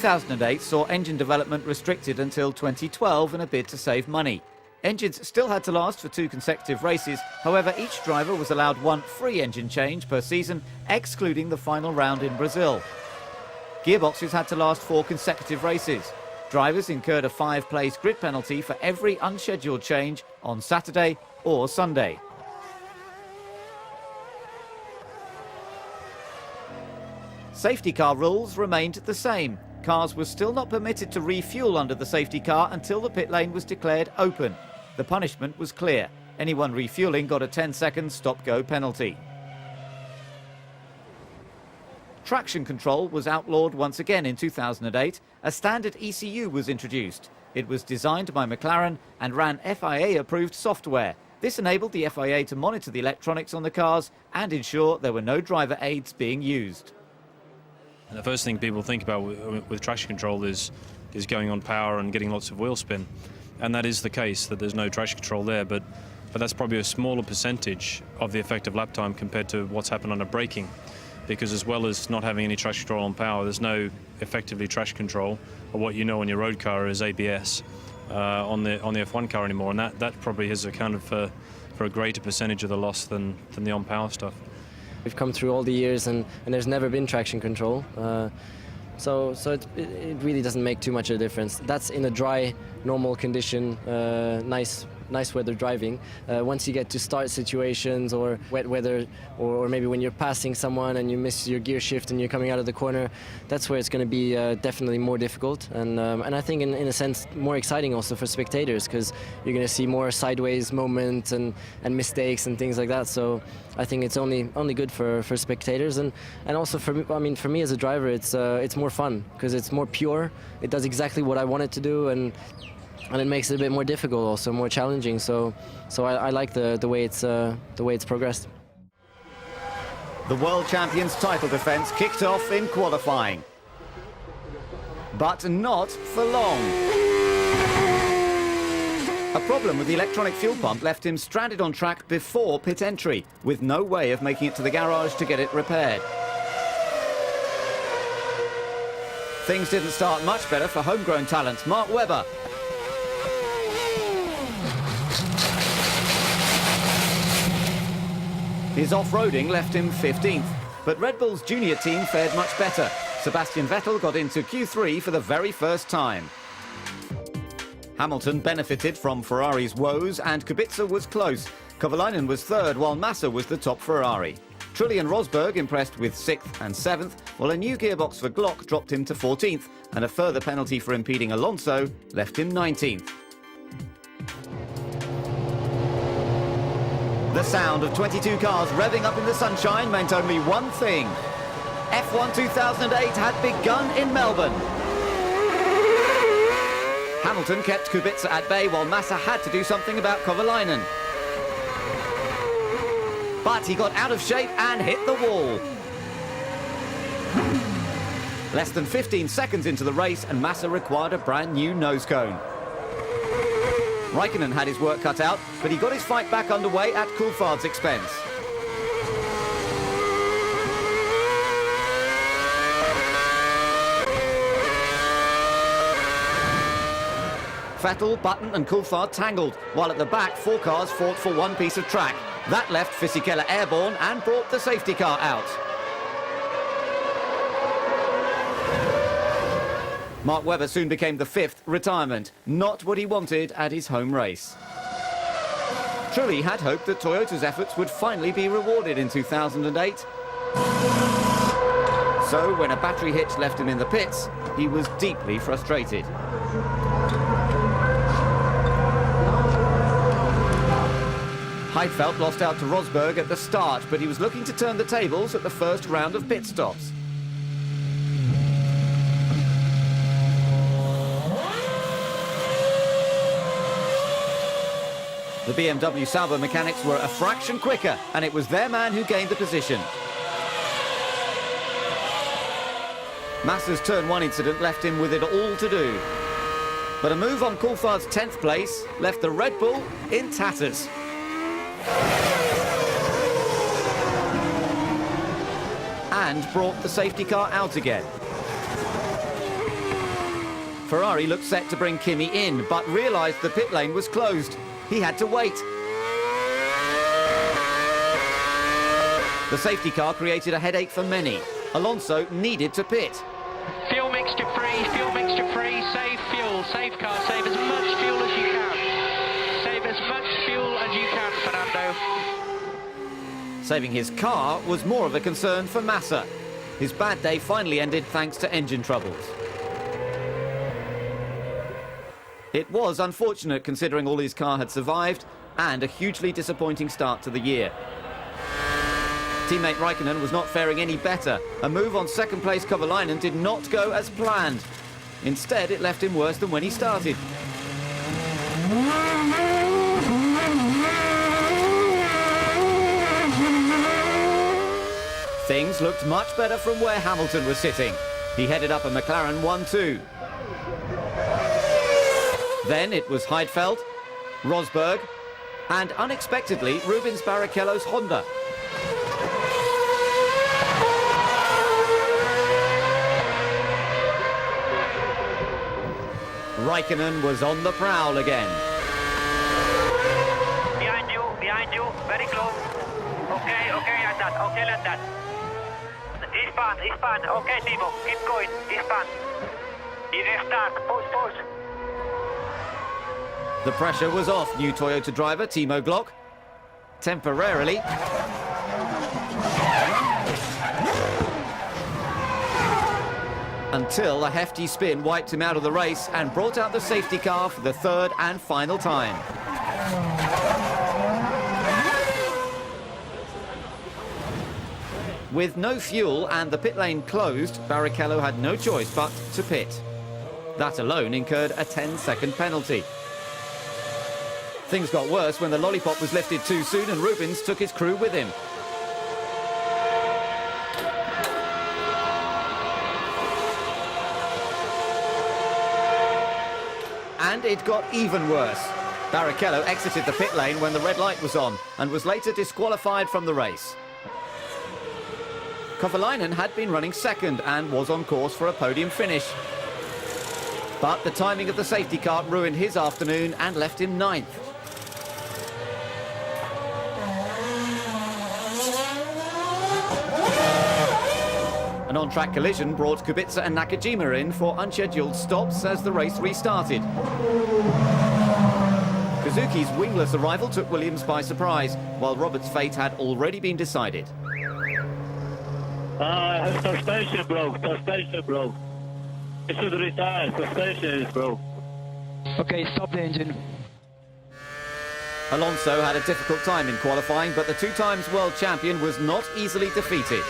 2008 saw engine development restricted until 2012 in a bid to save money. Engines still had to last for 2 consecutive races, however each driver was allowed 1 free engine change per season, excluding the final round in Brazil. Gearboxes had to last 4 consecutive races. Drivers incurred a 5-place grid penalty for every unscheduled change on Saturday or Sunday. Safety car rules remained the same. Cars were still not permitted to refuel under the safety car until the pit lane was declared open. The punishment was clear. Anyone refueling got a 10-second stop-go penalty. Traction control was outlawed once again in 2008. A standard ECU was introduced. It was designed by McLaren and ran FIA-approved software. This enabled the FIA to monitor the electronics on the cars and ensure there were no driver aids being used. And the first thing people think about with traction control is going on power and getting lots of wheel spin. And that is the case, that there's no traction control there, but that's probably a smaller percentage of the effective lap time compared to what's happened under braking. Because as well as not having any traction control on power, there's no effectively traction control, or what you know on your road car is ABS, on the F1 car anymore. And that probably has accounted for a greater percentage of the loss than the on-power stuff. We've come through all the years and there's never been traction control. So it really doesn't make too much of a difference. That's in a dry, normal condition, nice weather driving. Once you get to start situations or wet weather, or maybe when you're passing someone and you miss your gear shift and you're coming out of the corner, that's where it's going to be definitely more difficult and I think in a sense more exciting also for spectators, because you're going to see more sideways moments and mistakes and things like that. So I think it's only good for spectators and also for me as a driver, it's more fun because it's more pure. It does exactly what I want it to do, and it makes it a bit more difficult, also more challenging. So I like the way it's progressed. The World Champions title defence kicked off in qualifying. But not for long. A problem with the electronic fuel pump left him stranded on track before pit entry, with no way of making it to the garage to get it repaired. Things didn't start much better for homegrown talent Mark Webber. His off-roading left him 15th, but Red Bull's junior team fared much better. Sebastian Vettel got into Q3 for the very first time. Hamilton benefited from Ferrari's woes and Kubica was close. Kovalainen was third while Massa was the top Ferrari. Trulli and Rosberg impressed with 6th and 7th, while a new gearbox for Glock dropped him to 14th and a further penalty for impeding Alonso left him 19th. The sound of 22 cars revving up in the sunshine meant only one thing. F1 2008 had begun in Melbourne. Hamilton kept Kubica at bay while Massa had to do something about Kovalainen. But he got out of shape and hit the wall. Less than 15 seconds into the race and Massa required a brand new nose cone. Raikkonen had his work cut out, but he got his fight back underway at Coulthard's expense. Vettel, Button and Coulthard tangled, while at the back 4 cars fought for one piece of track. That left Fisichella airborne and brought the safety car out. Mark Webber soon became the 5th retirement, not what he wanted at his home race. Trulli had hoped that Toyota's efforts would finally be rewarded in 2008. So when a battery hitch left him in the pits, he was deeply frustrated. Heidfeld lost out to Rosberg at the start, but he was looking to turn the tables at the first round of pit stops. The BMW Sauber mechanics were a fraction quicker, and it was their man who gained the position. Massa's turn 1 incident left him with it all to do. But a move on Coulthard's 10th place left the Red Bull in tatters. And brought the safety car out again. Ferrari looked set to bring Kimi in, but realised the pit lane was closed. He had to wait. The safety car created a headache for many. Alonso needed to pit. Fuel mixture free, save fuel, save car, save as much fuel as you can. Save as much fuel as you can, Fernando. Saving his car was more of a concern for Massa. His bad day finally ended thanks to engine troubles. It was unfortunate considering all his car had survived and a hugely disappointing start to the year. Teammate Raikkonen was not faring any better. A move on second place Kovalainen did not go as planned. Instead, it left him worse than when he started. Things looked much better from where Hamilton was sitting. He headed up a McLaren 1-2. Then it was Heidfeld, Rosberg, and unexpectedly Rubens Barrichello's Honda. Raikkonen was on the prowl again. Behind you, very close. Okay, like that. He's fine. Okay, Timo, keep going, he's fine. He's start, push. The pressure was off new Toyota driver Timo Glock. Temporarily. Until a hefty spin wiped him out of the race and brought out the safety car for the third and final time. With no fuel and the pit lane closed, Barrichello had no choice but to pit. That alone incurred a 10-second penalty. Things got worse when the lollipop was lifted too soon and Rubens took his crew with him. And it got even worse. Barrichello exited the pit lane when the red light was on and was later disqualified from the race. Kovalainen had been running second and was on course for a podium finish. But the timing of the safety car ruined his afternoon and left him ninth. An on-track collision brought Kubica and Nakajima in for unscheduled stops as the race restarted. Kazuki's wingless arrival took Williams by surprise, while Roberts' fate had already been decided. Suspension broke. It should retire, suspension is broke. Okay, stop the engine. Alonso had a difficult time in qualifying, but the two-times world champion was not easily defeated.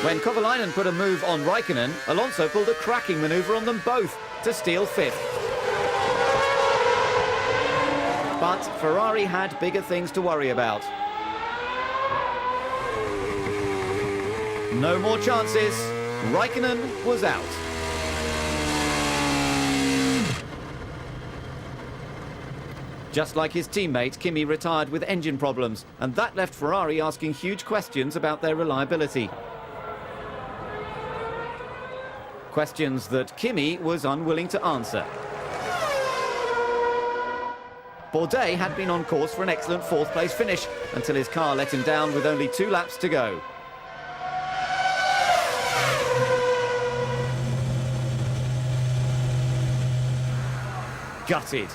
When Kovalainen put a move on Raikkonen, Alonso pulled a cracking manoeuvre on them both to steal fifth. But Ferrari had bigger things to worry about. No more chances. Raikkonen was out. Just like his teammate, Kimi retired with engine problems, and that left Ferrari asking huge questions about their reliability. Questions that Kimi was unwilling to answer. Bourdais had been on course for an excellent fourth-place finish until his car let him down with only 2 laps to go. Gutted.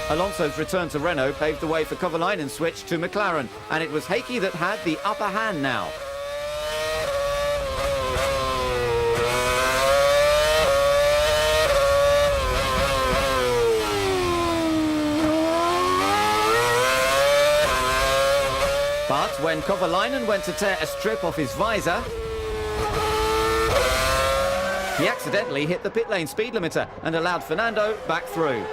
Alonso's return to Renault paved the way for Kovalainen's switch to McLaren, and it was Heikki that had the upper hand now. But when Kovalainen went to tear a strip off his visor, he accidentally hit the pit lane speed limiter and allowed Fernando back through.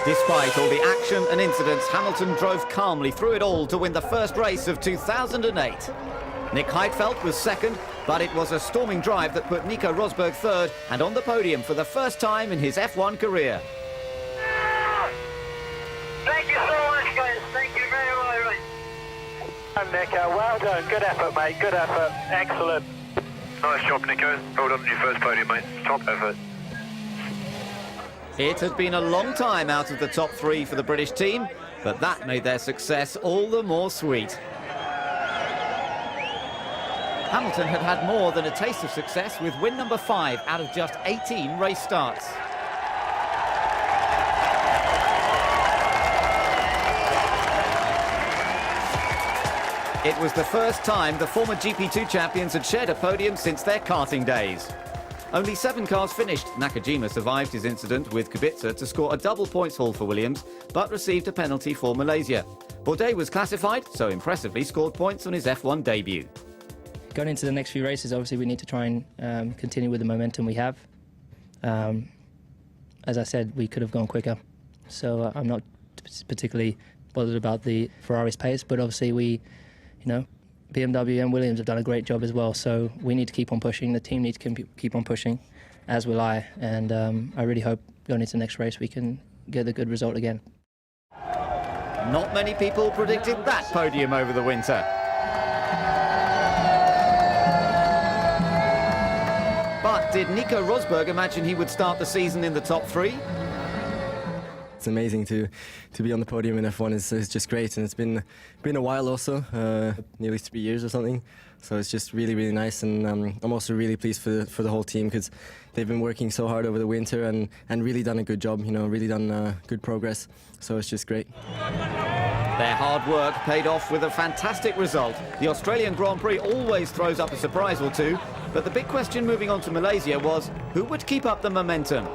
Despite all the action and incidents, Hamilton drove calmly through it all to win the first race of 2008. Nick Heidfeld was second, but it was a storming drive that put Nico Rosberg third and on the podium for the first time in his F1 career. done, Nico. Well done. Good effort, mate. Good effort. Excellent. Nice job, Nico. Well done on your first podium, mate. Top effort. It had been a long time out of the top three for the British team, but that made their success all the more sweet. Hamilton had had more than a taste of success with win number 5 out of just 18 race starts. It was the first time the former GP2 champions had shared a podium since their karting days. Only 7 cars finished. Nakajima survived his incident with Kubica to score a double points haul for Williams, but received a penalty for Malaysia. Bourdais was classified, so impressively scored points on his F1 debut. Going into the next few races, obviously we need to try and continue with the momentum we have. As I said, we could have gone quicker, so I'm not particularly bothered about the Ferrari's pace, but obviously BMW and Williams have done a great job as well, so we need to keep on pushing. The team needs to keep on pushing, as will I, and I really hope going into the next race we can get a good result again. Not many people predicted that podium over the winter. But did Nico Rosberg imagine he would start the season in the top 3? It's amazing to be on the podium in F1. It's just great, and it's been a while also, nearly 3 years or something. So it's just really, really nice, and I'm also really pleased for the whole team because they've been working so hard over the winter and really done a good job. Really done good progress. So it's just great. Their hard work paid off with a fantastic result. The Australian Grand Prix always throws up a surprise or two, but the big question moving on to Malaysia was who would keep up the momentum.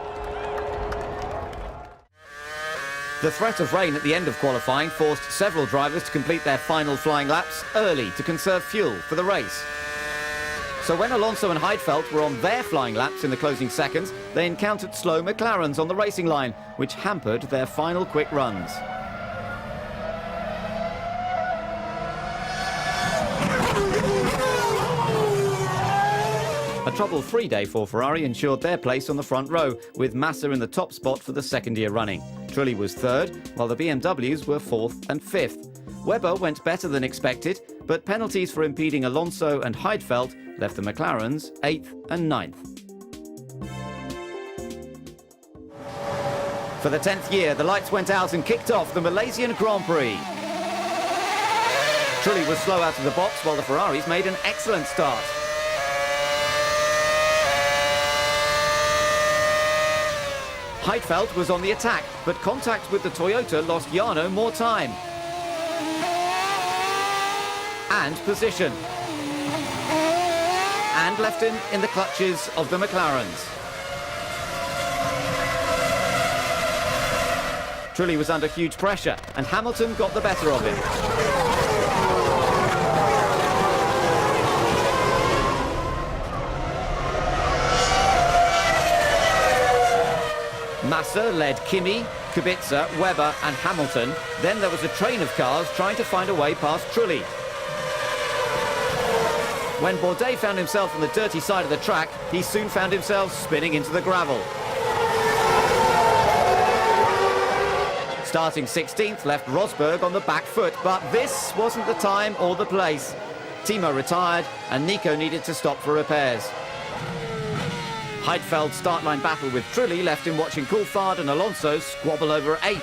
The threat of rain at the end of qualifying forced several drivers to complete their final flying laps early to conserve fuel for the race. So when Alonso and Heidfeld were on their flying laps in the closing seconds, they encountered slow McLarens on the racing line, which hampered their final quick runs. A trouble-free day for Ferrari ensured their place on the front row, with Massa in the top spot for the second year running. Trulli was third, while the BMWs were 4th and 5th. Webber went better than expected, but penalties for impeding Alonso and Heidfeld left the McLarens 8th and 9th. For the 10th year, the lights went out and kicked off the Malaysian Grand Prix. Trulli was slow out of the box, while the Ferraris made an excellent start. Heidfeld was on the attack, but contact with the Toyota lost Jarno more time. And position. And left him in the clutches of the McLarens. Trulli was under huge pressure, and Hamilton got the better of him. Massa led Kimi, Kubica, Webber and Hamilton. Then there was a train of cars trying to find a way past Trulli. When Bourdais found himself on the dirty side of the track, he soon found himself spinning into the gravel. Starting 16th left Rosberg on the back foot, but this wasn't the time or the place. Timo retired and Nico needed to stop for repairs. Heidfeld's start-line battle with Trulli left him watching Coulthard and Alonso squabble over 8th.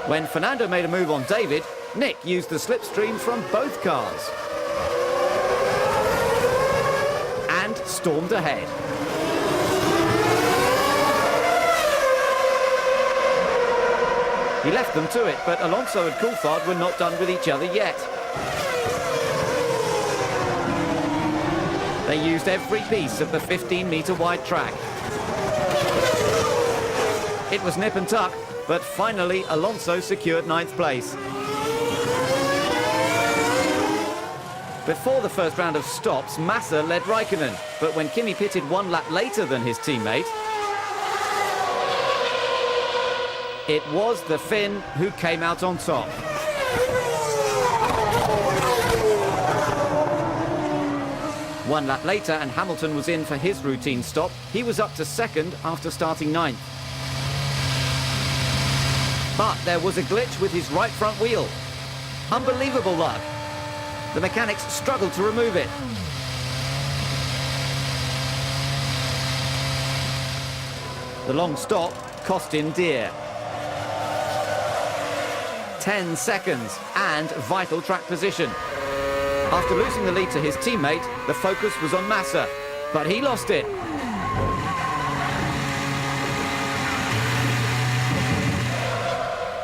When Fernando made a move on David, Nick used the slipstream from both cars and stormed ahead. He left them to it, but Alonso and Coulthard were not done with each other yet. They used every piece of the 15-metre wide track. It was nip and tuck, but finally Alonso secured 9th place. Before the first round of stops, Massa led Raikkonen, but when Kimi pitted 1 lap later than his teammate, it was the Finn who came out on top. One lap later, and Hamilton was in for his routine stop. He was up to 2nd after starting 9th. But there was a glitch with his right front wheel. Unbelievable luck. The mechanics struggled to remove it. The long stop cost him dear. 10 seconds and vital track position. After losing the lead to his teammate, the focus was on Massa, but he lost it.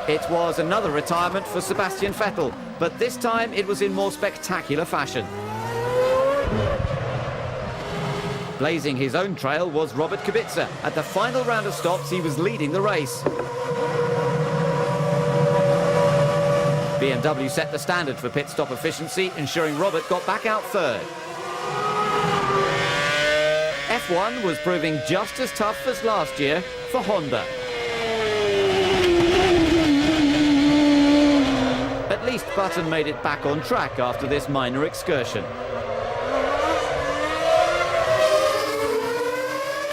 It was another retirement for Sebastian Vettel, but this time it was in more spectacular fashion. Blazing his own trail was Robert Kubica. At the final round of stops, he was leading the race. BMW set the standard for pit stop efficiency, ensuring Robert got back out third. F1 was proving just as tough as last year for Honda. At least Button made it back on track after this minor excursion.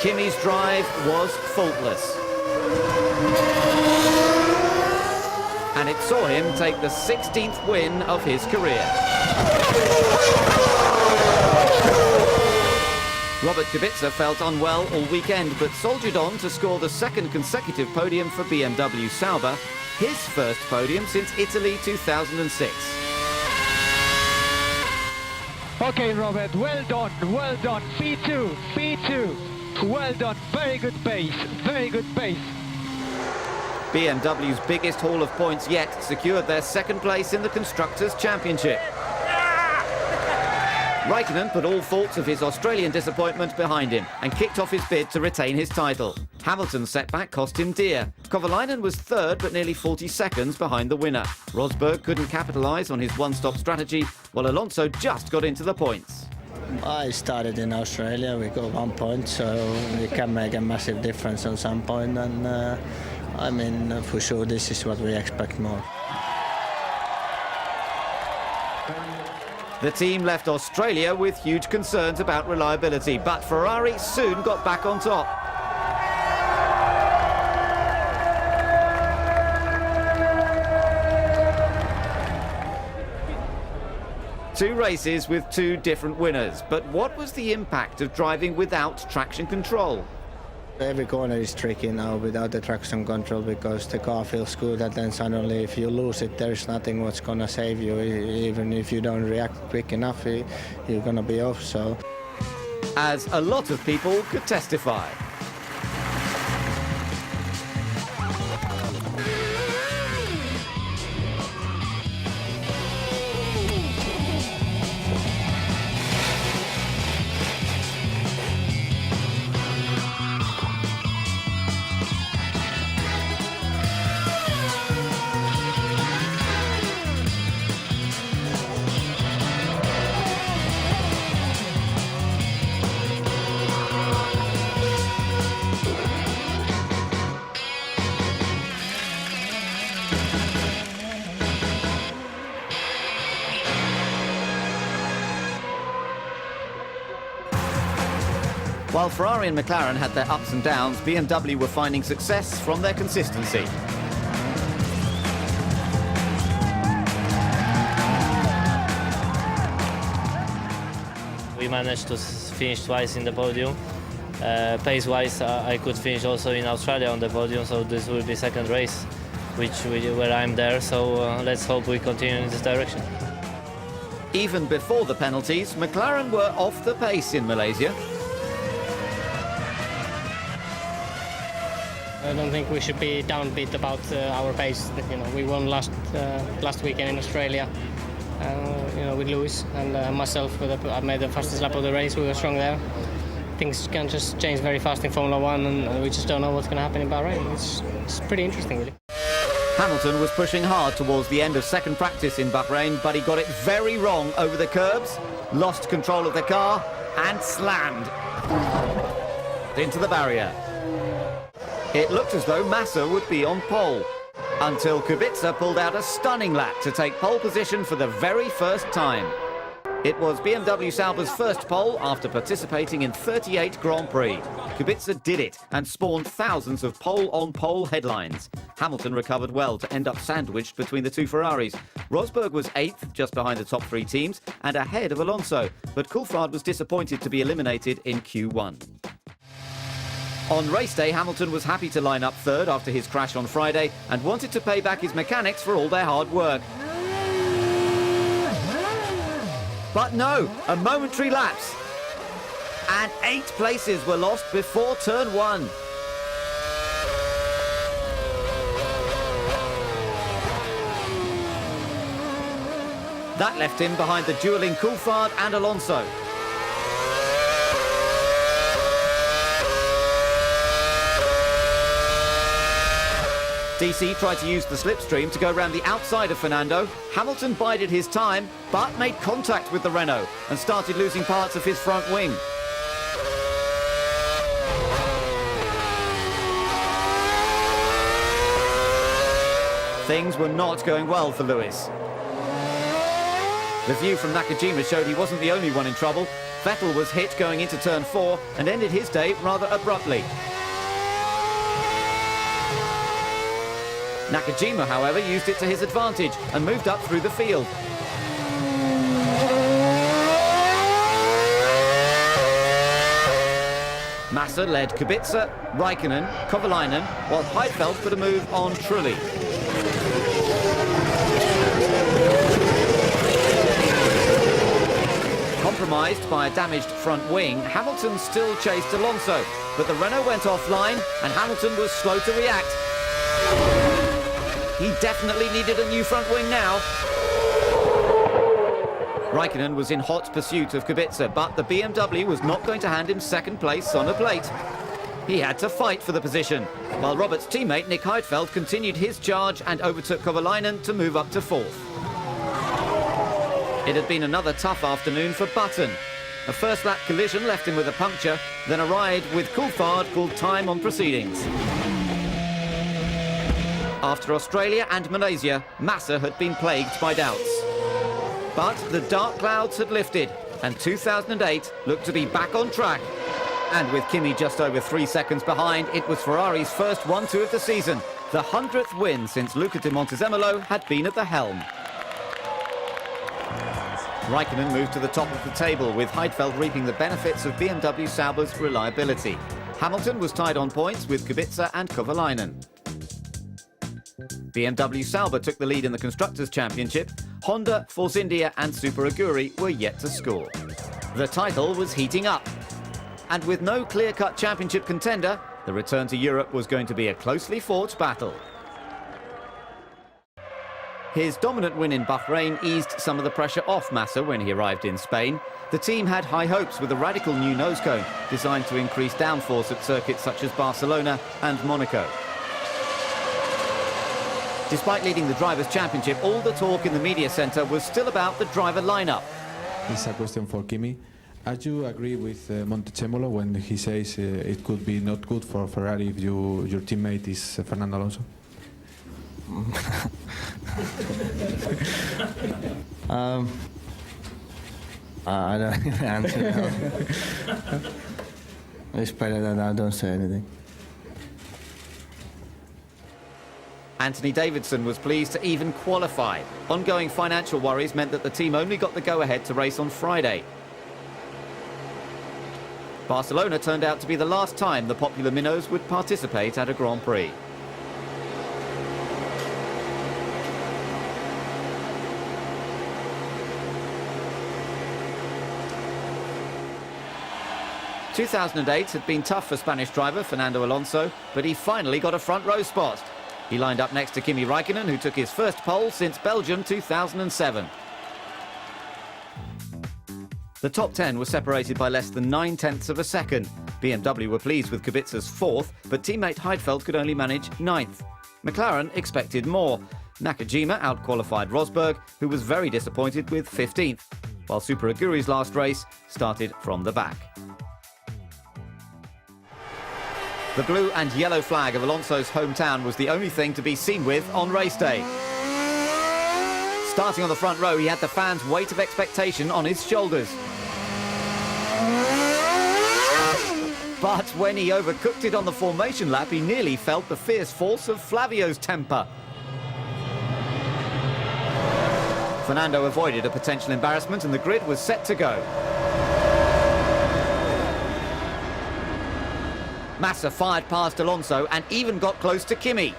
Kimi's drive was faultless. And it saw him take the 16th win of his career. Robert Kubica felt unwell all weekend, but soldiered on to score the second consecutive podium for BMW Sauber, his first podium since Italy 2006. Okay, Robert, well done, P2, well done, very good pace, very good pace. BMW's biggest haul of points yet secured their second place in the Constructors' Championship. Raikkonen put all thoughts of his Australian disappointment behind him and kicked off his bid to retain his title. Hamilton's setback cost him dear. Kovalainen was third but nearly 40 seconds behind the winner. Rosberg couldn't capitalise on his one-stop strategy, while Alonso just got into the points. I started in Australia, we got 1 point, so we can make a massive difference on some point, and I mean, for sure this is what we expect more. The team left Australia with huge concerns about reliability, but Ferrari soon got back on top. Two races with two different winners, but what was the impact of driving without traction control? Every corner is tricky now without the traction control, because the car feels good, and then suddenly if you lose it, there's nothing what's gonna save you. Even if you don't react quick enough, you're gonna be off. So, as a lot of people could testify. While Ferrari and McLaren had their ups and downs, BMW were finding success from their consistency. We managed to finish twice in the podium. Pace-wise, I could finish also in Australia on the podium, so this will be second race where I'm there, so let's hope we continue in this direction. Even before the penalties, McLaren were off the pace in Malaysia. I don't think we should be downbeat about our pace. You know, we won last weekend in Australia. You know, with Lewis and myself, I made the fastest lap of the race. We were strong there. Things can just change very fast in Formula One, and we just don't know what's going to happen in Bahrain. It's pretty interesting, really. Hamilton was pushing hard towards the end of second practice in Bahrain, but he got it very wrong over the curbs, lost control of the car, and slammed into the barrier. It looked as though Massa would be on pole, until Kubica pulled out a stunning lap to take pole position for the very first time. It was BMW Sauber's first pole after participating in 38 Grand Prix. Kubica did it and spawned thousands of pole-on-pole headlines. Hamilton recovered well to end up sandwiched between the two Ferraris. Rosberg was 8th, just behind the top 3 teams, and ahead of Alonso, but Coulthard was disappointed to be eliminated in Q1. On race day, Hamilton was happy to line up 3rd after his crash on Friday and wanted to pay back his mechanics for all their hard work. But no, a momentary lapse. And 8 places were lost before turn 1. That left him behind the duelling Coulthard and Alonso. DC tried to use the slipstream to go around the outside of Fernando. Hamilton bided his time, but made contact with the Renault and started losing parts of his front wing. Things were not going well for Lewis. The view from Nakajima showed he wasn't the only one in trouble. Vettel was hit going into turn 4 and ended his day rather abruptly. Nakajima, however, used it to his advantage and moved up through the field. Massa led Kubica, Raikkonen, Kovalainen, while Heidfeld put a move on Trulli. Compromised by a damaged front wing, Hamilton still chased Alonso, but the Renault went offline and Hamilton was slow to react. He definitely needed a new front wing now. Raikkonen was in hot pursuit of Kubica, but the BMW was not going to hand him 2nd place on a plate. He had to fight for the position, while Robert's teammate Nick Heidfeld continued his charge and overtook Kovalainen to move up to 4th. It had been another tough afternoon for Button. A first-lap collision left him with a puncture, then a ride with Coulthard called time on proceedings. After Australia and Malaysia, Massa had been plagued by doubts. But the dark clouds had lifted, and 2008 looked to be back on track. And with Kimi just over 3 seconds behind, it was Ferrari's first 1-2 of the season, the 100th win since Luca di Montezemolo had been at the helm. Raikkonen moved to the top of the table, with Heidfeld reaping the benefits of BMW Sauber's reliability. Hamilton was tied on points with Kubica and Kovalainen. BMW Sauber took the lead in the Constructors' Championship. Honda, Force India and Super Aguri were yet to score. The title was heating up. And with no clear-cut championship contender, the return to Europe was going to be a closely fought battle. His dominant win in Bahrain eased some of the pressure off Massa when he arrived in Spain. The team had high hopes with a radical new nose cone designed to increase downforce at circuits such as Barcelona and Monaco. Despite leading the Drivers' Championship, all the talk in the media centre was still about the driver lineup. It's a question for Kimi. Do you agree with Montezemolo when he says it could be not good for Ferrari if your teammate is Fernando Alonso? I don't even answer that. It's better that I don't say anything. Anthony Davidson was pleased to even qualify. Ongoing financial worries meant that the team only got the go-ahead to race on Friday. Barcelona turned out to be the last time the popular minnows would participate at a Grand Prix. ...2008 had been tough for Spanish driver Fernando Alonso, but he finally got a front row spot. He lined up next to Kimi Raikkonen, who took his first pole since Belgium 2007. The top 10 was separated by less than 9/10 of a second. BMW were pleased with Kubica's 4th, but teammate Heidfeld could only manage 9th. McLaren expected more. Nakajima outqualified Rosberg, who was very disappointed with 15th, while Super Aguri's last race started from the back. The blue and yellow flag of Alonso's hometown was the only thing to be seen with on race day. Starting on the front row, he had the fans' weight of expectation on his shoulders. But when he overcooked it on the formation lap, he nearly felt the fierce force of Flavio's temper. Fernando avoided a potential embarrassment and the grid was set to go. Massa fired past Alonso and even got close to Kimi.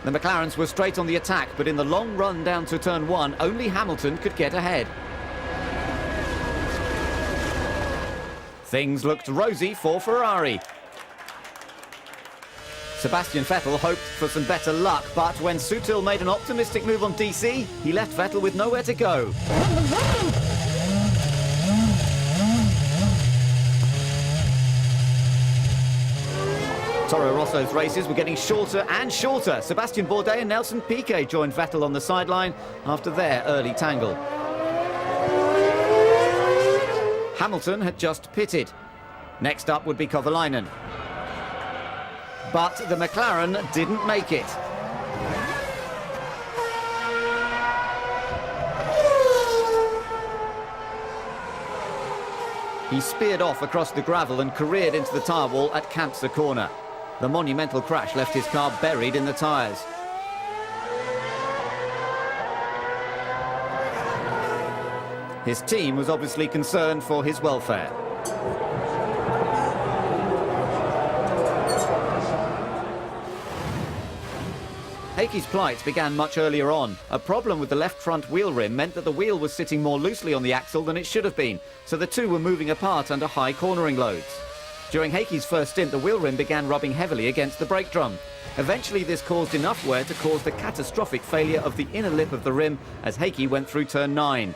The McLarens were straight on the attack, but in the long run down to turn 1, only Hamilton could get ahead. Things looked rosy for Ferrari. Sebastian Vettel hoped for some better luck, but when Sutil made an optimistic move on DC, he left Vettel with nowhere to go. Toro Rosso's races were getting shorter and shorter. Sebastian Bourdais and Nelson Piquet joined Vettel on the sideline after their early tangle. Hamilton had just pitted. Next up would be Kovalainen. But the McLaren didn't make it. He speared off across the gravel and careered into the tyre wall at Kampse corner. The monumental crash left his car buried in the tyres. His team was obviously concerned for his welfare. Heikki's plight began much earlier on. A problem with the left front wheel rim meant that the wheel was sitting more loosely on the axle than it should have been, so the two were moving apart under high cornering loads. During Heikki's first stint, the wheel rim began rubbing heavily against the brake drum. Eventually, this caused enough wear to cause the catastrophic failure of the inner lip of the rim as Heikki went through turn 9.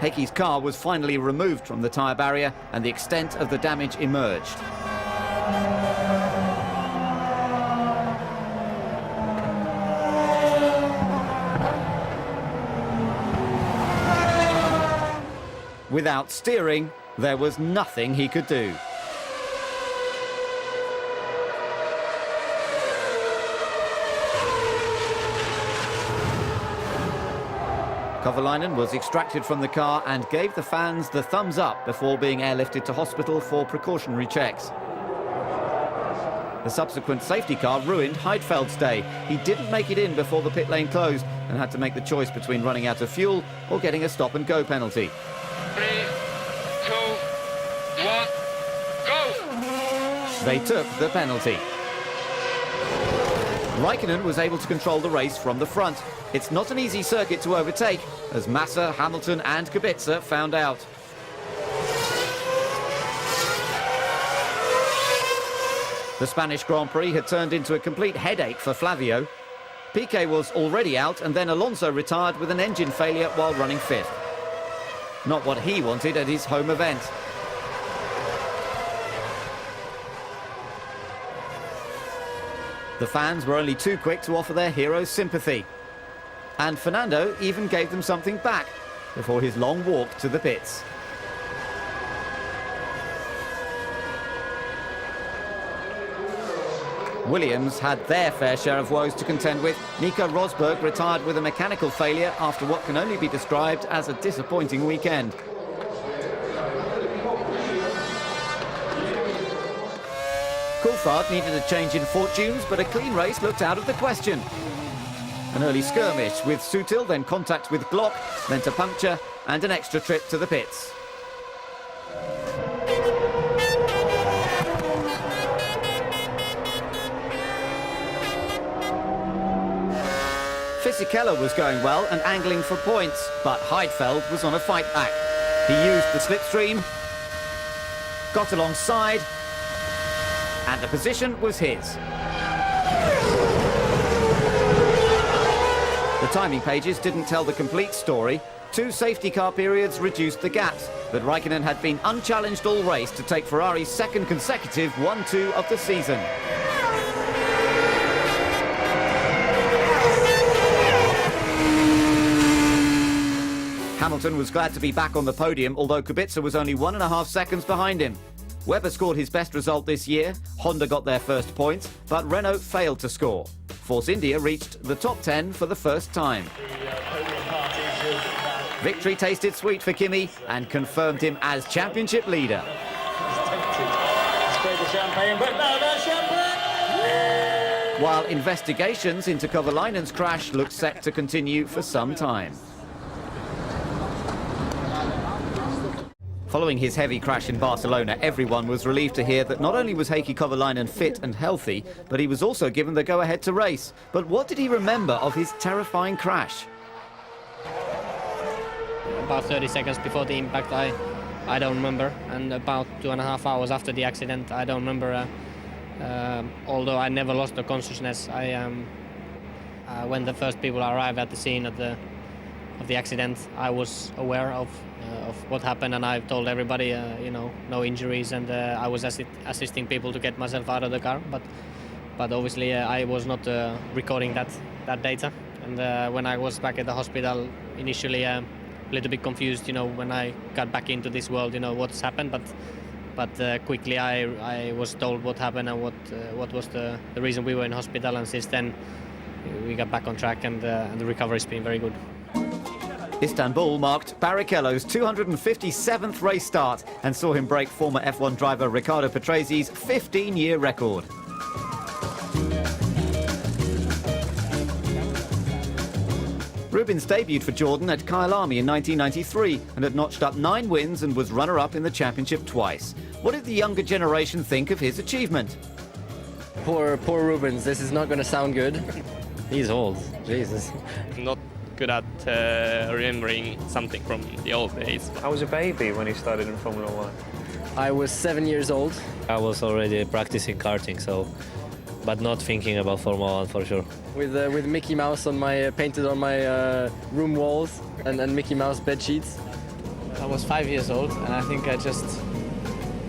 Heikki's car was finally removed from the tyre barrier and the extent of the damage emerged. Without steering, there was nothing he could do. Kovalainen was extracted from the car and gave the fans the thumbs up before being airlifted to hospital for precautionary checks. The subsequent safety car ruined Heidfeld's day. He didn't make it in before the pit lane closed and had to make the choice between running out of fuel or getting a stop-and-go penalty. 3, 2, 1, go! They took the penalty. Raikkonen was able to control the race from the front. It's not an easy circuit to overtake, as Massa, Hamilton and Kubica found out. The Spanish Grand Prix had turned into a complete headache for Flavio. Piquet was already out, and then Alonso retired with an engine failure while running 5th. Not what he wanted at his home event. The fans were only too quick to offer their heroes sympathy. And Fernando even gave them something back before his long walk to the pits. Williams had their fair share of woes to contend with. Nico Rosberg retired with a mechanical failure after what can only be described as a disappointing weekend. Coulthard needed a change in fortunes, but a clean race looked out of the question. An early skirmish with Sutil, then contact with Glock, then to puncture, and an extra trip to the pits. Fisichella was going well and angling for points, but Heidfeld was on a fight back. He used the slipstream, got alongside, and the position was his. The timing pages didn't tell the complete story. 2 safety car periods reduced the gaps, but Raikkonen had been unchallenged all race to take Ferrari's second consecutive 1-2 of the season. Hamilton was glad to be back on the podium, although Kubica was only 1.5 seconds behind him. Webber scored his best result this year, Honda got their first points, but Renault failed to score. Force India reached the top 10 for the first time. Victory tasted sweet for Kimi and confirmed him as championship leader. While investigations into Kovalainen's crash look set to continue for some time. Following his heavy crash in Barcelona, everyone was relieved to hear that not only was Heikki Kovalainen fit and healthy, but he was also given the go-ahead to race. But what did he remember of his terrifying crash? About 30 seconds before the impact, I don't remember, and about 2.5 hours after the accident, I don't remember. Although I never lost the consciousness, when the first people arrived at the scene of the accident, I was aware of what happened, and I told everybody, no injuries, and I was assisting people to get myself out of the car. But obviously, I was not recording that data. And when I was back at the hospital, initially a little bit confused, when I got back into this world, what's happened. But quickly I was told what happened and what was the reason we were in hospital. And since then, we got back on track, and the recovery's been very good. Istanbul marked Barrichello's 257th race start and saw him break former F1 driver Riccardo Patresi's 15-year record. Rubens debuted for Jordan at Kyalami in 1993 and had notched up 9 wins and was runner-up in the championship twice. What did the younger generation think of his achievement? Poor Rubens, this is not going to sound good. He's old, Jesus. Not good at remembering something from the old days. I was a baby when he started in Formula 1. I was 7 years old. I was already practicing karting, but not thinking about Formula 1 for sure. With Mickey Mouse painted on my room walls and Mickey Mouse bed sheets. I was 5 years old, and I think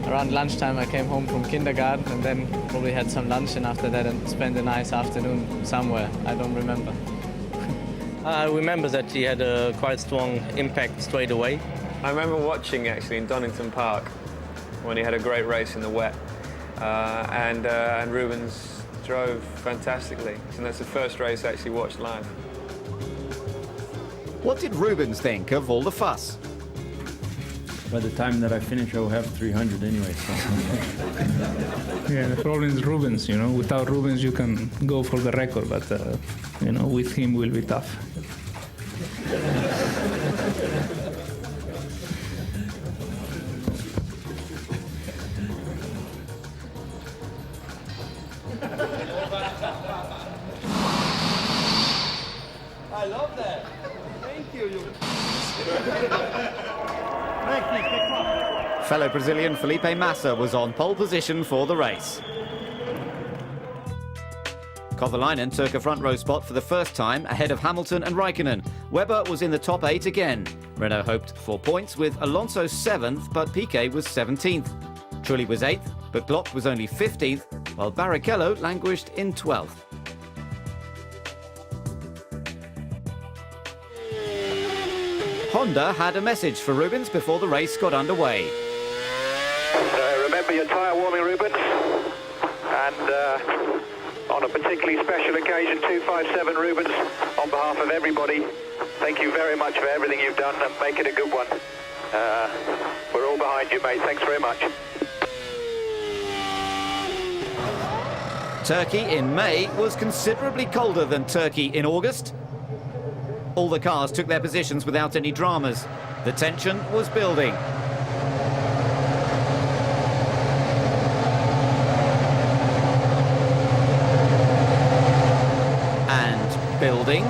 around lunchtime I came home from kindergarten and then probably had some lunch, and after that and spent a nice afternoon somewhere. I don't remember. I remember that he had a quite strong impact straight away. I remember watching actually in Donington Park when he had a great race in the wet, and Rubens drove fantastically, and that's the first race I actually watched live. What did Rubens think of all the fuss? By the time that I finish, I'll have 300 anyway. So. Yeah, the problem is Rubens, Without Rubens, you can go for the record, but, with him will be tough. I love that. Thank you. Fellow Brazilian Felipe Massa was on pole position for the race. Kovalainen took a front row spot for the first time ahead of Hamilton and Raikkonen. Webber was in the top 8 again. Renault hoped for points with Alonso 7th, but Piquet was 17th. Trulli was 8th, but Glock was only 15th, while Barrichello languished in 12th. Honda had a message for Rubens before the race got underway. Remember your tyre warming, Rubens, and on a particularly special occasion, 257 Rubens, on behalf of everybody, thank you very much for everything you've done, and make it a good one. We're all behind you, mate. Thanks very much. Turkey in May was considerably colder than Turkey in August. All the cars took their positions without any dramas. The tension was building. And building.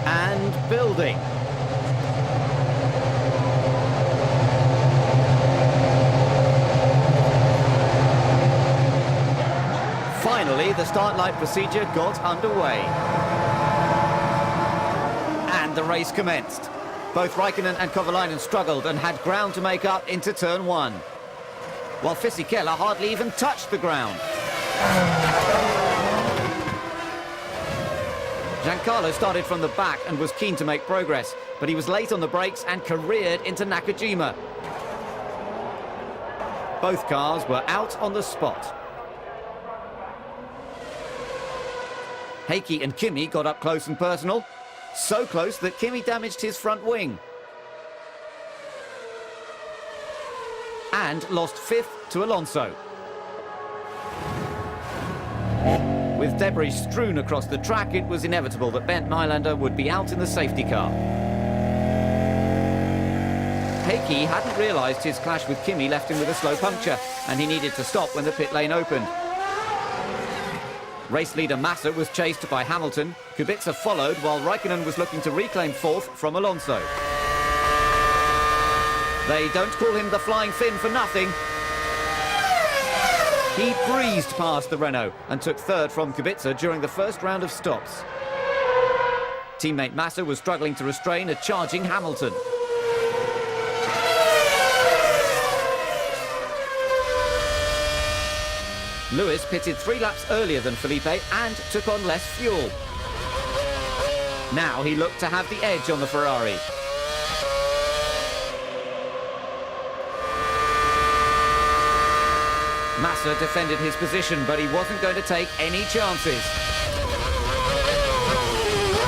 And building. Finally, the start light procedure got underway. And the race commenced. Both Raikkonen and Kovalainen struggled and had ground to make up into turn 1. While Fisichella hardly even touched the ground. Giancarlo started from the back and was keen to make progress, but he was late on the brakes and careered into Nakajima. Both cars were out on the spot. Heikki and Kimi got up close and personal, so close that Kimi damaged his front wing and lost fifth to Alonso. With debris strewn across the track, it was inevitable that Bernd Nylander would be out in the safety car. Heikki hadn't realised his clash with Kimi left him with a slow puncture, and he needed to stop when the pit lane opened. Race leader Massa was chased by Hamilton. Kubica followed while Raikkonen was looking to reclaim fourth from Alonso. They don't call him the Flying Finn for nothing. He breezed past the Renault and took third from Kubica during the first round of stops. Teammate Massa was struggling to restrain a charging Hamilton. Lewis pitted 3 laps earlier than Felipe and took on less fuel. Now he looked to have the edge on the Ferrari. Massa defended his position, but he wasn't going to take any chances.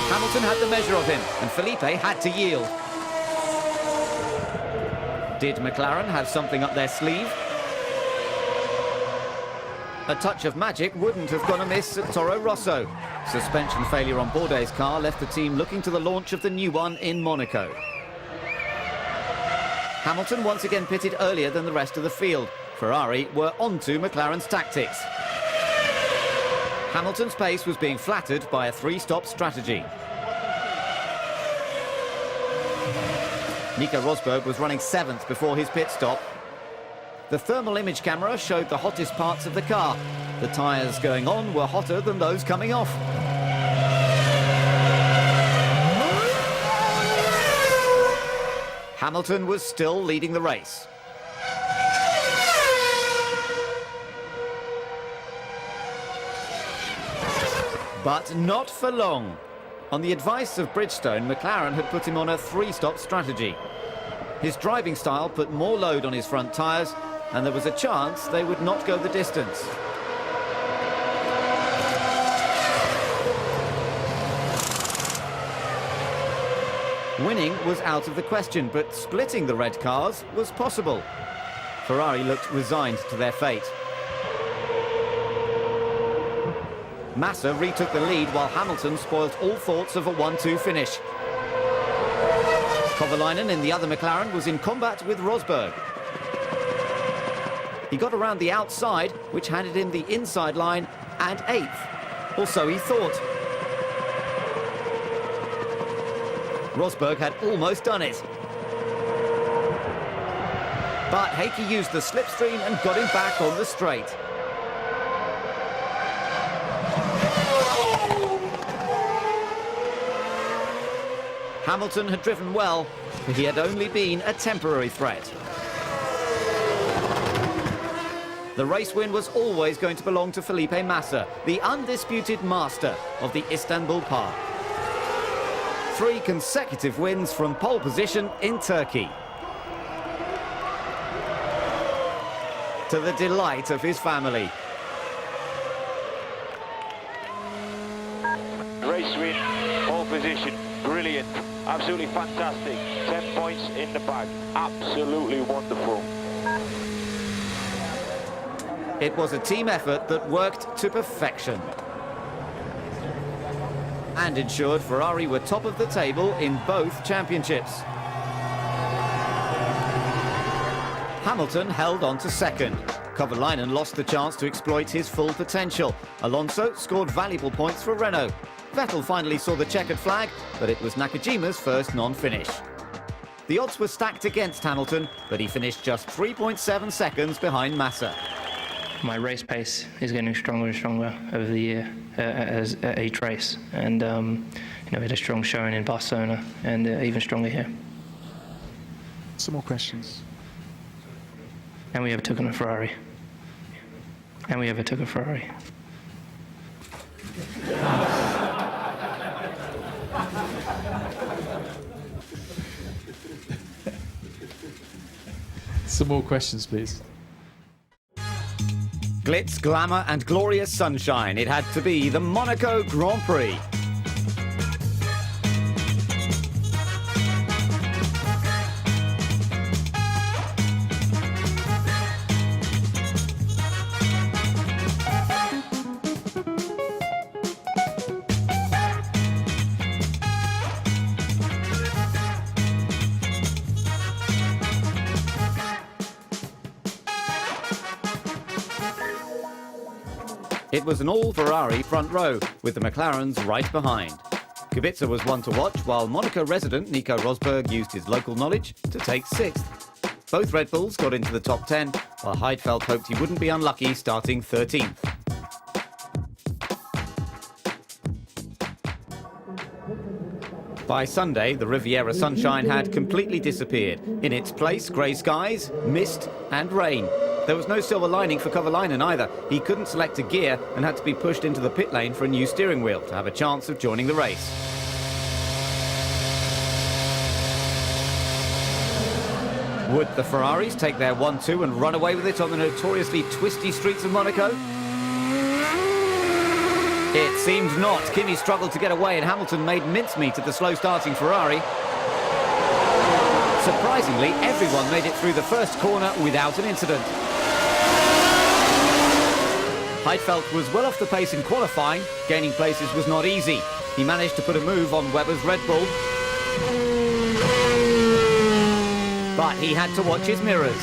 Hamilton had the measure of him, and Felipe had to yield. Did McLaren have something up their sleeve? A touch of magic wouldn't have gone amiss at Toro Rosso. Suspension failure on Bourdais' car left the team looking to the launch of the new one in Monaco. Hamilton once again pitted earlier than the rest of the field. Ferrari were onto McLaren's tactics. Hamilton's pace was being flattered by a 3-stop strategy. Nico Rosberg was running 7th before his pit stop. The thermal image camera showed the hottest parts of the car. The tyres going on were hotter than those coming off. Hamilton was still leading the race. But not for long. On the advice of Bridgestone, McLaren had put him on a 3-stop strategy. His driving style put more load on his front tyres, and there was a chance they would not go the distance. Winning was out of the question, but splitting the red cars was possible. Ferrari looked resigned to their fate. Massa retook the lead while Hamilton spoilt all thoughts of a 1-2 finish. Kovalainen in the other McLaren was in combat with Rosberg. He got around the outside, which handed him the inside line and 8th. Or so he thought. Rosberg had almost done it. But Heikki used the slipstream and got him back on the straight. Hamilton had driven well, but he had only been a temporary threat. The race win was always going to belong to Felipe Massa, the undisputed master of the Istanbul Park. 3 consecutive wins from pole position in Turkey. To the delight of his family. Race win, pole position, brilliant, absolutely fantastic. 10 points in the bag, absolutely wonderful. It was a team effort that worked to perfection and ensured Ferrari were top of the table in both championships. Hamilton held on to second. Kovalainen lost the chance to exploit his full potential. Alonso scored valuable points for Renault. Vettel finally saw the checkered flag, but it was Nakajima's first non-finish. The odds were stacked against Hamilton, but he finished just 3.7 seconds behind Massa. My race pace is getting stronger and stronger over the year as each race, and we had a strong showing in Barcelona, and even stronger here. Some more questions. And we overtook on a Ferrari. And we overtook a Ferrari. Some more questions, please. Glitz, glamour and glorious sunshine. It had to be the Monaco Grand Prix. It was an all-Ferrari front row, with the McLarens right behind. Kubica was one to watch, while Monaco resident Nico Rosberg used his local knowledge to take 6th. Both Red Bulls got into the top 10, while Heidfeld hoped he wouldn't be unlucky starting 13th. By Sunday, the Riviera sunshine had completely disappeared. In its place, grey skies, mist and rain. There was no silver lining for Kovalainen either. He couldn't select a gear and had to be pushed into the pit lane for a new steering wheel to have a chance of joining the race. Would the Ferraris take their 1-2 and run away with it on the notoriously twisty streets of Monaco? It seemed not. Kimi struggled to get away and Hamilton made mincemeat of the slow-starting Ferrari. Surprisingly, everyone made it through the first corner without an incident. Heidfeld was well off the pace in qualifying. Gaining places was not easy. He managed to put a move on Webber's Red Bull. But he had to watch his mirrors.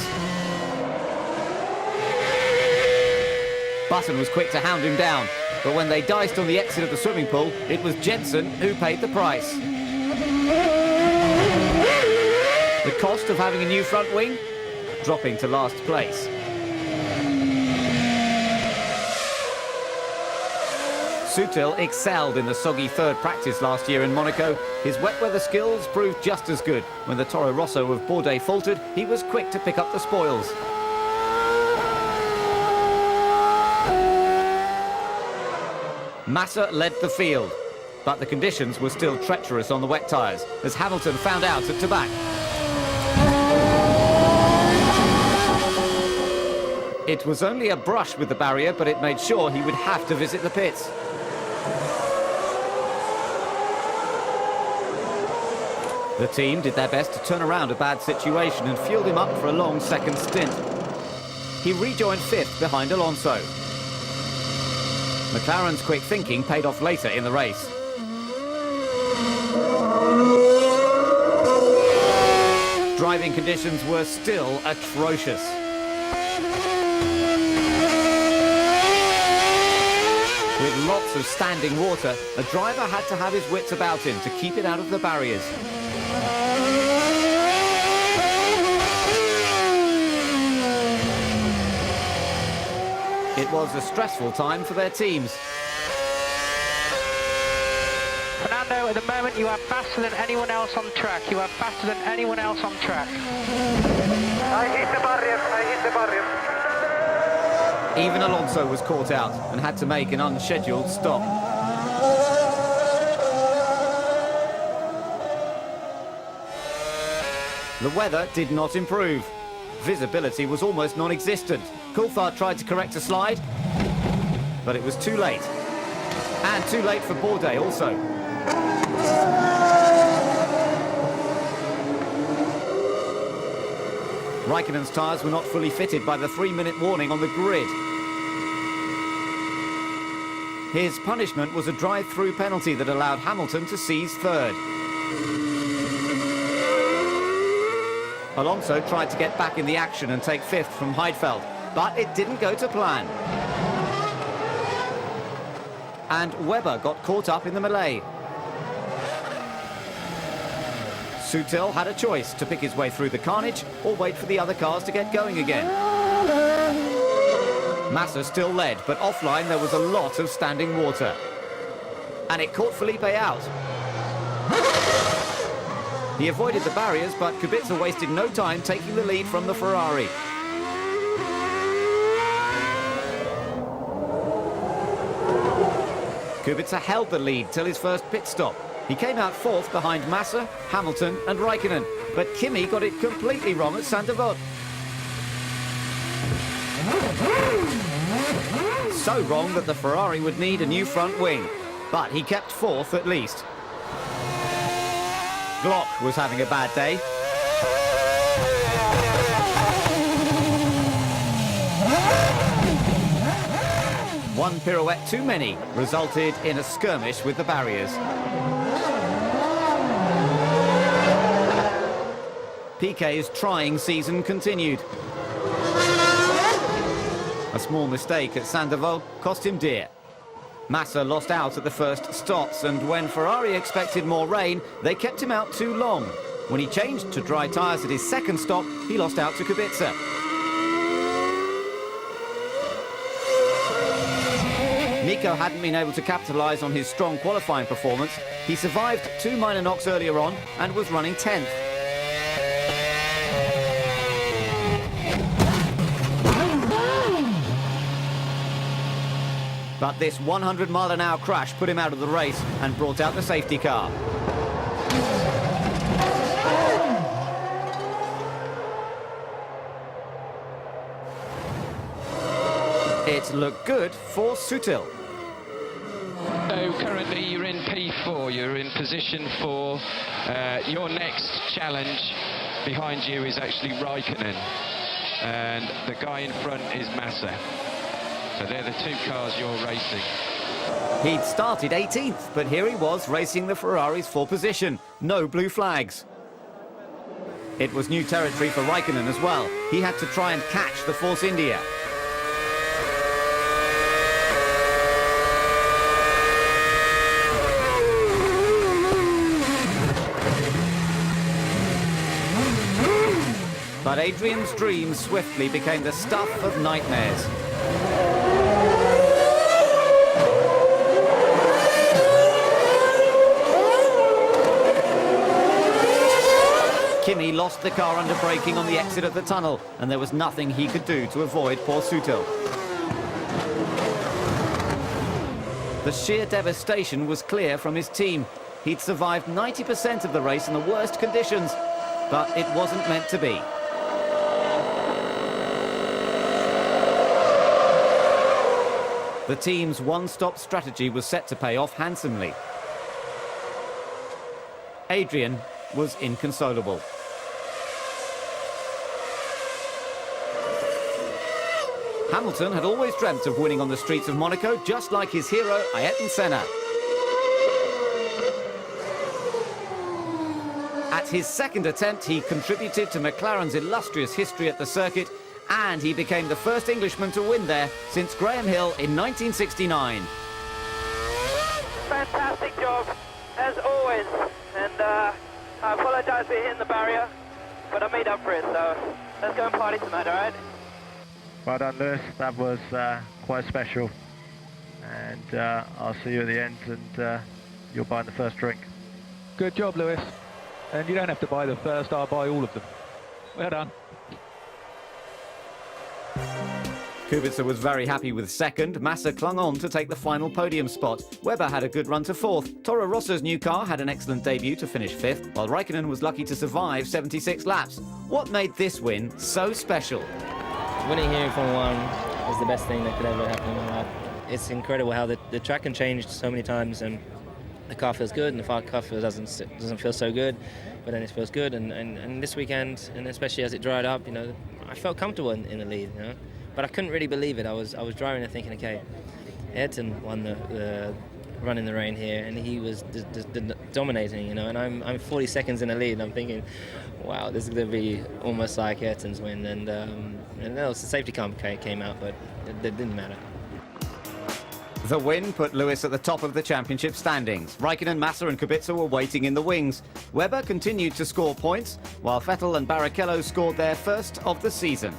Button was quick to hound him down. But when they diced on the exit of the swimming pool, it was Jensen who paid the price. The cost of having a new front wing? Dropping to last place. Sutil excelled in the soggy third practice last year in Monaco. His wet weather skills proved just as good. When the Toro Rosso of Bourdais faltered, he was quick to pick up the spoils. Massa led the field, but the conditions were still treacherous on the wet tyres, as Hamilton found out at Tabac. It was only a brush with the barrier, but it made sure he would have to visit the pits. The team did their best to turn around a bad situation and fueled him up for a long second stint. He rejoined 5th behind Alonso. McLaren's quick thinking paid off later in the race. Driving conditions were still atrocious. With lots of standing water, a driver had to have his wits about him to keep it out of the barriers. It was a stressful time for their teams. Fernando, at the moment you are faster than anyone else on track. You are faster than anyone else on track. I hit the barrier, I hit the barrier. Even Alonso was caught out and had to make an unscheduled stop. The weather did not improve. Visibility was almost non-existent. Coulthard tried to correct a slide, but it was too late. And too late for Bourdais also. Raikkonen's tyres were not fully fitted by the 3-minute warning on the grid. His punishment was a drive-through penalty that allowed Hamilton to seize 3rd. Alonso tried to get back in the action and take 5th from Heidfeld, but it didn't go to plan. And Webber got caught up in the melee. Sutil had a choice to pick his way through the carnage or wait for the other cars to get going again. Massa still led, but offline there was a lot of standing water. And it caught Felipe out. He avoided the barriers, but Kubica wasted no time taking the lead from the Ferrari. Kubica held the lead till his first pit stop. He came out 4th behind Massa, Hamilton and Raikkonen, but Kimi got it completely wrong at Saint-Avold. So wrong that the Ferrari would need a new front wing, but he kept fourth at least. Glock was having a bad day. One pirouette too many resulted in a skirmish with the barriers. Piquet's trying season continued. A small mistake at Sandoval cost him dear. Massa lost out at the first stops, and when Ferrari expected more rain, they kept him out too long. When he changed to dry tyres at his second stop, he lost out to Kubica. Nico hadn't been able to capitalise on his strong qualifying performance. He survived 2 minor knocks earlier on and was running 10th. But this 100-mile-an-hour crash put him out of the race and brought out the safety car. It looked good for Sutil. So currently you're in P4, you're in position 4. Your next challenge behind you is actually Raikkonen, and the guy in front is Massa. So they're the two cars you're racing. He'd started 18th, but here he was racing the Ferrari's 4th position. No blue flags. It was new territory for Raikkonen as well. He had to try and catch the Force India. But Adrian's dreams swiftly became the stuff of nightmares. Kimi lost the car under braking on the exit of the tunnel, and there was nothing he could do to avoid poor Sutil. The sheer devastation was clear from his team. He'd survived 90% of the race in the worst conditions, but it wasn't meant to be. The team's one-stop strategy was set to pay off handsomely. Adrian was inconsolable. Hamilton had always dreamt of winning on the streets of Monaco, just like his hero, Ayrton Senna. At his second attempt, he contributed to McLaren's illustrious history at the circuit, and he became the first Englishman to win there since Graham Hill in 1969. Fantastic job, as always. And I apologise for hitting the barrier, but I made up for it, so let's go and party tonight, all right? Well done, Lewis. That was quite special. And I'll see you at the end, and you'll buy the first drink. Good job, Lewis. And you don't have to buy the first, I'll buy all of them. Well done. Kubica was very happy with second. Massa clung on to take the final podium spot. Webber had a good run to fourth. Toro Rosso's new car had an excellent debut to finish fifth, while Raikkonen was lucky to survive 76 laps. What made this win so special? Winning here in Formula 1 is the best thing that could ever happen in my life. It's incredible how the track can change so many times, and the car feels good, and the car doesn't feel so good, but then it feels good. And this weekend, and especially as it dried up, you know, I felt comfortable in the lead, you know. But I couldn't really believe it. I was driving and thinking, okay, Ayrton won the run in the rain here, and he was dominating, you know. And I'm 40 seconds in the lead, and I'm thinking, wow, this is going to be almost like Ayrton's win. And the safety car came out, but it didn't matter. The win put Lewis at the top of the championship standings. Raikkonen, Massa and Kubica were waiting in the wings. Webber continued to score points, while Vettel and Barrichello scored their first of the season.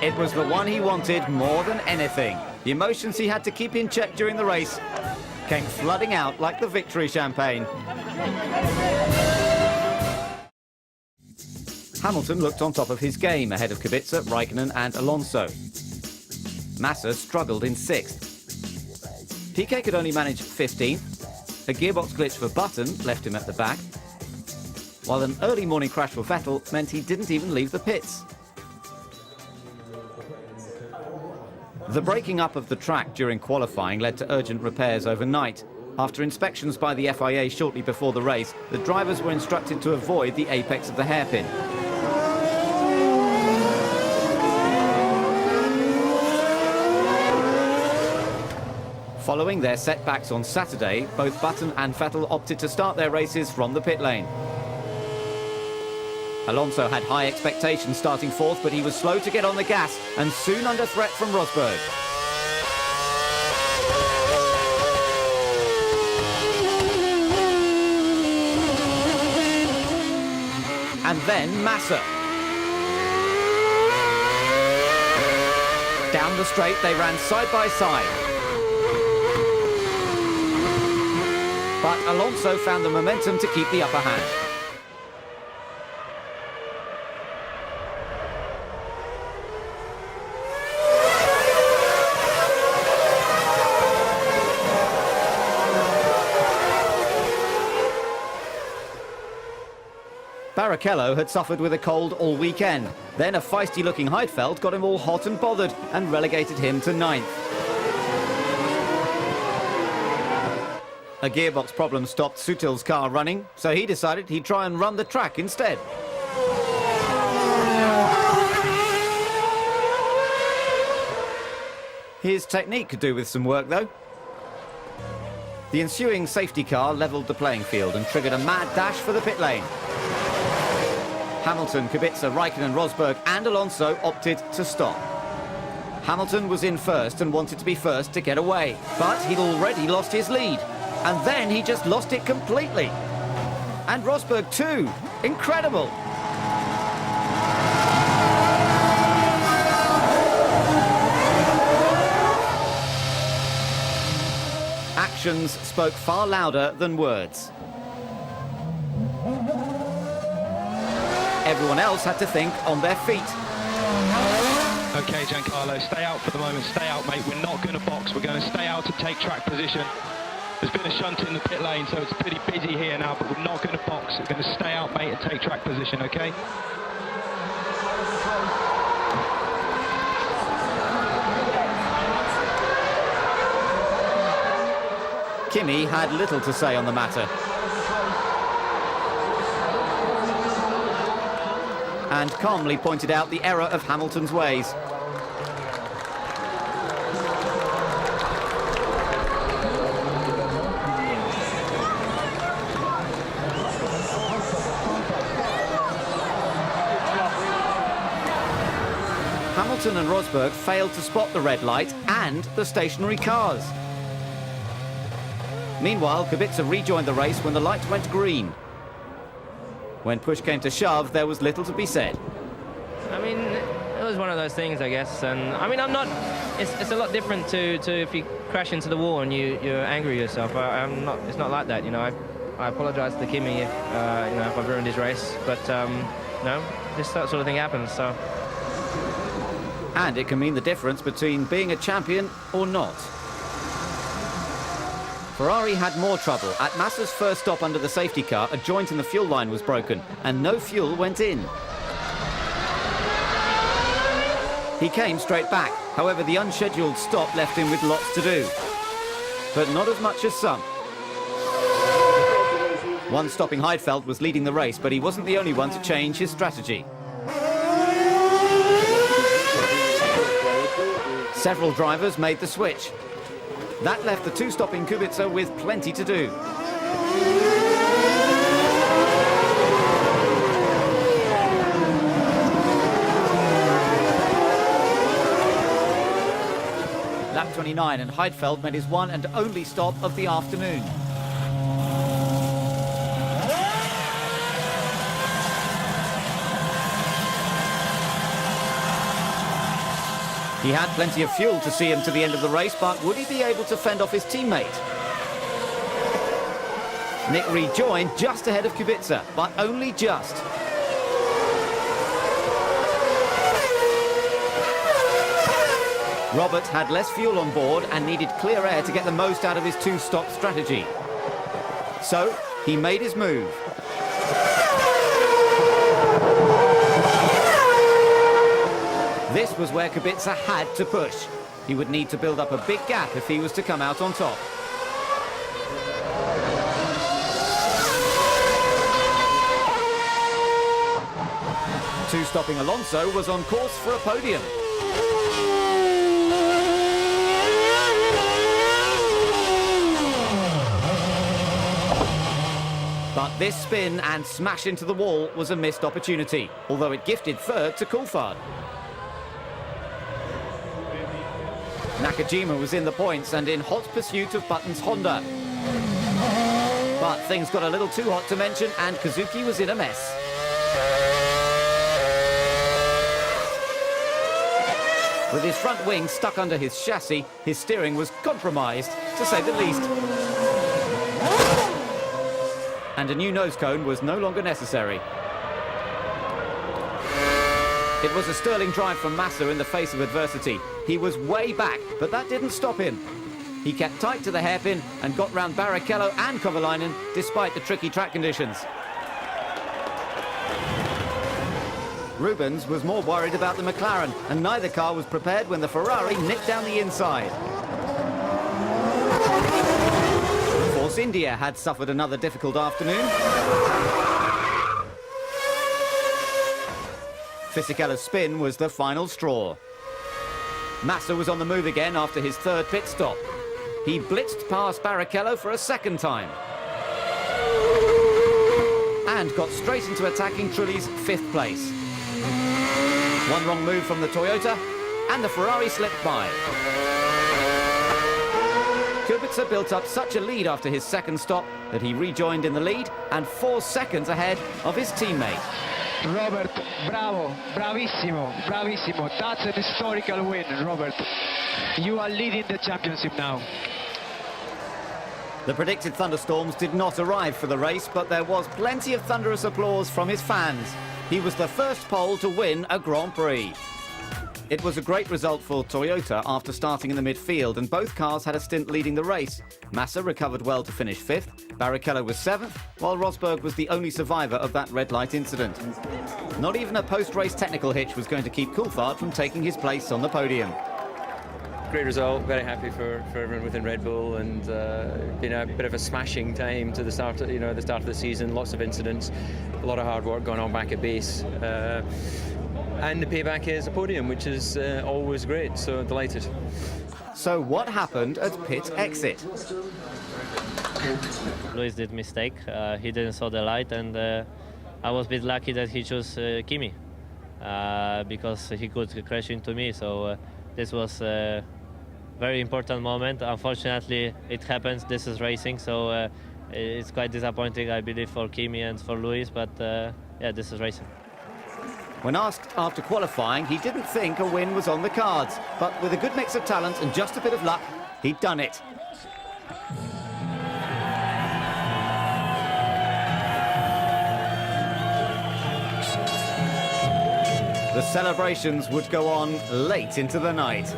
It was the one he wanted more than anything. The emotions he had to keep in check during the race came flooding out like the victory champagne. Hamilton looked on top of his game ahead of Kubica, Raikkonen and Alonso. Massa struggled in 6th. Piquet could only manage 15th. A gearbox glitch for Button left him at the back, while an early morning crash for Vettel meant he didn't even leave the pits. The breaking up of the track during qualifying led to urgent repairs overnight. After inspections by the FIA shortly before the race, the drivers were instructed to avoid the apex of the hairpin. Following their setbacks on Saturday, both Button and Vettel opted to start their races from the pit lane. Alonso had high expectations starting 4th, but he was slow to get on the gas and soon under threat from Rosberg. And then Massa. Down the straight they ran side by side. But Alonso found the momentum to keep the upper hand. Barrichello had suffered with a cold all weekend. Then a feisty-looking Heidfeld got him all hot and bothered and relegated him to 9th. A gearbox problem stopped Sutil's car running, so he decided he'd try and run the track instead. His technique could do with some work, though. The ensuing safety car levelled the playing field and triggered a mad dash for the pit lane. Hamilton, Kubica, Raikkonen, Rosberg and Alonso opted to stop. Hamilton was in first and wanted to be first to get away, but he'd already lost his lead. And then he just lost it completely. And Rosberg too. Incredible. Actions spoke far louder than words. Everyone else had to think on their feet. Okay, Giancarlo, stay out for the moment. Stay out, mate. We're not going to box. We're going to stay out to take track position. There's been a shunt in the pit lane, so it's pretty busy here now, but we're not going to box. We're going to stay out, mate, and take track position, okay? Kimi had little to say on the matter. And calmly pointed out the error of Hamilton's ways. Hamilton and Rosberg failed to spot the red light and the stationary cars. Meanwhile, Kubica rejoined the race when the light went green. When push came to shove, there was little to be said. I mean, it was one of those things, I guess. And I mean, I'm not. It's a lot different to if you crash into the wall and you're angry at yourself. I'm not. It's not like that, you know. I apologise to Kimi if you know, if I've ruined his race. But no, this sort of thing happens. So. And it can mean the difference between being a champion or not. Ferrari had more trouble. At Massa's first stop under the safety car, a joint in the fuel line was broken and no fuel went in. He came straight back. However, the unscheduled stop left him with lots to do. But not as much as some. One stopping Heidfeld was leading the race, but he wasn't the only one to change his strategy. Several drivers made the switch. That left the two-stopping Kubica with plenty to do. Lap 29 and Heidfeld made his one and only stop of the afternoon. He had plenty of fuel to see him to the end of the race, but would he be able to fend off his teammate? Nick rejoined just ahead of Kubica, but only just. Robert had less fuel on board and needed clear air to get the most out of his two-stop strategy. So, he made his move. This was where Kubica had to push. He would need to build up a big gap if he was to come out on top. Two-stopping Alonso was on course for a podium. But this spin and smash into the wall was a missed opportunity, although it gifted third to Coulthard. Nakajima was in the points and in hot pursuit of Button's Honda. But things got a little too hot to mention and Kazuki was in a mess. With his front wing stuck under his chassis, his steering was compromised, to say the least. And a new nose cone was no longer necessary. It was a sterling drive from Massa in the face of adversity. He was way back, but that didn't stop him. He kept tight to the hairpin and got round Barrichello and Kovalainen despite the tricky track conditions. Rubens was more worried about the McLaren, and neither car was prepared when the Ferrari nipped down the inside. Force India had suffered another difficult afternoon. Fisichella's spin was the final straw. Massa was on the move again after his third pit stop. He blitzed past Barrichello for a second time. And got straight into attacking Trulli's fifth place. One wrong move from the Toyota, and the Ferrari slipped by. Kubica built up such a lead after his second stop that he rejoined in the lead and 4 seconds ahead of his teammate. Robert, bravo, bravissimo, bravissimo. That's an historical win, Robert. You are leading the championship now. The predicted thunderstorms did not arrive for the race, but there was plenty of thunderous applause from his fans. He was the first Pole to win a Grand Prix. It was a great result for Toyota after starting in the midfield, and both cars had a stint leading the race. Massa recovered well to finish 5th, Barrichello was 7th, while Rosberg was the only survivor of that red light incident. Not even a post-race technical hitch was going to keep Coulthard from taking his place on the podium. Great result, very happy for everyone within Red Bull, and been a bit of a smashing time to the start of, the start of the season. Lots of incidents, a lot of hard work going on back at base, and the payback is a podium, which is always great. So delighted. So what happened at pit exit? Lewis did mistake. He didn't saw the light, and I was a bit lucky that he chose Kimi because he could crash into me. So this was a very important moment. Unfortunately, it happens. This is racing, so it's quite disappointing, I believe, for Kimi and for Lewis. But yeah, this is racing. When asked after qualifying, he didn't think a win was on the cards, but with a good mix of talent and just a bit of luck, he'd done it. The celebrations would go on late into the night.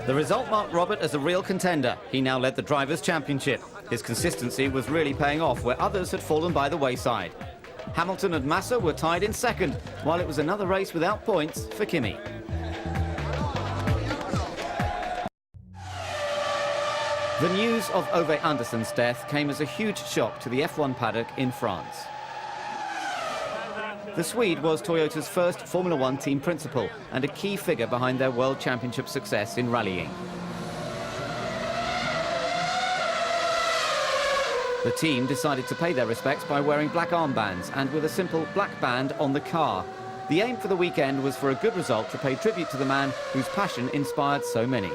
The result marked Robert as a real contender. He now led the Drivers' Championship. His consistency was really paying off where others had fallen by the wayside. Hamilton and Massa were tied in second, while it was another race without points for Kimi. The news of Ove Anderson's death came as a huge shock to the F1 paddock in France. The Swede was Toyota's first Formula One team principal and a key figure behind their World Championship success in rallying. The team decided to pay their respects by wearing black armbands and with a simple black band on the car. The aim for the weekend was for a good result to pay tribute to the man whose passion inspired so many.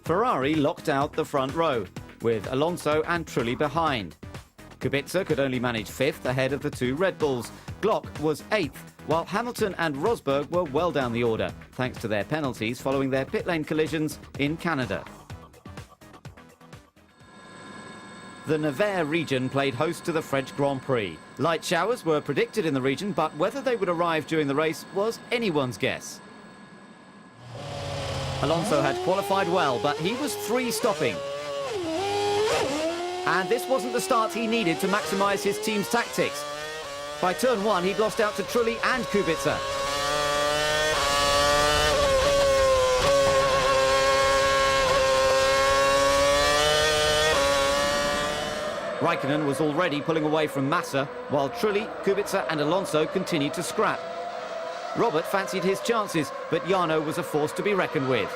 Ferrari locked out the front row, with Alonso and Trulli behind. Kubica could only manage 5th ahead of the two Red Bulls. Glock was 8th, while Hamilton and Rosberg were well down the order, thanks to their penalties following their pit lane collisions in Canada. The Nevers region played host to the French Grand Prix. Light showers were predicted in the region, but whether they would arrive during the race was anyone's guess. Alonso had qualified well, but he was 3 stopping. And this wasn't the start he needed to maximise his team's tactics. By turn 1, he'd lost out to Trulli and Kubica. Raikkonen was already pulling away from Massa, while Trulli, Kubica and Alonso continued to scrap. Robert fancied his chances, but Jarno was a force to be reckoned with.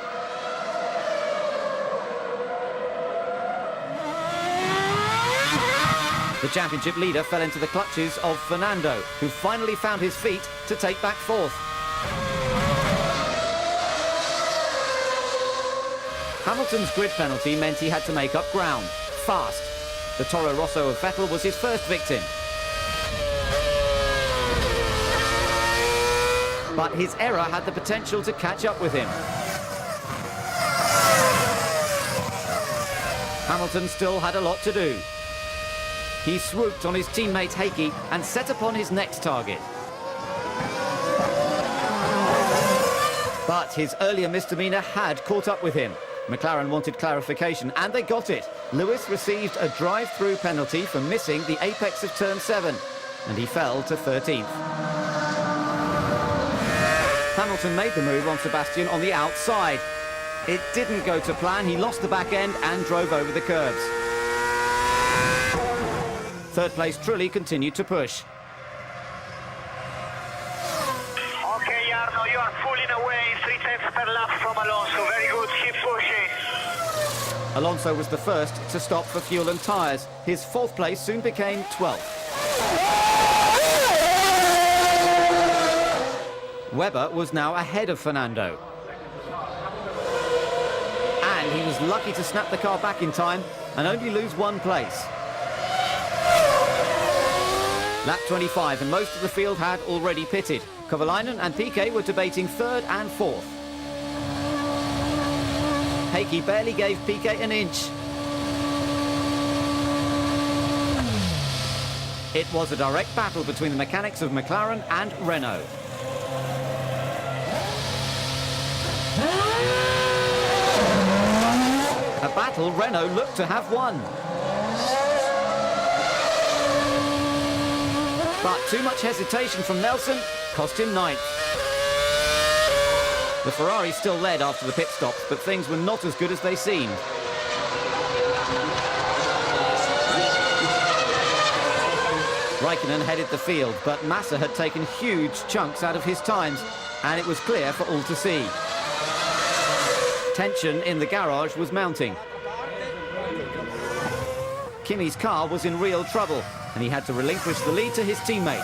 The championship leader fell into the clutches of Fernando, who finally found his feet to take back 4th. Hamilton's grid penalty meant he had to make up ground, fast. The Toro Rosso of Vettel was his first victim. But his error had the potential to catch up with him. Hamilton still had a lot to do. He swooped on his teammate Heikki and set upon his next target. But his earlier misdemeanor had caught up with him. McLaren wanted clarification, and they got it. Lewis received a drive-through penalty for missing the apex of turn 7, and he fell to 13th. Hamilton made the move on Sebastian on the outside. It didn't go to plan. He lost the back end and drove over the curbs. Third place Trulli continued to push. Okay, Jarno, you are pulling away 3 tenths per lap from Alonso. Very good, keep pushing. Alonso was the first to stop for fuel and tyres. His 4th place soon became 12th. Webber was now ahead of Fernando. And he was lucky to snap the car back in time and only lose 1 place. Lap 25, and most of the field had already pitted. Kovalainen and Piquet were debating 3rd and 4th. Heikki barely gave Piquet an inch. It was a direct battle between the mechanics of McLaren and Renault. A battle Renault looked to have won. But too much hesitation from Nelson cost him 9th. The Ferrari still led after the pit stops, but things were not as good as they seemed. Raikkonen headed the field, but Massa had taken huge chunks out of his times, and it was clear for all to see. Tension in the garage was mounting. Kimi's car was in real trouble, and he had to relinquish the lead to his teammate.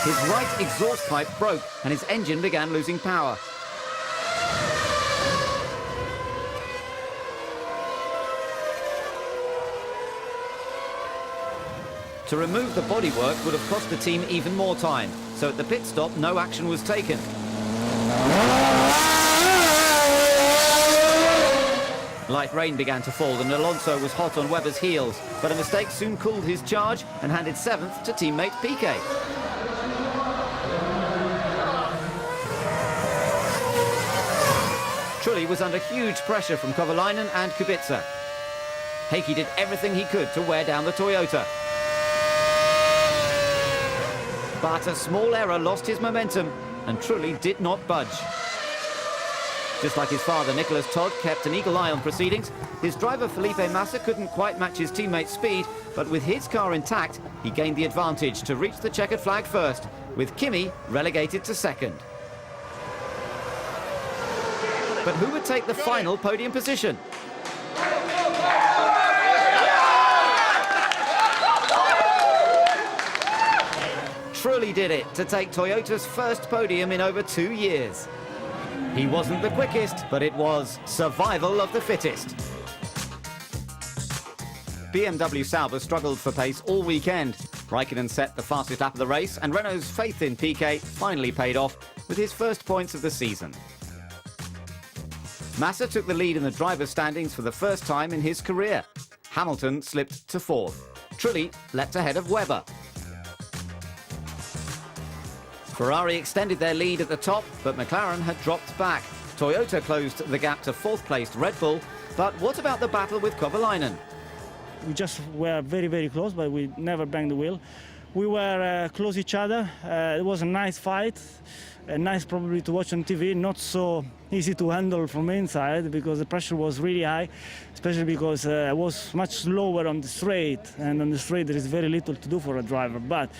His right exhaust pipe broke, and his engine began losing power. To remove the bodywork would have cost the team even more time, so at the pit stop no action was taken. Light rain began to fall and Alonso was hot on Webber's heels, but a mistake soon cooled his charge and handed 7th to teammate Piquet. Trulli was under huge pressure from Kovalainen and Kubica. Heikki did everything he could to wear down the Toyota. But a small error lost his momentum and Trulli did not budge. Just like his father, Nicholas Todd kept an eagle eye on proceedings. His driver, Felipe Massa, couldn't quite match his teammate's speed, but with his car intact, he gained the advantage to reach the checkered flag first, with Kimi relegated to 2nd. But who would take the final podium position? Trulli did it to take Toyota's first podium in over 2 years. He wasn't the quickest, but it was survival of the fittest. BMW Sauber struggled for pace all weekend. Raikkonen set the fastest lap of the race, and Renault's faith in Piquet finally paid off with his first points of the season. Massa took the lead in the driver's standings for the first time in his career. Hamilton slipped to fourth. Trulli leapt ahead of Webber. Ferrari extended their lead at the top, but McLaren had dropped back. Toyota closed the gap to fourth-placed Red Bull. But what about the battle with Kovalainen? We just were very, very close, but we never banged the wheel. We were close each other. It was a nice fight, nice probably to watch on TV, not so easy to handle from inside because the pressure was really high, especially because I was much slower on the straight, and on the straight there is very little to do for a driver. But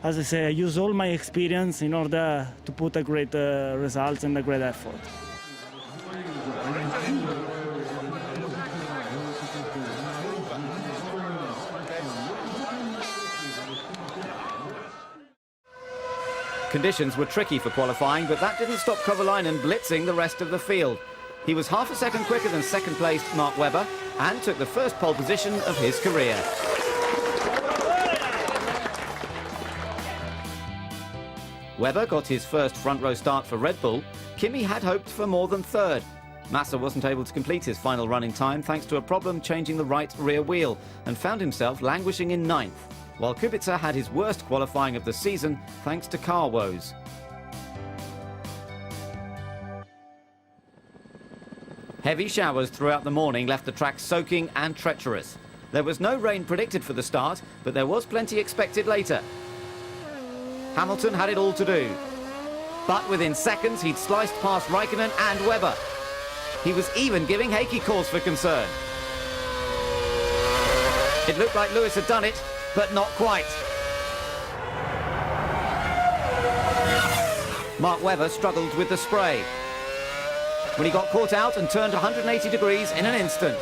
as I say, I use all my experience in order to put a great result and a great effort. Conditions were tricky for qualifying, but that didn't stop Kovalainen blitzing the rest of the field. He was half a second quicker than second-placed Mark Webber and took the first pole position of his career. Webber got his first front-row start for Red Bull. Kimi had hoped for more than third. Massa wasn't able to complete his final running time thanks to a problem changing the right rear wheel and found himself languishing in ninth, while Kubica had his worst qualifying of the season thanks to car woes. Heavy showers throughout the morning left the track soaking and treacherous. There was no rain predicted for the start, but there was plenty expected later. Hamilton had it all to do. But within seconds, he'd sliced past Raikkonen and Webber. He was even giving Heikki cause for concern. It looked like Lewis had done it, but not quite. Mark Webber struggled with the spray when he got caught out and turned 180 degrees in an instant.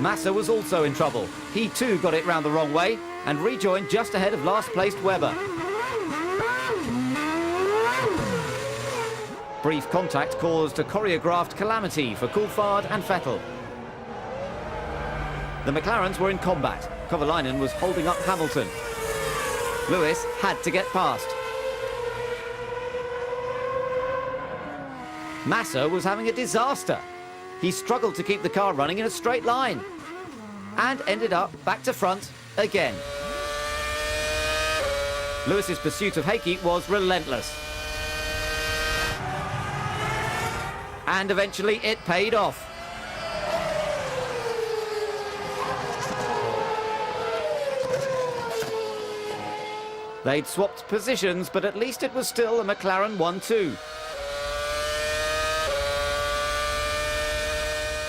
Massa was also in trouble. He too got it round the wrong way and rejoined just ahead of last-placed Webber. Brief contact caused a choreographed calamity for Coulthard and Vettel. The McLarens were in combat. Kovalainen was holding up Hamilton. Lewis had to get past. Massa was having a disaster. He struggled to keep the car running in a straight line and ended up back to front again. Lewis's pursuit of Heikki was relentless. And eventually it paid off. They'd swapped positions, but at least it was still a McLaren 1-2.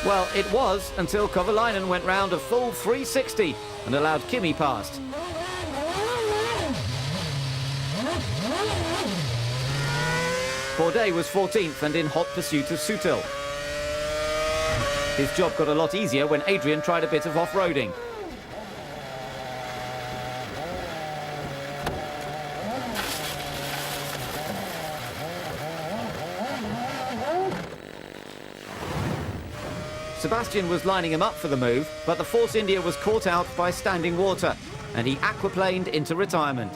Well, it was until Kovalainen went round a full 360 and allowed Kimi past. Bourdais was 14th and in hot pursuit of Sutil. His job got a lot easier when Adrian tried a bit of off-roading. Sebastian was lining him up for the move, but the Force India was caught out by standing water, and he aquaplaned into retirement.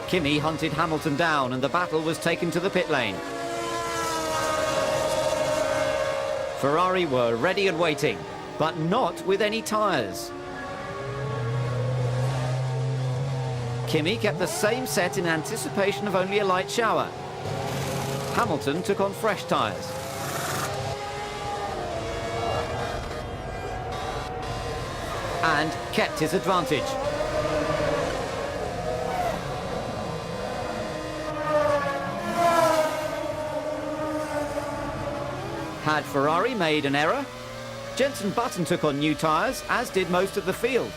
Kimi hunted Hamilton down, and the battle was taken to the pit lane. Ferrari were ready and waiting, but not with any tyres. Kimi kept the same set in anticipation of only a light shower. Hamilton took on fresh tyres. And kept his advantage. Had Ferrari made an error? Jenson Button took on new tyres, as did most of the field.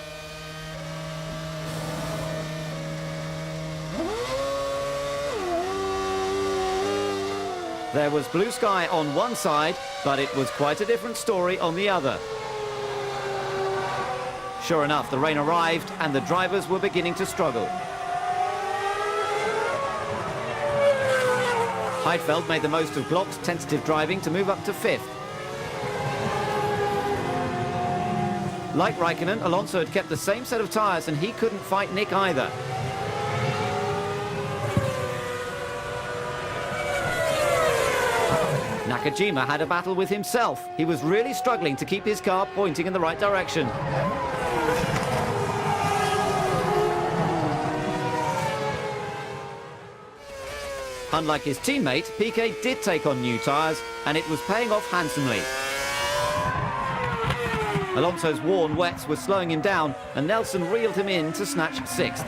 There was blue sky on one side, but it was quite a different story on the other. Sure enough, the rain arrived and the drivers were beginning to struggle. Heidfeld made the most of Glock's tentative driving to move up to 5th. Like Raikkonen, Alonso had kept the same set of tyres and he couldn't fight Nick either. Nakajima had a battle with himself. He was really struggling to keep his car pointing in the right direction. Unlike his teammate, Piquet did take on new tyres, and it was paying off handsomely. Alonso's worn wets were slowing him down, and Nelson reeled him in to snatch 6th.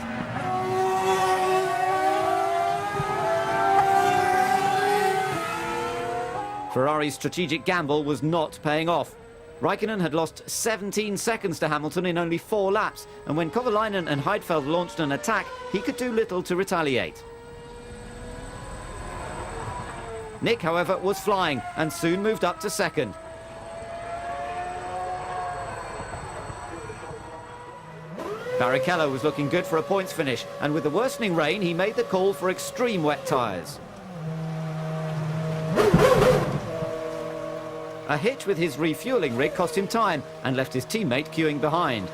Ferrari's strategic gamble was not paying off. Raikkonen had lost 17 seconds to Hamilton in only 4 laps, and when Kovalainen and Heidfeld launched an attack, he could do little to retaliate. Nick, however, was flying and soon moved up to 2nd. Barrichello was looking good for a points finish, and with the worsening rain, he made the call for extreme wet tyres. A hitch with his refuelling rig cost him time and left his teammate queuing behind.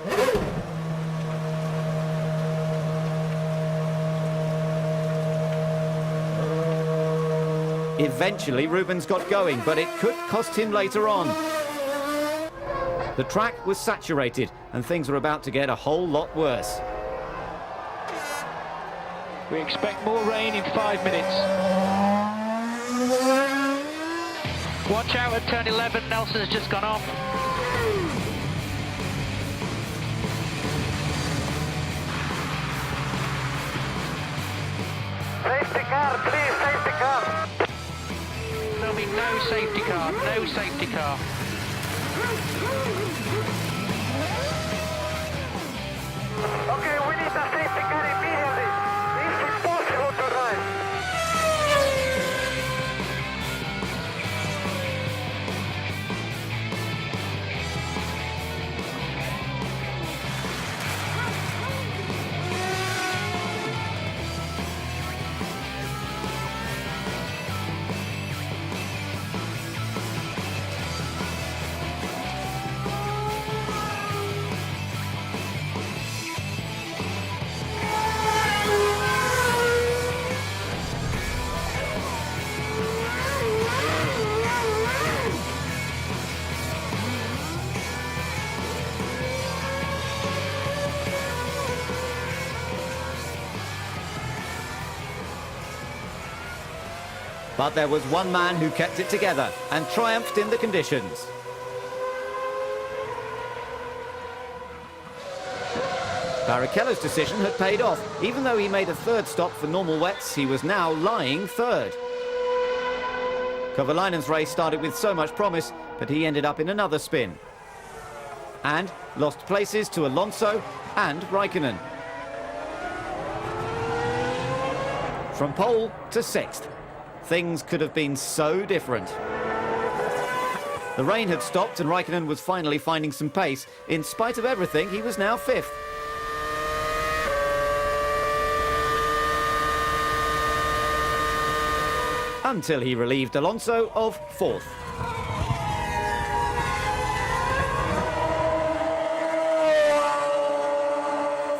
Eventually, Rubens got going, but it could cost him later on. The track was saturated, and things were about to get a whole lot worse. We expect more rain in 5 minutes. Watch out at turn 11, Nelson has just gone off. Safety car, please, safety car. There'll be no safety car, no safety car. Okay, we need a safety car immediately. It's impossible to drive. But there was one man who kept it together and triumphed in the conditions. Barrichello's decision had paid off. Even though he made a 3rd stop for normal wets, he was now lying 3rd. Kovalainen's race started with so much promise, but he ended up in another spin. And lost places to Alonso and Raikkonen. From pole to 6th. Things could have been so different. The rain had stopped and Raikkonen was finally finding some pace. In spite of everything, he was now 5th. Until he relieved Alonso of 4th.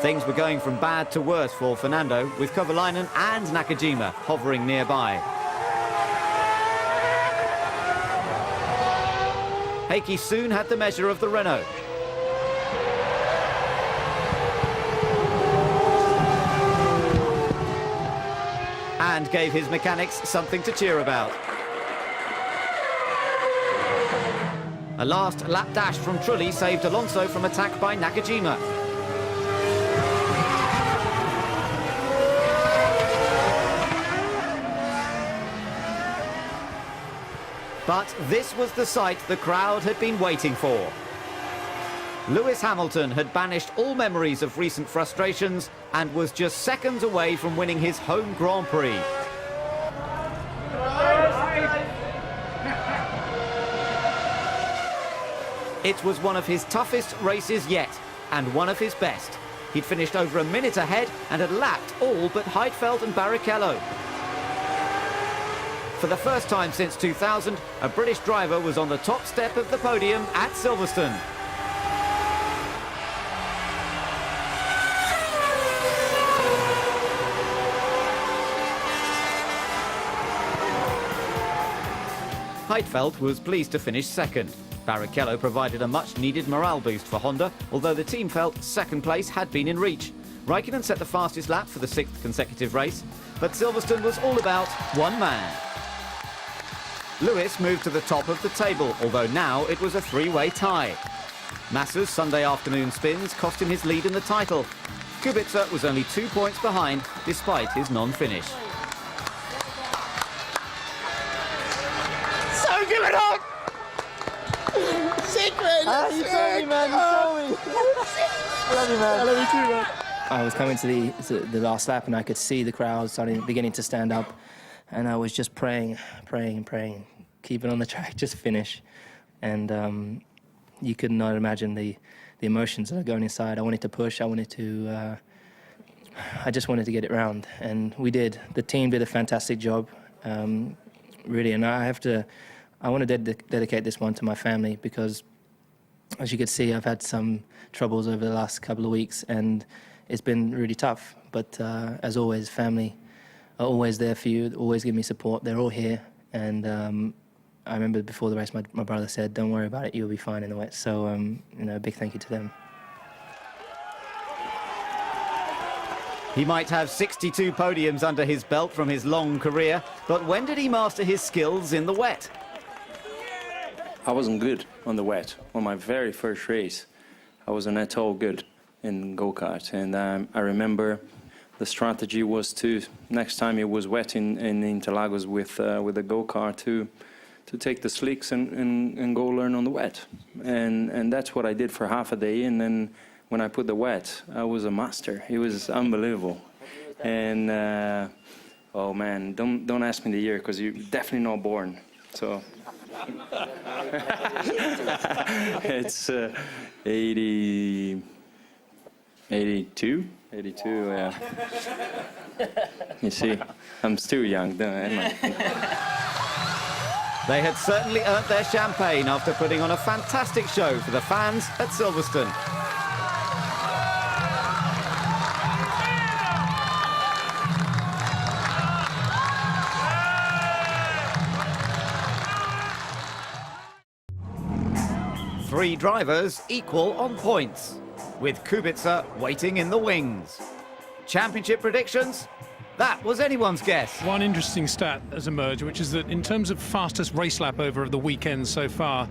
Things were going from bad to worse for Fernando, with Kovalainen and Nakajima hovering nearby. Heikki soon had the measure of the Renault. And gave his mechanics something to cheer about. A last lap dash from Trulli saved Alonso from attack by Nakajima. But this was the sight the crowd had been waiting for. Lewis Hamilton had banished all memories of recent frustrations and was just seconds away from winning his home Grand Prix. It was one of his toughest races yet, and one of his best. He'd finished over a minute ahead and had lapped all but Heidfeld and Barrichello. For the first time since 2000, a British driver was on the top step of the podium at Silverstone. Heidfeld was pleased to finish second. Barrichello provided a much-needed morale boost for Honda, although the team felt second place had been in reach. Raikkonen set the fastest lap for the 6th consecutive race, but Silverstone was all about one man. Lewis moved to the top of the table, although now it was a three-way tie. Massa's Sunday afternoon spins cost him his lead in the title. Kubica was only 2 points behind, despite his non-finish. So give it up! Sick, man! You saw me, man! You saw me! I love you, man. I love you too, man. I was coming to the last lap and I could see the crowd beginning to stand up, and I was just praying, keep it on the track, just finish. And you could not imagine the emotions that are going inside. I wanted to push, I just wanted to get it round, and we did. The team did a fantastic job, really, and I want to dedicate this one to my family, because as you can see, I've had some troubles over the last couple of weeks, and it's been really tough. But as always, family are always there for you, always give me support. They're all here, and I remember before the race, my brother said, "Don't worry about it, you'll be fine in the wet." So, a big thank you to them. He might have 62 podiums under his belt from his long career, but when did he master his skills in the wet? I wasn't good on the wet. On my very first race, I wasn't at all good in go-kart. And I remember the strategy was to, next time it was wet in Interlagos with the go-kart, to take the slicks and go learn on the wet. And that's what I did for half a day. And then when I put the wet, I was a master. It was unbelievable. And oh man, don't ask me the year, because you're definitely not born. So it's 82, yeah. You see, I'm still young, am I? They had certainly earned their champagne after putting on a fantastic show for the fans at Silverstone. Three drivers equal on points, with Kubica waiting in the wings. Championship predictions? That was anyone's guess. One interesting stat has emerged, which is that in terms of fastest race lap over of the weekend so far,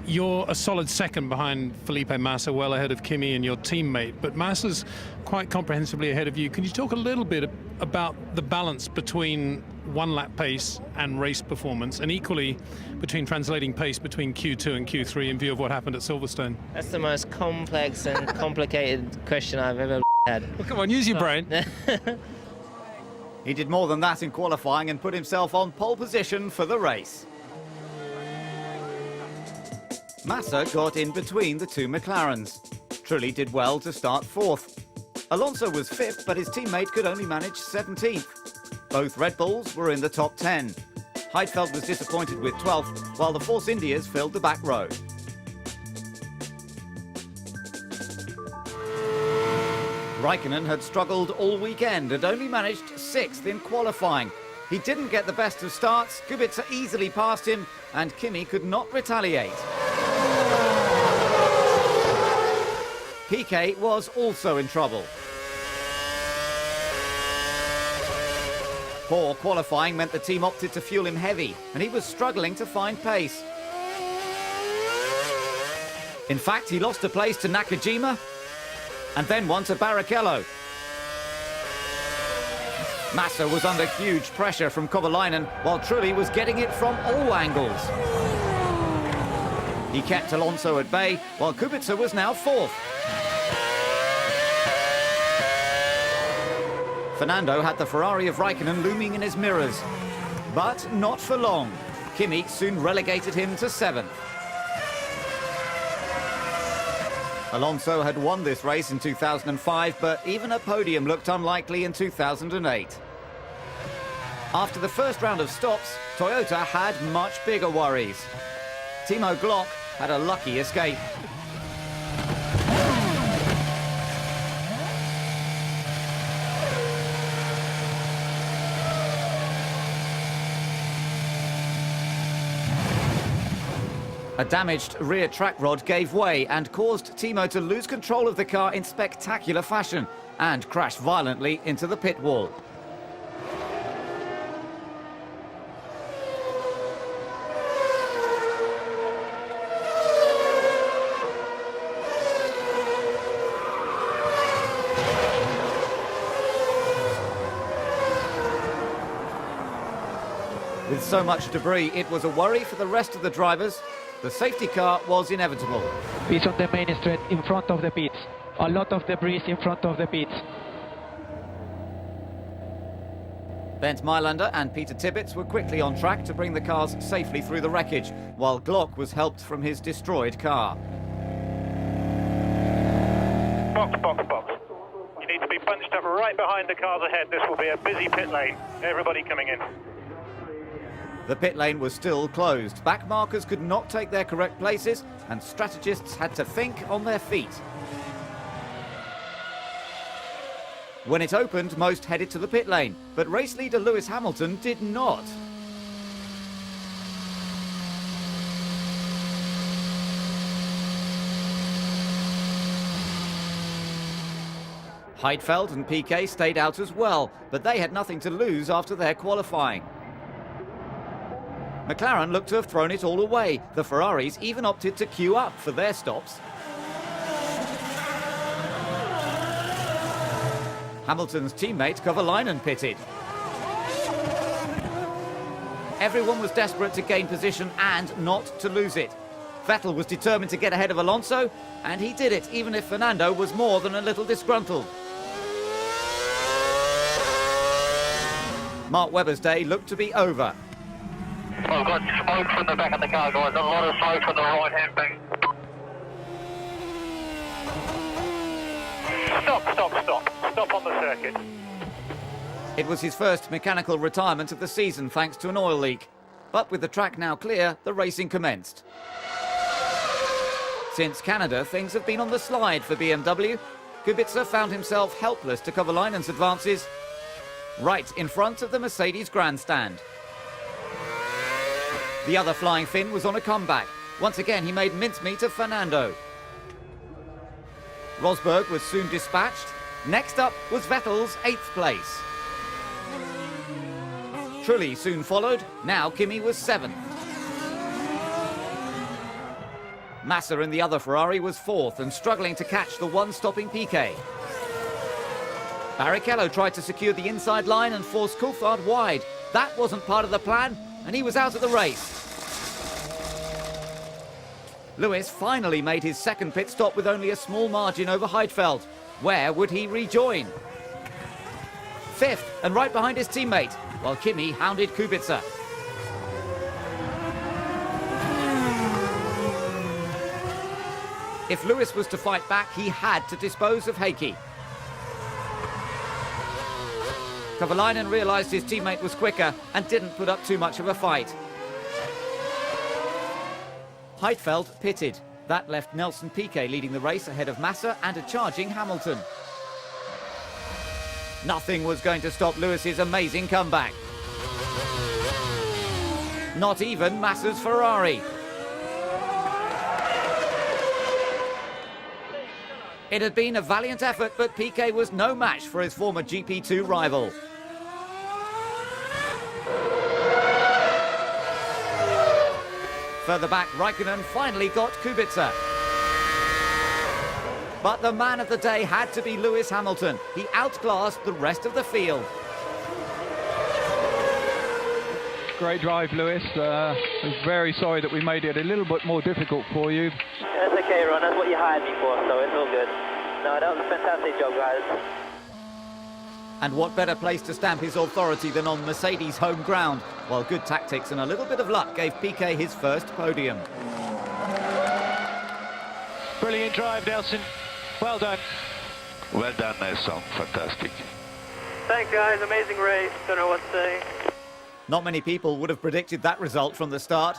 you're a solid second behind Felipe Massa, well ahead of Kimi and your teammate, but Massa's quite comprehensively ahead of you. Can you talk a little bit about the balance between one-lap pace and race performance, and equally between translating pace between Q2 and Q3 in view of what happened at Silverstone? That's the most complex and complicated question I've ever had. Well, come on, use your brain. He did more than that in qualifying and put himself on pole position for the race. Massa got in between the two McLarens. Trulli did well to start fourth. Alonso was fifth, but his teammate could only manage 17th. Both Red Bulls were in the top 10. Heidfeld was disappointed with 12th, while the Force Indias filled the back row. Raikkonen had struggled all weekend and only managed 6th in qualifying. He didn't get the best of starts, Kubica easily passed him, and Kimi could not retaliate. Piquet was also in trouble. Poor qualifying meant the team opted to fuel him heavy, and he was struggling to find pace. In fact, he lost a place to Nakajima, and then one to Barrichello. Massa was under huge pressure from Kovalainen, while Trulli was getting it from all angles. He kept Alonso at bay, while Kubica was now fourth. Fernando had the Ferrari of Raikkonen looming in his mirrors, but not for long. Kimi soon relegated him to 7th. Alonso had won this race in 2005, but even a podium looked unlikely in 2008. After the first round of stops, Toyota had much bigger worries. Timo Glock had a lucky escape. A damaged rear track rod gave way and caused Timo to lose control of the car in spectacular fashion and crash violently into the pit wall. With so much debris, it was a worry for the rest of the drivers. The safety car was inevitable. He's on the main straight in front of the pits. A lot of debris in front of the pits. Bent Mailander and Peter Tibbets were quickly on track to bring the cars safely through the wreckage, while Glock was helped from his destroyed car. Box, box, box. You need to be bunched up right behind the cars ahead. This will be a busy pit lane. Everybody coming in. The pit lane was still closed. Back markers could not take their correct places, and strategists had to think on their feet. When it opened, most headed to the pit lane, but race leader Lewis Hamilton did not. Heidfeld and Piquet stayed out as well, but they had nothing to lose after their qualifying. McLaren looked to have thrown it all away. The Ferraris even opted to queue up for their stops. Hamilton's teammate Kovalainen pitted. Everyone was desperate to gain position and not to lose it. Vettel was determined to get ahead of Alonso, and he did it, even if Fernando was more than a little disgruntled. Mark Webber's day looked to be over. I've got smoke from the back of the car, guys. A lot of smoke from the right-hand bank. Stop, stop, stop. Stop on the circuit. It was his first mechanical retirement of the season thanks to an oil leak. But with the track now clear, the racing commenced. Since Canada, things have been on the slide for BMW. Kubica found himself helpless to Kovalainen's advances, right in front of the Mercedes grandstand. The other flying Finn was on a comeback. Once again, he made mincemeat of Fernando. Rosberg was soon dispatched. Next up was Vettel's 8th place. Trulli soon followed. Now Kimi was 7th. Massa in the other Ferrari was 4th and struggling to catch the one-stopping Piquet. Barrichello tried to secure the inside line and force Coulthard wide. That wasn't part of the plan, and he was out of the race. Lewis finally made his second pit stop with only a small margin over Heidfeld. Where would he rejoin? 5th, and right behind his teammate, while Kimi hounded Kubica. If Lewis was to fight back, he had to dispose of Heikki. Kovalainen realised his teammate was quicker and didn't put up too much of a fight. Heidfeld pitted. That left Nelson Piquet leading the race ahead of Massa and a charging Hamilton. Nothing was going to stop Lewis's amazing comeback. Not even Massa's Ferrari. It had been a valiant effort, but Piquet was no match for his former GP2 rival. Further back, Raikkonen finally got Kubica. But the man of the day had to be Lewis Hamilton. He outclassed the rest of the field. Great drive, Lewis. I'm very sorry that we made it a little bit more difficult for you. That's okay, Ron. That's what you hired me for, so it's all good. No, that was a fantastic job, guys. And what better place to stamp his authority than on Mercedes' home ground, while good tactics and a little bit of luck gave Piquet his first podium. Brilliant drive, Nelson. Well done. Well done, Nelson. Fantastic. Thanks, guys. Amazing race. Don't know what to say. Not many people would have predicted that result from the start.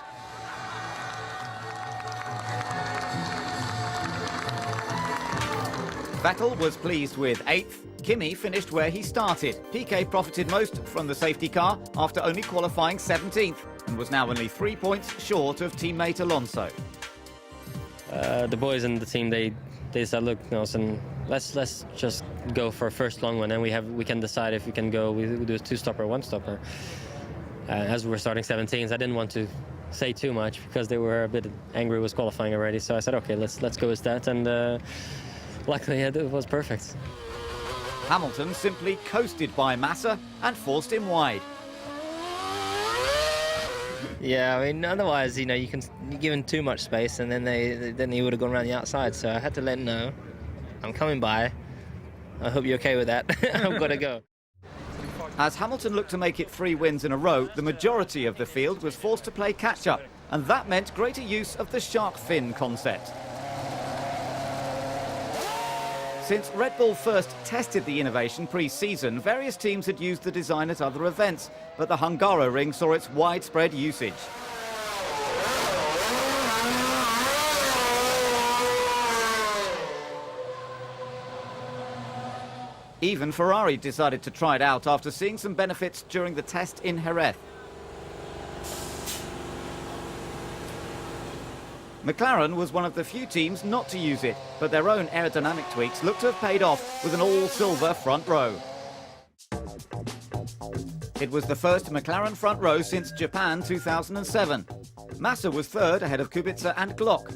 Vettel was pleased with 8th. Kimi finished where he started. Piquet profited most from the safety car after only qualifying 17th and was now only 3 points short of teammate Alonso. The boys in the team, they said, look, Nelson, let's just go for a first long one, and we can decide if we can go. We do a 2-stopper or 1-stopper. As we were starting 17th, I didn't want to say too much because they were a bit angry with qualifying already. So I said, okay, let's go with that, and luckily it was perfect. Hamilton simply coasted by Massa and forced him wide. Yeah, I mean, otherwise, you give him too much space, and then he would have gone around the outside. So I had to let him know, I'm coming by. I hope you're okay with that. I've got to go. As Hamilton looked to make it 3 wins in a row, the majority of the field was forced to play catch-up, and that meant greater use of the shark fin concept. Since Red Bull first tested the innovation pre-season, various teams had used the design at other events, but the Hungaroring saw its widespread usage. Even Ferrari decided to try it out after seeing some benefits during the test in Jerez. McLaren was one of the few teams not to use it, but their own aerodynamic tweaks looked to have paid off with an all-silver front row. It was the first McLaren front row since Japan 2007. Massa was third ahead of Kubica and Glock.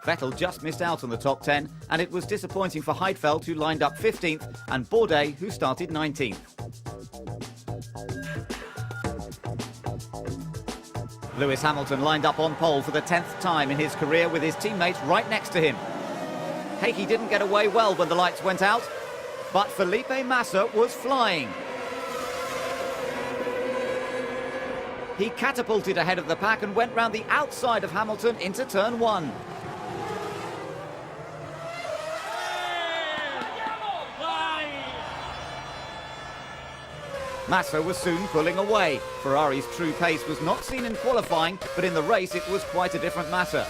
Vettel just missed out on the top 10, and it was disappointing for Heidfeld, who lined up 15th, and Bourdais, who started 19th. Lewis Hamilton lined up on pole for the 10th time in his career with his teammate right next to him. Heikki didn't get away well when the lights went out, but Felipe Massa was flying. He catapulted ahead of the pack and went round the outside of Hamilton into turn 1. Massa was soon pulling away. Ferrari's true pace was not seen in qualifying, but in the race it was quite a different matter.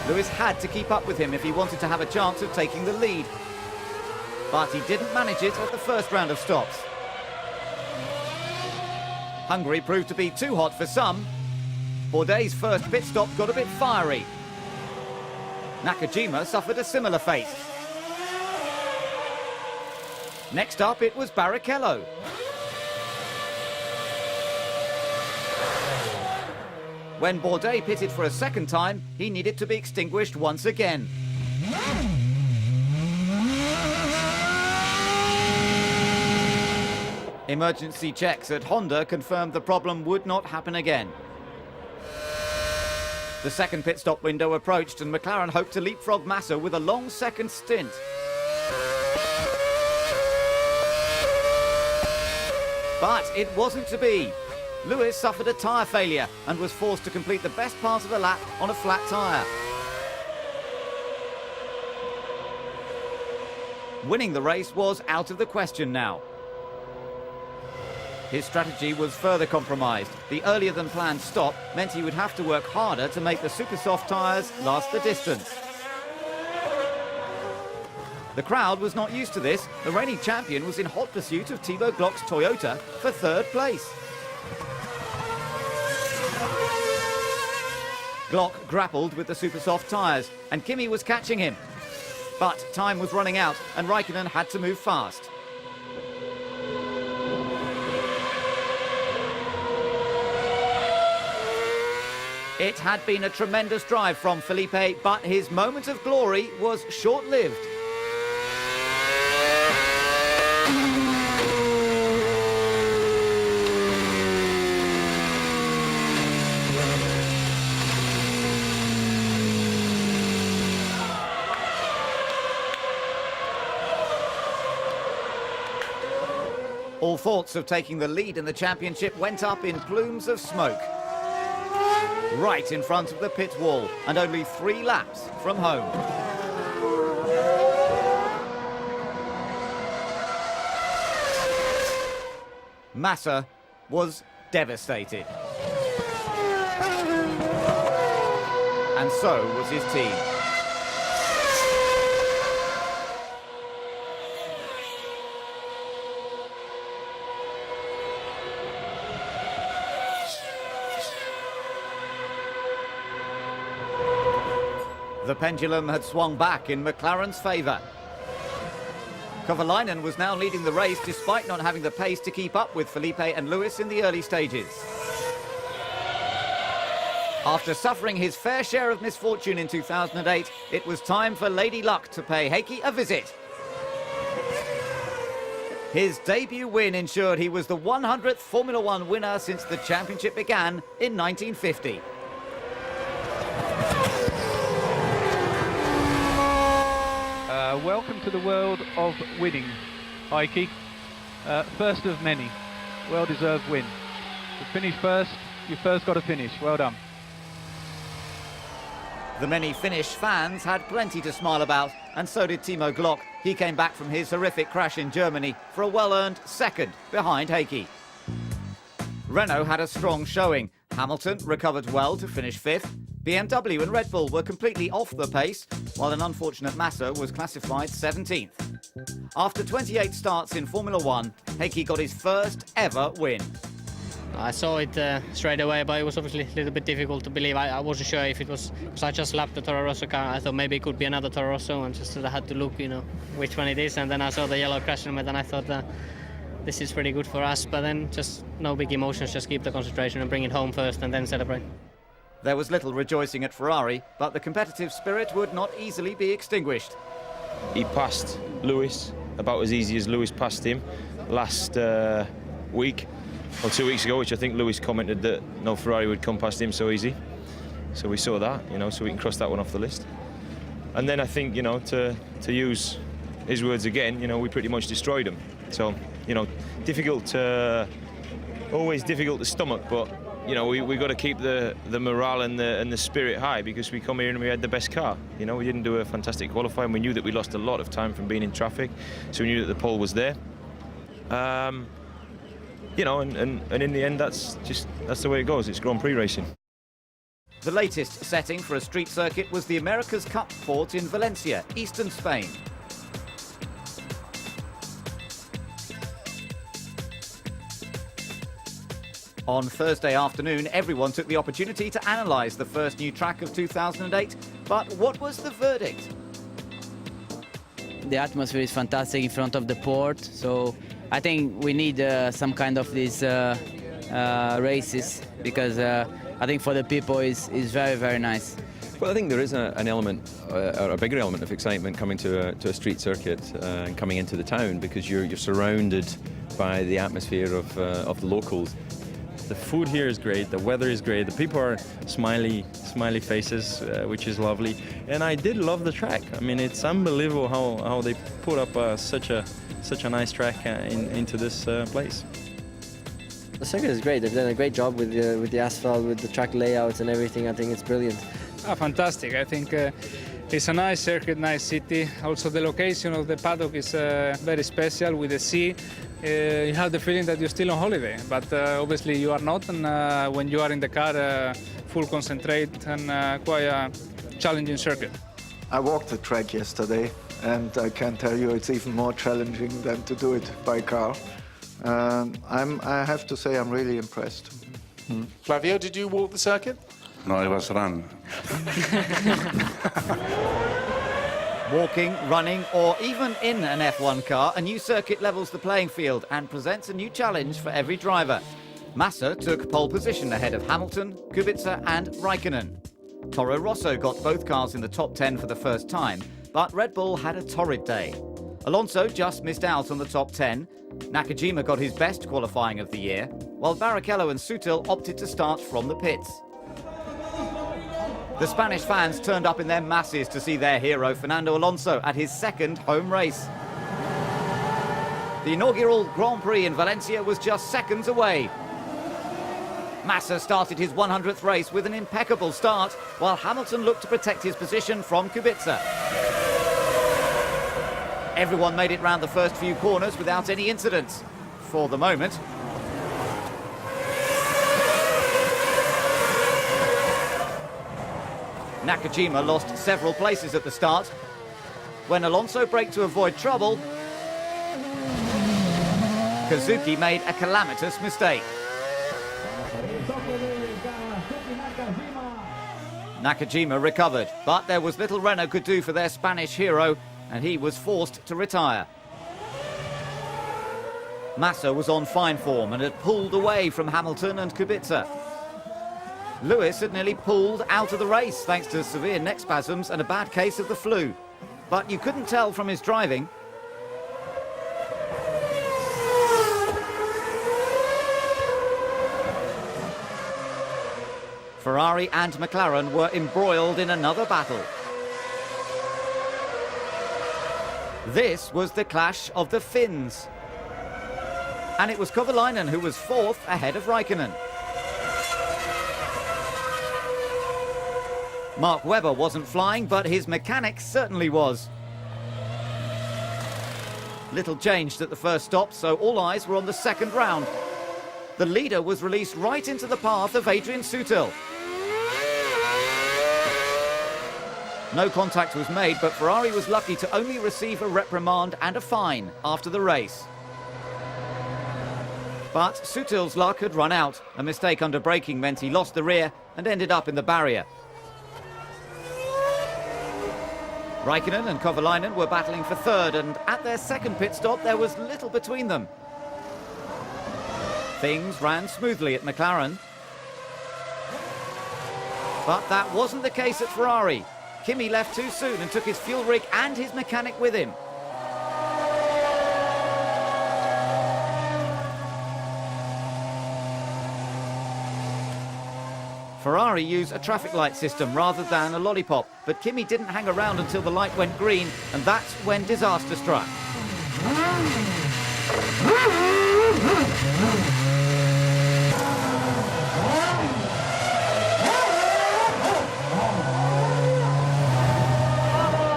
Lewis had to keep up with him if he wanted to have a chance of taking the lead. But he didn't manage it at the first round of stops. Hungary proved to be too hot for some. Bourdais' first pit stop got a bit fiery. Nakajima suffered a similar fate. Next up, it was Barrichello. When Bourdais pitted for a second time, he needed to be extinguished once again. Emergency checks at Honda confirmed the problem would not happen again. The second pit stop window approached, and McLaren hoped to leapfrog Massa with a long second stint. But it wasn't to be. Lewis suffered a tyre failure and was forced to complete the best part of the lap on a flat tyre. Winning the race was out of the question now. His strategy was further compromised. The earlier-than-planned stop meant he would have to work harder to make the super soft tyres last the distance. The crowd was not used to this. The reigning champion was in hot pursuit of Thibaut Glock's Toyota for third place. Glock grappled with the super soft tyres, and Kimi was catching him. But time was running out, and Raikkonen had to move fast. It had been a tremendous drive from Felipe, but his moment of glory was short-lived. All thoughts of taking the lead in the championship went up in plumes of smoke. Right in front of the pit wall, and only 3 laps from home. Massa was devastated. And so was his team. The pendulum had swung back in McLaren's favour. Kovalainen was now leading the race despite not having the pace to keep up with Felipe and Lewis in the early stages. After suffering his fair share of misfortune in 2008, it was time for Lady Luck to pay Heikki a visit. His debut win ensured he was the 100th Formula One winner since the championship began in 1950. Welcome to the world of winning, Heikki. First of many. Well-deserved win. To finish first, you first got to finish. Well done. The many Finnish fans had plenty to smile about, and so did Timo Glock. He came back from his horrific crash in Germany for a well-earned second behind Heikki. Renault had a strong showing. Hamilton recovered well to finish fifth. BMW and Red Bull were completely off the pace, while an unfortunate Massa was classified 17th. After 28 starts in Formula One, Heikki got his first ever win. I saw it straight away, but it was obviously a little bit difficult to believe. I wasn't sure if it was, because I just lapped the Toro Rosso car. I thought maybe it could be another Toro Rosso, and just I had to look, which one it is. And then I saw the yellow crash helmet, and I thought this is pretty good for us. But then just no big emotions, just keep the concentration and bring it home first, and then celebrate. There was little rejoicing at Ferrari, but the competitive spirit would not easily be extinguished. He passed Lewis about as easy as Lewis passed him last week, or 2 weeks ago, which I think Lewis commented that no Ferrari would come past him so easy. So we saw that, so we can cross that one off the list. And then I think, to use his words again, we pretty much destroyed him. So, always difficult to stomach, but we got to keep the morale and the spirit high, because we come here and we had the best car. We didn't do a fantastic qualifying. We knew that we lost a lot of time from being in traffic, so we knew that the pole was there. And in the end, that's the way it goes. It's Grand Prix racing. The latest setting for a street circuit was the America's Cup port in Valencia, eastern Spain. On Thursday afternoon, everyone took the opportunity to analyse the first new track of 2008. But what was the verdict? The atmosphere is fantastic in front of the port, so I think we need some kind of these races, because I think for the people is very, very nice. Well, I think there is an element, a bigger element of excitement coming to a street circuit and coming into the town, because you're surrounded by the atmosphere of the locals. The food here is great, the weather is great, the people are smiley faces, which is lovely. And I did love the track. I mean, it's unbelievable how they put up such a nice track into this place. The circuit is great. They've done a great job with the asphalt, with the track layouts and everything. I think it's brilliant. Fantastic. I think it's a nice circuit, nice city. Also, the location of the paddock is very special with the sea. You have the feeling that you're still on holiday, but obviously you are not. And when you are in the car, full concentrate and quite a challenging circuit. I walked the track yesterday, and I can tell you it's even more challenging than to do it by car. I have to say I'm really impressed. Flavio, did you walk the circuit? No, I was run. Walking, running, or even in an F1 car, a new circuit levels the playing field and presents a new challenge for every driver. Massa took pole position ahead of Hamilton, Kubica and Raikkonen. Toro Rosso got both cars in the top 10 for the first time, but Red Bull had a torrid day. Alonso just missed out on the top 10. Nakajima got his best qualifying of the year, while Barrichello and Sutil opted to start from the pits. The Spanish fans turned up in their masses to see their hero Fernando Alonso at his second home race. The inaugural Grand Prix in Valencia was just seconds away. Massa started his 100th race with an impeccable start, while Hamilton looked to protect his position from Kubica. Everyone made it round the first few corners without any incidents. For the moment. Nakajima lost several places at the start. When Alonso braked to avoid trouble, Kazuki made a calamitous mistake. Nakajima recovered, but there was little Renault could do for their Spanish hero, and he was forced to retire. Massa was on fine form and had pulled away from Hamilton and Kubica. Lewis had nearly pulled out of the race thanks to severe neck spasms and a bad case of the flu. But you couldn't tell from his driving. Ferrari and McLaren were embroiled in another battle. This was the clash of the Finns. And it was Kovalainen who was fourth ahead of Raikkonen. Mark Webber wasn't flying, but his mechanic certainly was. Little changed at the first stop, so all eyes were on the second round. The leader was released right into the path of Adrian Sutil. No contact was made, but Ferrari was lucky to only receive a reprimand and a fine after the race. But Sutil's luck had run out. A mistake under braking meant he lost the rear and ended up in the barrier. Raikkonen and Kovalainen were battling for third, and at their second pit stop there was little between them. Things ran smoothly at McLaren. But that wasn't the case at Ferrari. Kimi left too soon and took his fuel rig and his mechanic with him. Ferrari used a traffic light system rather than a lollipop, but Kimi didn't hang around until the light went green, and that's when disaster struck.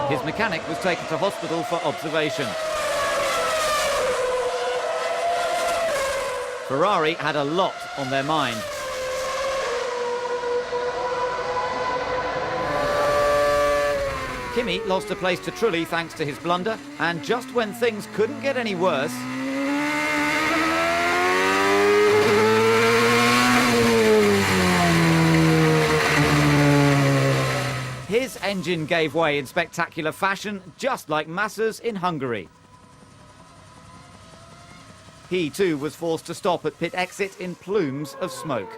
His mechanic was taken to hospital for observation. Ferrari had a lot on their mind. Kimi lost a place to Trulli thanks to his blunder, and just when things couldn't get any worse, his engine gave way in spectacular fashion, just like Massa's in Hungary. He too was forced to stop at pit exit in plumes of smoke.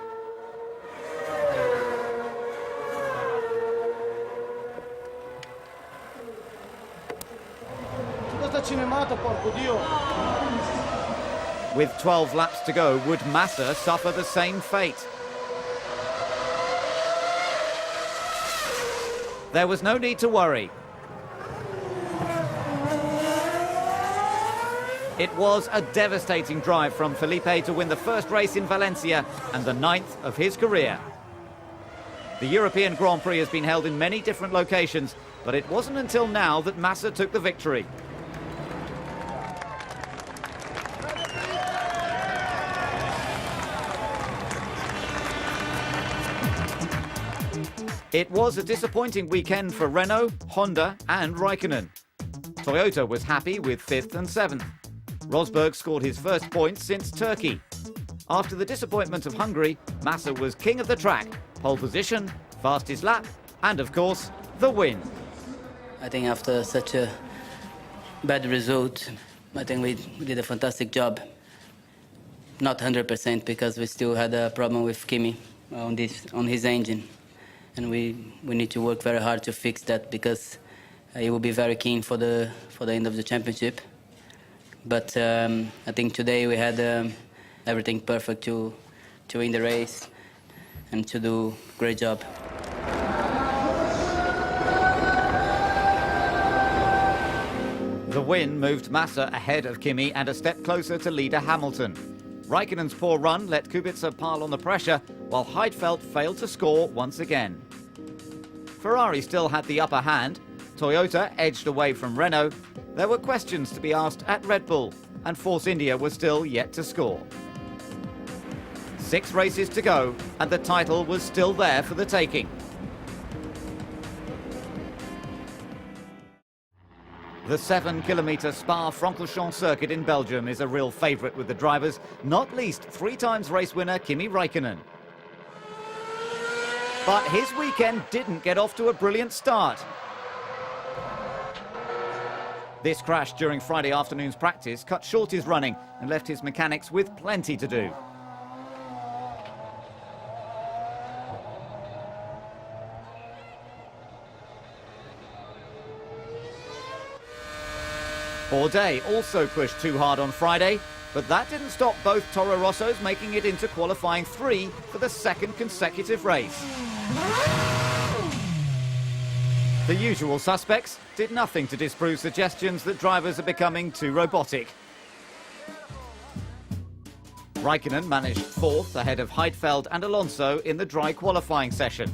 With 12 laps to go, would Massa suffer the same fate? There was no need to worry. It was a devastating drive from Felipe to win the first race in Valencia and the 9th of his career. The European Grand Prix has been held in many different locations, but it wasn't until now that Massa took the victory. It was a disappointing weekend for Renault, Honda and Raikkonen. Toyota was happy with 5th and 7th. Rosberg scored his first points since Turkey. After the disappointment of Hungary, Massa was king of the track, pole position, fastest lap, and of course, the win. I think after such a bad result, I think we did a fantastic job. Not 100% because we still had a problem with Kimi on his engine. And we need to work very hard to fix that because he will be very keen for the end of the championship. But I think today we had everything perfect to win the race and to do a great job. The win moved Massa ahead of Kimi and a step closer to leader Hamilton. Raikkonen's poor run let Kubica pile on the pressure, while Heidfeld failed to score once again. Ferrari still had the upper hand. Toyota edged away from Renault. There were questions to be asked at Red Bull, and Force India was still yet to score. 6 races to go, and the title was still there for the taking. The 7-kilometre Spa-Francorchamps circuit in Belgium is a real favourite with the drivers, not least 3-times race winner Kimi Räikkönen. But his weekend didn't get off to a brilliant start. This crash during Friday afternoon's practice cut short his running and left his mechanics with plenty to do. Bourdais also pushed too hard on Friday, but that didn't stop both Toro Rossos making it into qualifying 3 for the second consecutive race. The usual suspects did nothing to disprove suggestions that drivers are becoming too robotic. Räikkönen managed 4th ahead of Heidfeld and Alonso in the dry qualifying session.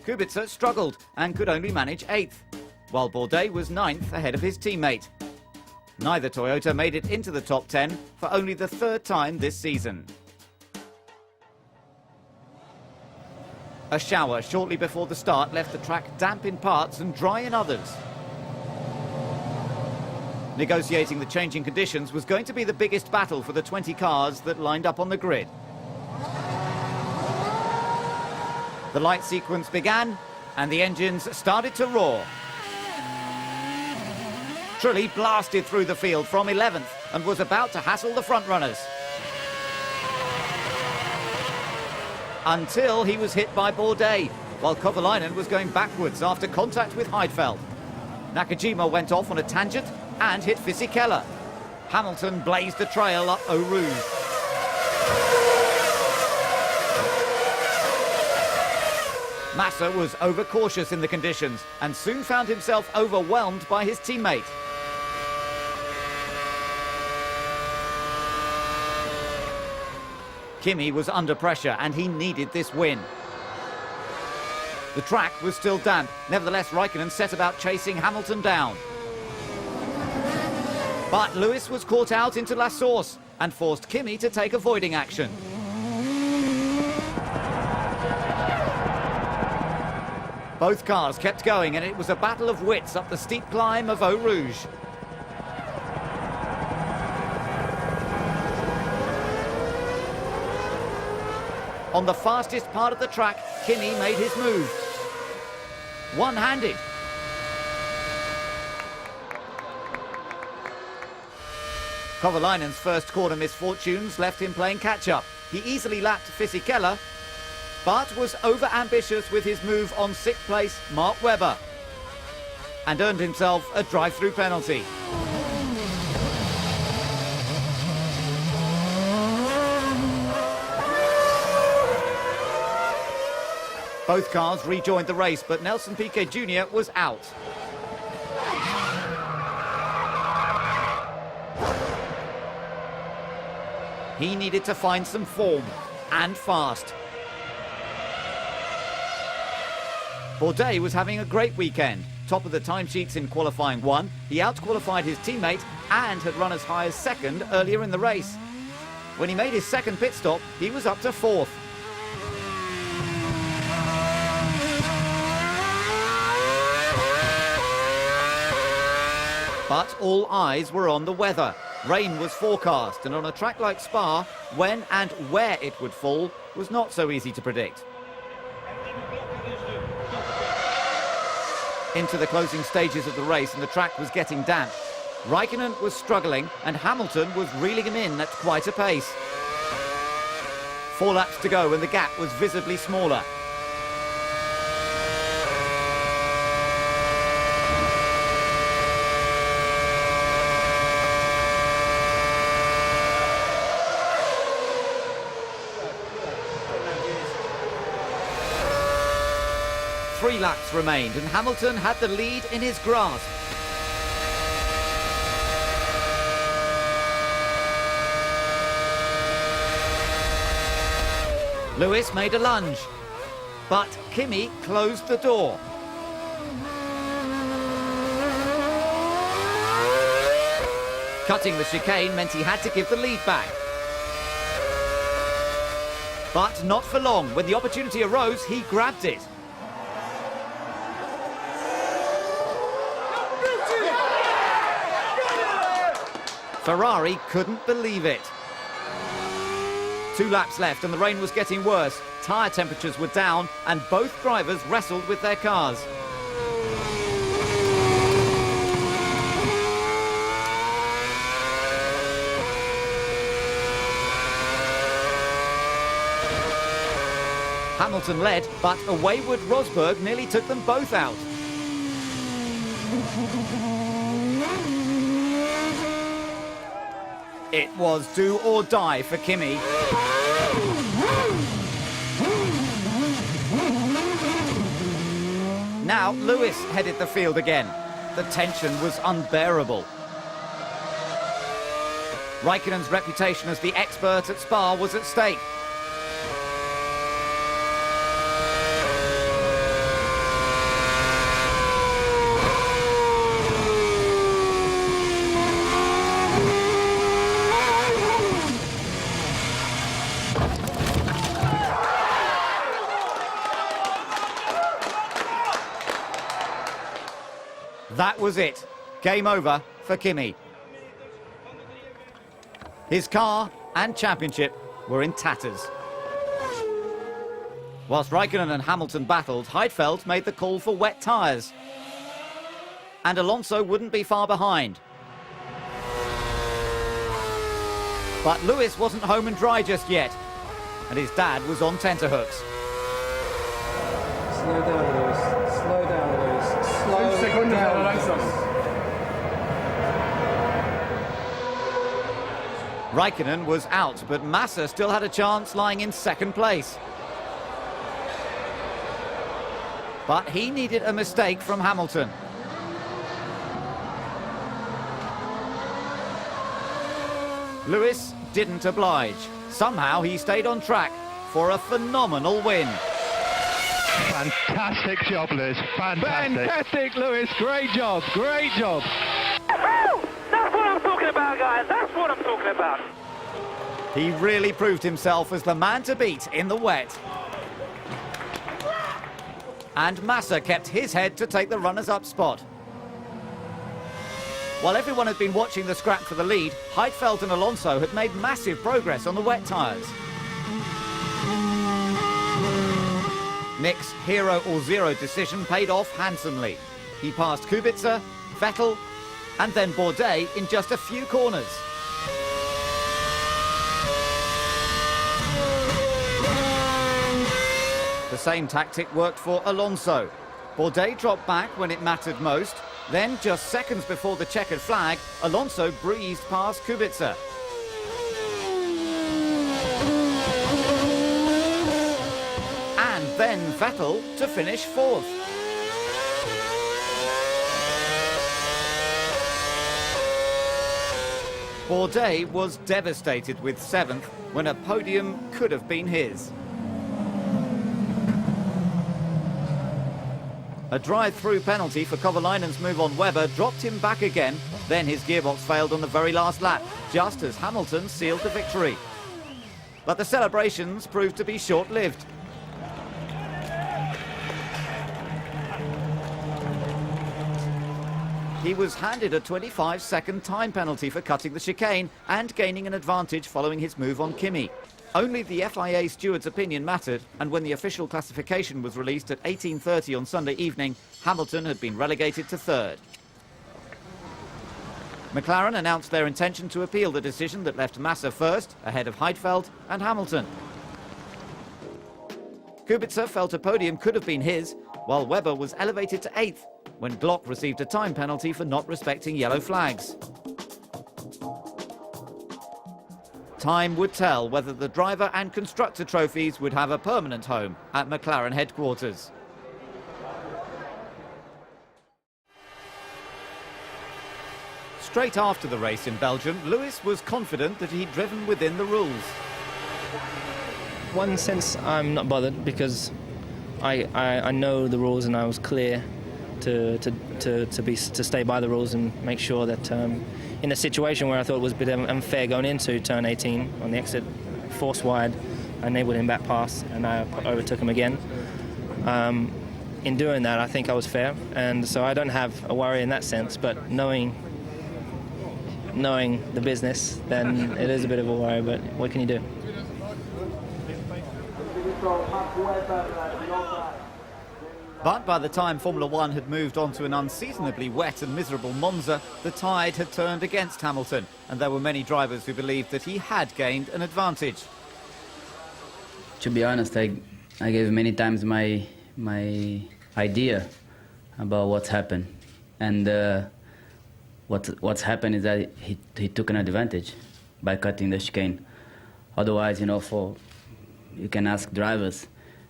Kubica struggled and could only manage 8th, while Bourdais was 9th ahead of his teammate. Neither Toyota made it into the top 10 for only the 3rd time this season. A shower shortly before the start left the track damp in parts and dry in others. Negotiating the changing conditions was going to be the biggest battle for the 20 cars that lined up on the grid. The light sequence began and the engines started to roar. Trulli blasted through the field from 11th and was about to hassle the front runners. Until he was hit by Bourdais, while Kovalainen was going backwards after contact with Heidfeld. Nakajima went off on a tangent and hit Fisichella. Hamilton blazed the trail up Eau Rouge. Massa was overcautious in the conditions and soon found himself overwhelmed by his teammate. Kimi was under pressure and he needed this win. The track was still damp. Nevertheless, Räikkönen set about chasing Hamilton down. But Lewis was caught out into La Source and forced Kimi to take avoiding action. Both cars kept going and it was a battle of wits up the steep climb of Eau Rouge. On the fastest part of the track, Kimi made his move. One-handed. Kovalainen's first corner misfortunes left him playing catch-up. He easily lapped Fisichella, but was over-ambitious with his move on 6th place Mark Webber and earned himself a drive-through penalty. Both cars rejoined the race, but Nelson Piquet Jr. was out. He needed to find some form, and fast. Bourdais was having a great weekend. Top of the timesheets in qualifying 1, he out-qualified his teammate and had run as high as 2nd earlier in the race. When he made his 2nd pit stop, he was up to 4th. But all eyes were on the weather. Rain was forecast, and on a track like Spa, when and where it would fall was not so easy to predict. Into the closing stages of the race and the track was getting damp. Räikkönen was struggling and Hamilton was reeling him in at quite a pace. 4 laps to go and the gap was visibly smaller. Three laps remained and Hamilton had the lead in his grasp. Lewis made a lunge, but Kimi closed the door. Cutting the chicane meant he had to give the lead back. But not for long. When the opportunity arose, he grabbed it. Ferrari couldn't believe it. 2 laps left and the rain was getting worse. Tyre temperatures were down and both drivers wrestled with their cars. Hamilton led, but a wayward Rosberg nearly took them both out. It was do or die for Kimi. Now Lewis headed the field again. The tension was unbearable. Raikkonen's reputation as the expert at Spa was at stake. That was it. Game over for Kimi. His car and championship were in tatters. Whilst Raikkonen and Hamilton battled, Heidfeld made the call for wet tyres. And Alonso wouldn't be far behind. But Lewis wasn't home and dry just yet. And his dad was on tenterhooks. Slow down, Lewis. Slow down, Lewis. Slow down. Raikkonen was out, but Massa still had a chance, lying in second place. But he needed a mistake from Hamilton. Lewis didn't oblige. Somehow he stayed on track for a phenomenal win. Fantastic job, Lewis. Fantastic, Lewis. Great job. Great job. That's what I'm talking about, guys. That's what I'm talking about. He really proved himself as the man to beat in the wet. And Massa kept his head to take the runners-up spot. While everyone had been watching the scrap for the lead, Heidfeld and Alonso had made massive progress on the wet tyres. Mick's hero or zero decision paid off handsomely. He passed Kubica, Vettel, and then Bourdais in just a few corners. The same tactic worked for Alonso. Bourdais dropped back when it mattered most. Then, just seconds before the checkered flag, Alonso breezed past Kubica. And then Vettel to finish fourth. Bourdais was devastated with seventh when a podium could have been his. A drive-through penalty for Kovalainen's move on Webber dropped him back again. Then his gearbox failed on the very last lap, just as Hamilton sealed the victory. But the celebrations proved to be short-lived. He was handed a 25-second time penalty for cutting the chicane and gaining an advantage following his move on Kimi. Only the FIA steward's opinion mattered, and when the official classification was released at 18:30 on Sunday evening, Hamilton had been relegated to third. McLaren announced their intention to appeal the decision that left Massa first, ahead of Heidfeld and Hamilton. Kubica felt a podium could have been his, while Webber was elevated to eighth when Glock received a time penalty for not respecting yellow flags. Time would tell whether the driver and constructor trophies would have a permanent home at McLaren headquarters. Straight after the race in Belgium, Lewis was confident that he'd driven within the rules. One sense I'm not bothered because I know the rules and I was clear to stay by the rules and make sure that in a situation where I thought it was a bit unfair going into turn 18 on the exit, force wide, I enabled him back pass and I overtook him again. In doing that, I think I was fair, and so I don't have a worry in that sense, but knowing knowing the business, then it is a bit of a worry, but what can you do? But by the time Formula One had moved on to an unseasonably wet and miserable Monza, the tide had turned against Hamilton, and there were many drivers who believed that he had gained an advantage. To be honest, I gave many times my idea about what's happened, and what's happened is that he took an advantage by cutting the chicane. Otherwise, you know, you can ask drivers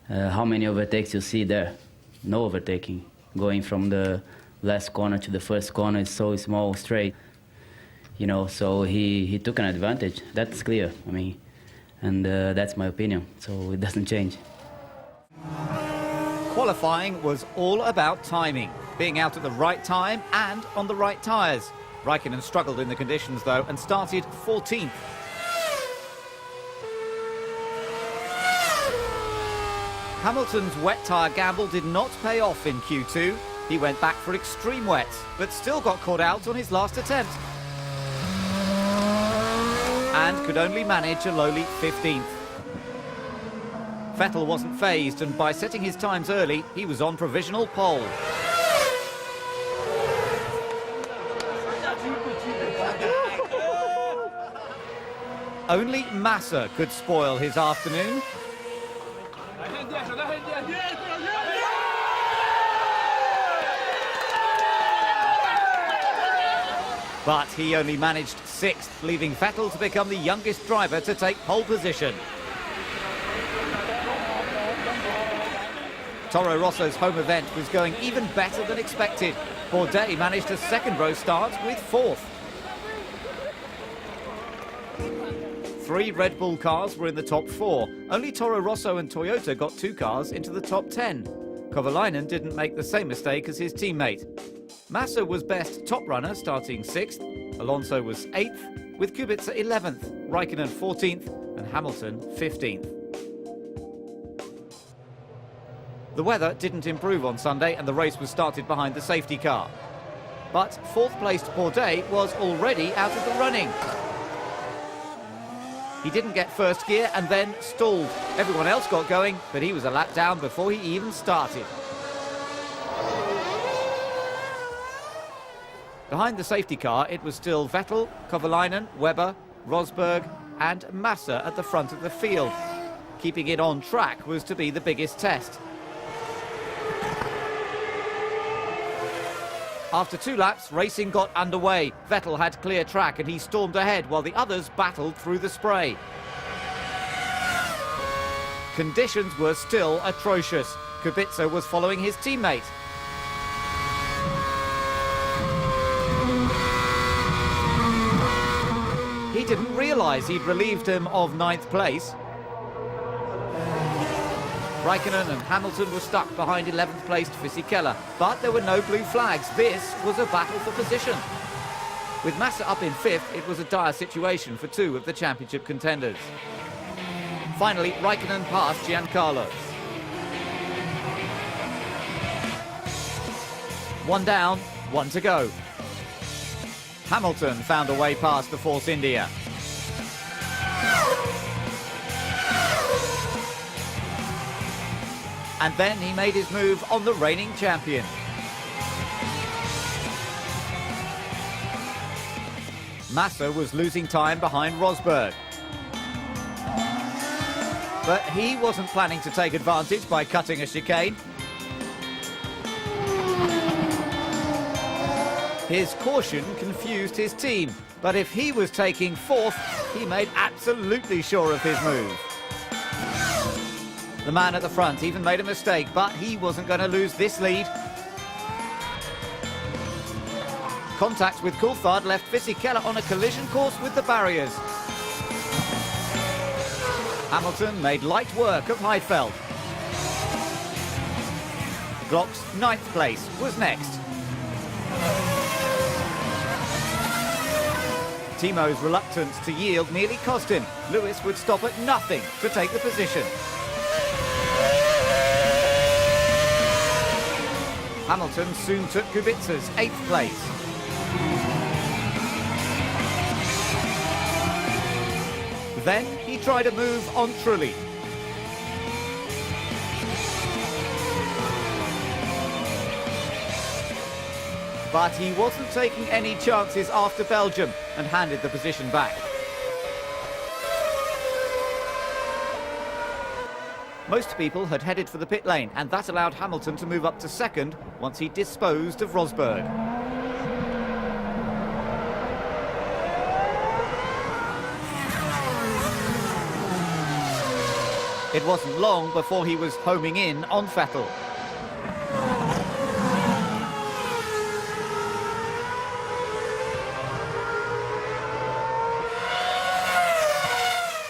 how many overtakes you see there. No overtaking. Going from the last corner to the first corner is so small, straight. You know, so he took an advantage. That's clear. I mean, and that's my opinion. So it doesn't change. Qualifying was all about timing, being out at the right time and on the right tyres. Raikkonen struggled in the conditions though and started 14th. Hamilton's wet tyre gamble did not pay off in Q2. He went back for extreme wets, but still got caught out on his last attempt. And could only manage a lowly 15th. Vettel wasn't fazed, and by setting his times early, he was on provisional pole. Only Massa could spoil his afternoon. But he only managed 6th, leaving Vettel to become the youngest driver to take pole position. Toro Rosso's home event was going even better than expected. Bourdais managed a second-row start with 4th. 3 Red Bull cars were in the top 4. Only Toro Rosso and Toyota got 2 cars into the top 10. Kovalainen didn't make the same mistake as his teammate. Massa was best top runner, starting 6th. Alonso was 8th, with Kubica 11th, Raikkonen 14th, and Hamilton 15th. The weather didn't improve on Sunday, and the race was started behind the safety car. But 4th-placed Bourdais was already out of the running. He didn't get first gear and then stalled. Everyone else got going, but he was a lap down before he even started. Behind the safety car, it was still Vettel, Kovalainen, Webber, Rosberg and Massa at the front of the field. Keeping it on track was to be the biggest test. After 2 laps, racing got underway. Vettel had clear track and he stormed ahead while the others battled through the spray. Conditions were still atrocious. Kubica was following his teammate. He didn't realise he'd relieved him of 9th place. Raikkonen and Hamilton were stuck behind 11th placed Fisichella, but there were no blue flags. This was a battle for position. With Massa up in 5th, it was a dire situation for 2 of the championship contenders. Finally, Raikkonen passed Giancarlo. 1 down, 1 to go. Hamilton found a way past the Force India. And then he made his move on the reigning champion. Massa was losing time behind Rosberg. But he wasn't planning to take advantage by cutting a chicane. His caution confused his team, but if he was taking 4th, he made absolutely sure of his move. The man at the front even made a mistake, but he wasn't going to lose this lead. Contact with Coulthard left Fisichella on a collision course with the barriers. Hamilton made light work of Heidfeld. Glock's 9th place was next. Timo's reluctance to yield nearly cost him. Lewis would stop at nothing to take the position. Hamilton soon took Kubica's 8th place. Then he tried a move on Trulli. But he wasn't taking any chances after Belgium and handed the position back. Most people had headed for the pit lane, and that allowed Hamilton to move up to second once he disposed of Rosberg. It wasn't long before he was homing in on Vettel.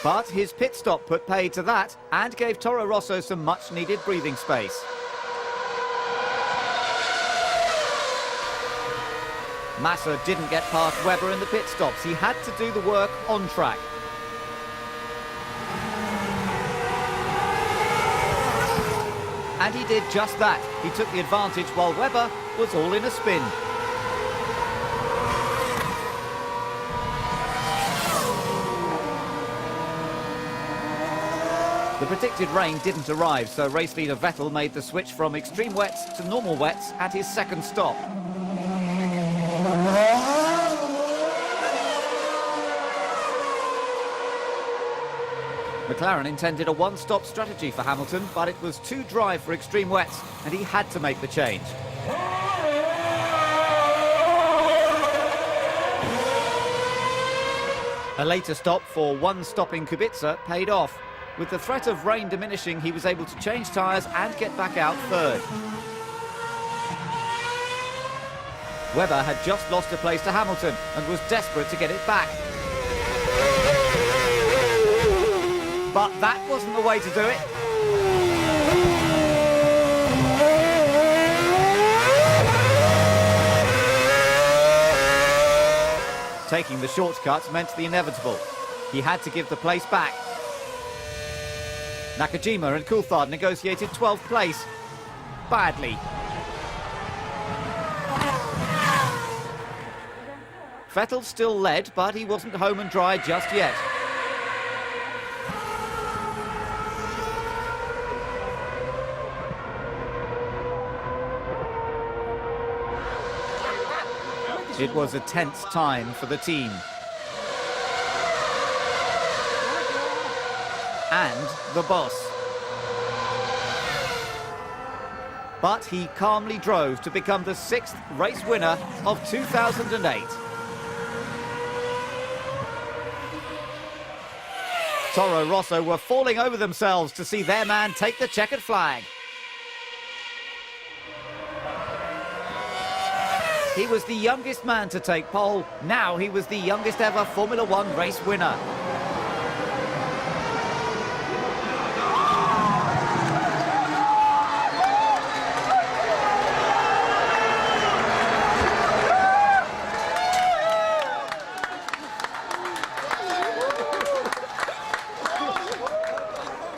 But his pit stop put paid to that and gave Toro Rosso some much-needed breathing space. Massa didn't get past Webber in the pit stops. He had to do the work on track. And he did just that. He took the advantage while Webber was all in a spin. The predicted rain didn't arrive, so race leader Vettel made the switch from extreme wets to normal wets at his second stop. McLaren intended a one-stop strategy for Hamilton, but it was too dry for extreme wets, and he had to make the change. A later stop for one-stopping Kubica paid off. With the threat of rain diminishing, he was able to change tyres and get back out third. Webber had just lost a place to Hamilton and was desperate to get it back. But that wasn't the way to do it. Taking the shortcut meant the inevitable. He had to give the place back. Nakajima and Coulthard negotiated 12th place. Badly. Vettel still led, but he wasn't home and dry just yet. It was a tense time for the team. And the boss. But he calmly drove to become the 6th race winner of 2008. Toro Rosso were falling over themselves to see their man take the checkered flag. He was the youngest man to take pole. Now he was the youngest ever Formula One race winner.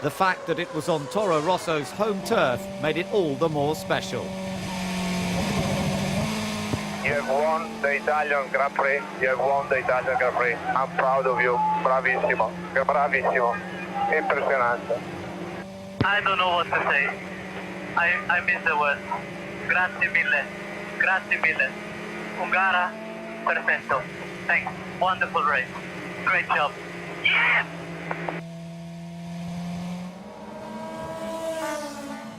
The fact that it was on Toro Rosso's home turf made it all the more special. You have won the Italian Grand Prix. You have won the Italian Grand Prix. I'm proud of you. Bravissimo. Bravissimo. Impressionante. I don't know what to say. I miss the word. Grazie mille. Grazie mille. Ungara, perfetto. Thanks. Wonderful race. Great job. Yeah!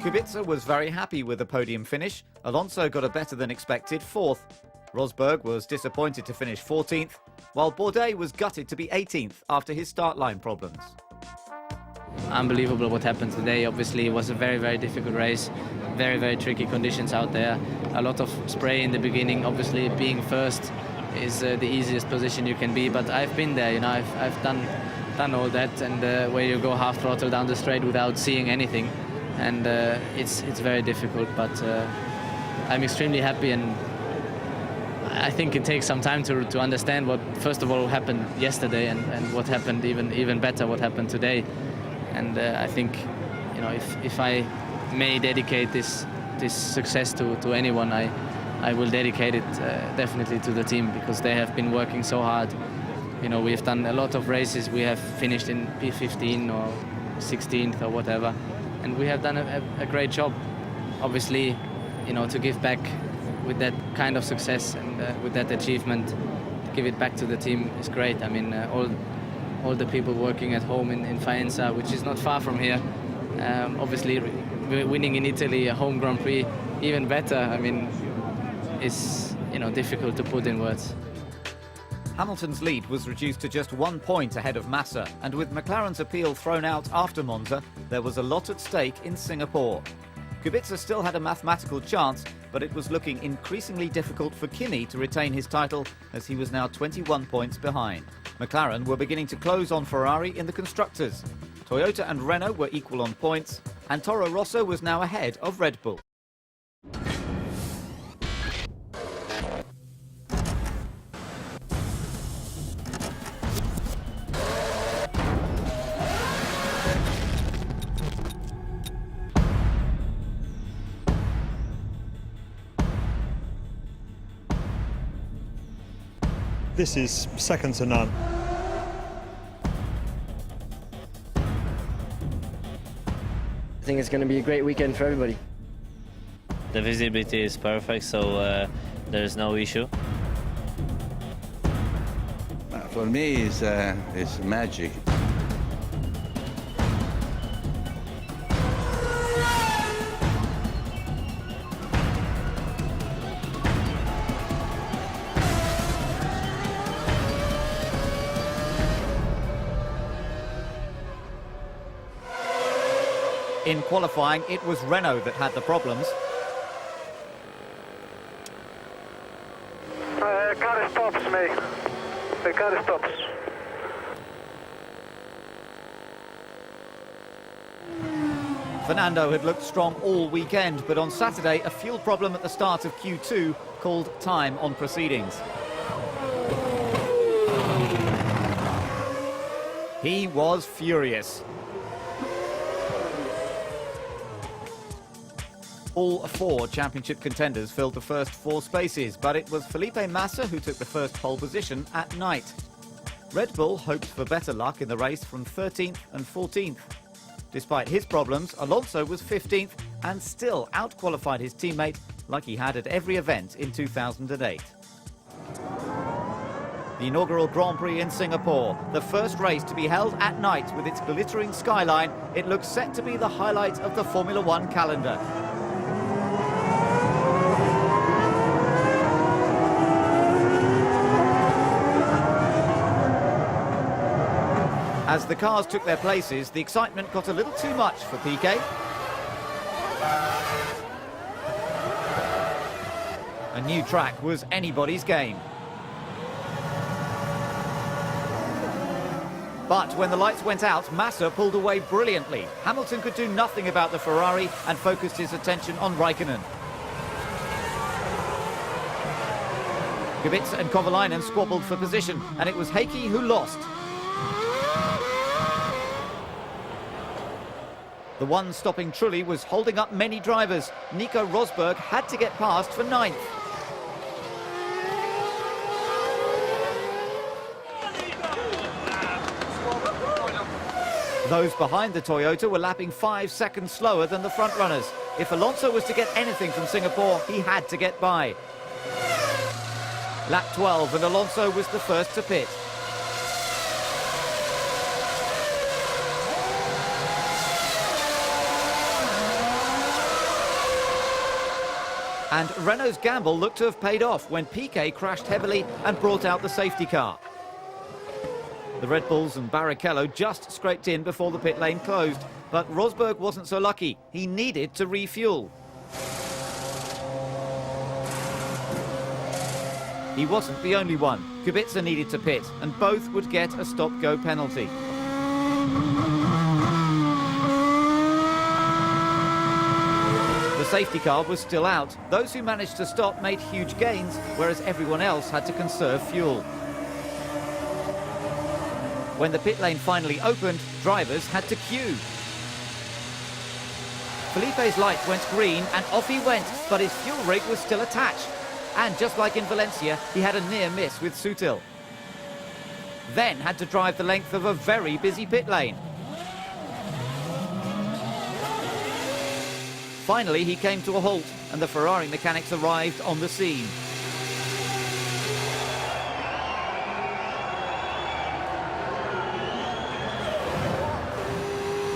Kubica was very happy with the podium finish. Alonso got a better than expected 4th. Rosberg was disappointed to finish 14th, while Bourdais was gutted to be 18th after his start line problems. Unbelievable what happened today. Obviously it was a very, very difficult race. Very, very tricky conditions out there. A lot of spray in the beginning. Obviously being first is the easiest position you can be, but I've been there, you know, I've done all that, and where you go half throttle down the straight without seeing anything. And it's very difficult, but I'm extremely happy, and I think it takes some time to understand what first of all happened yesterday and what happened even better what happened today. And I think, you know, if I may dedicate this success to anyone, I will dedicate it definitely to the team, because they have been working so hard You know, we've done a lot of races. We have finished in P15 or 16th or whatever, and we have done a great job. Obviously, you know, to give back with that kind of success and with that achievement, to give it back to the team is great. I mean, all the people working at home in Faenza, which is not far from here, obviously winning in Italy a home Grand Prix, even better. I mean, it's, you know, difficult to put in words. Hamilton's lead was reduced to just 1 point ahead of Massa, and with McLaren's appeal thrown out after Monza, there was a lot at stake in Singapore. Kubica still had a mathematical chance, but it was looking increasingly difficult for Kimi to retain his title, as he was now 21 points behind. McLaren were beginning to close on Ferrari in the constructors. Toyota and Renault were equal on points, and Toro Rosso was now ahead of Red Bull. This is second to none. I think it's going to be a great weekend for everybody. The visibility is perfect, so there's no issue. For me, it's magic. In qualifying, it was Renault that had the problems. Car stops me. The car stops. Fernando had looked strong all weekend, but on Saturday, a fuel problem at the start of Q2 called time on proceedings. He was furious. All four championship contenders filled the first 4 spaces, but it was Felipe Massa who took the first pole position at night. Red Bull hoped for better luck in the race from 13th and 14th. Despite his problems, Alonso was 15th and still out-qualified his teammate like he had at every event in 2008. The inaugural Grand Prix in Singapore, the first race to be held at night with its glittering skyline, it looks set to be the highlight of the Formula One calendar. As the cars took their places, the excitement got a little too much for Piquet. A new track was anybody's game. But when the lights went out, Massa pulled away brilliantly. Hamilton could do nothing about the Ferrari and focused his attention on Raikkonen. Kubica and Kovalainen squabbled for position, and it was Heikki who lost. The one stopping Trulli was holding up many drivers. Nico Rosberg had to get past for 9th. Those behind the Toyota were lapping 5 seconds slower than the front runners. If Alonso was to get anything from Singapore, he had to get by. Lap 12 and Alonso was the first to pit. And Renault's gamble looked to have paid off when Piquet crashed heavily and brought out the safety car. The Red Bulls and Barrichello just scraped in before the pit lane closed, but Rosberg wasn't so lucky. He needed to refuel. He wasn't the only one. Kubica needed to pit, and both would get a stop-go penalty. The safety car was still out. Those who managed to stop made huge gains, whereas everyone else had to conserve fuel. When the pit lane finally opened, drivers had to queue. Felipe's light went green and off he went, but his fuel rig was still attached. And just like in Valencia, he had a near miss with Sutil. then had to drive the length of a very busy pit lane. Finally, he came to a halt, and the Ferrari mechanics arrived on the scene.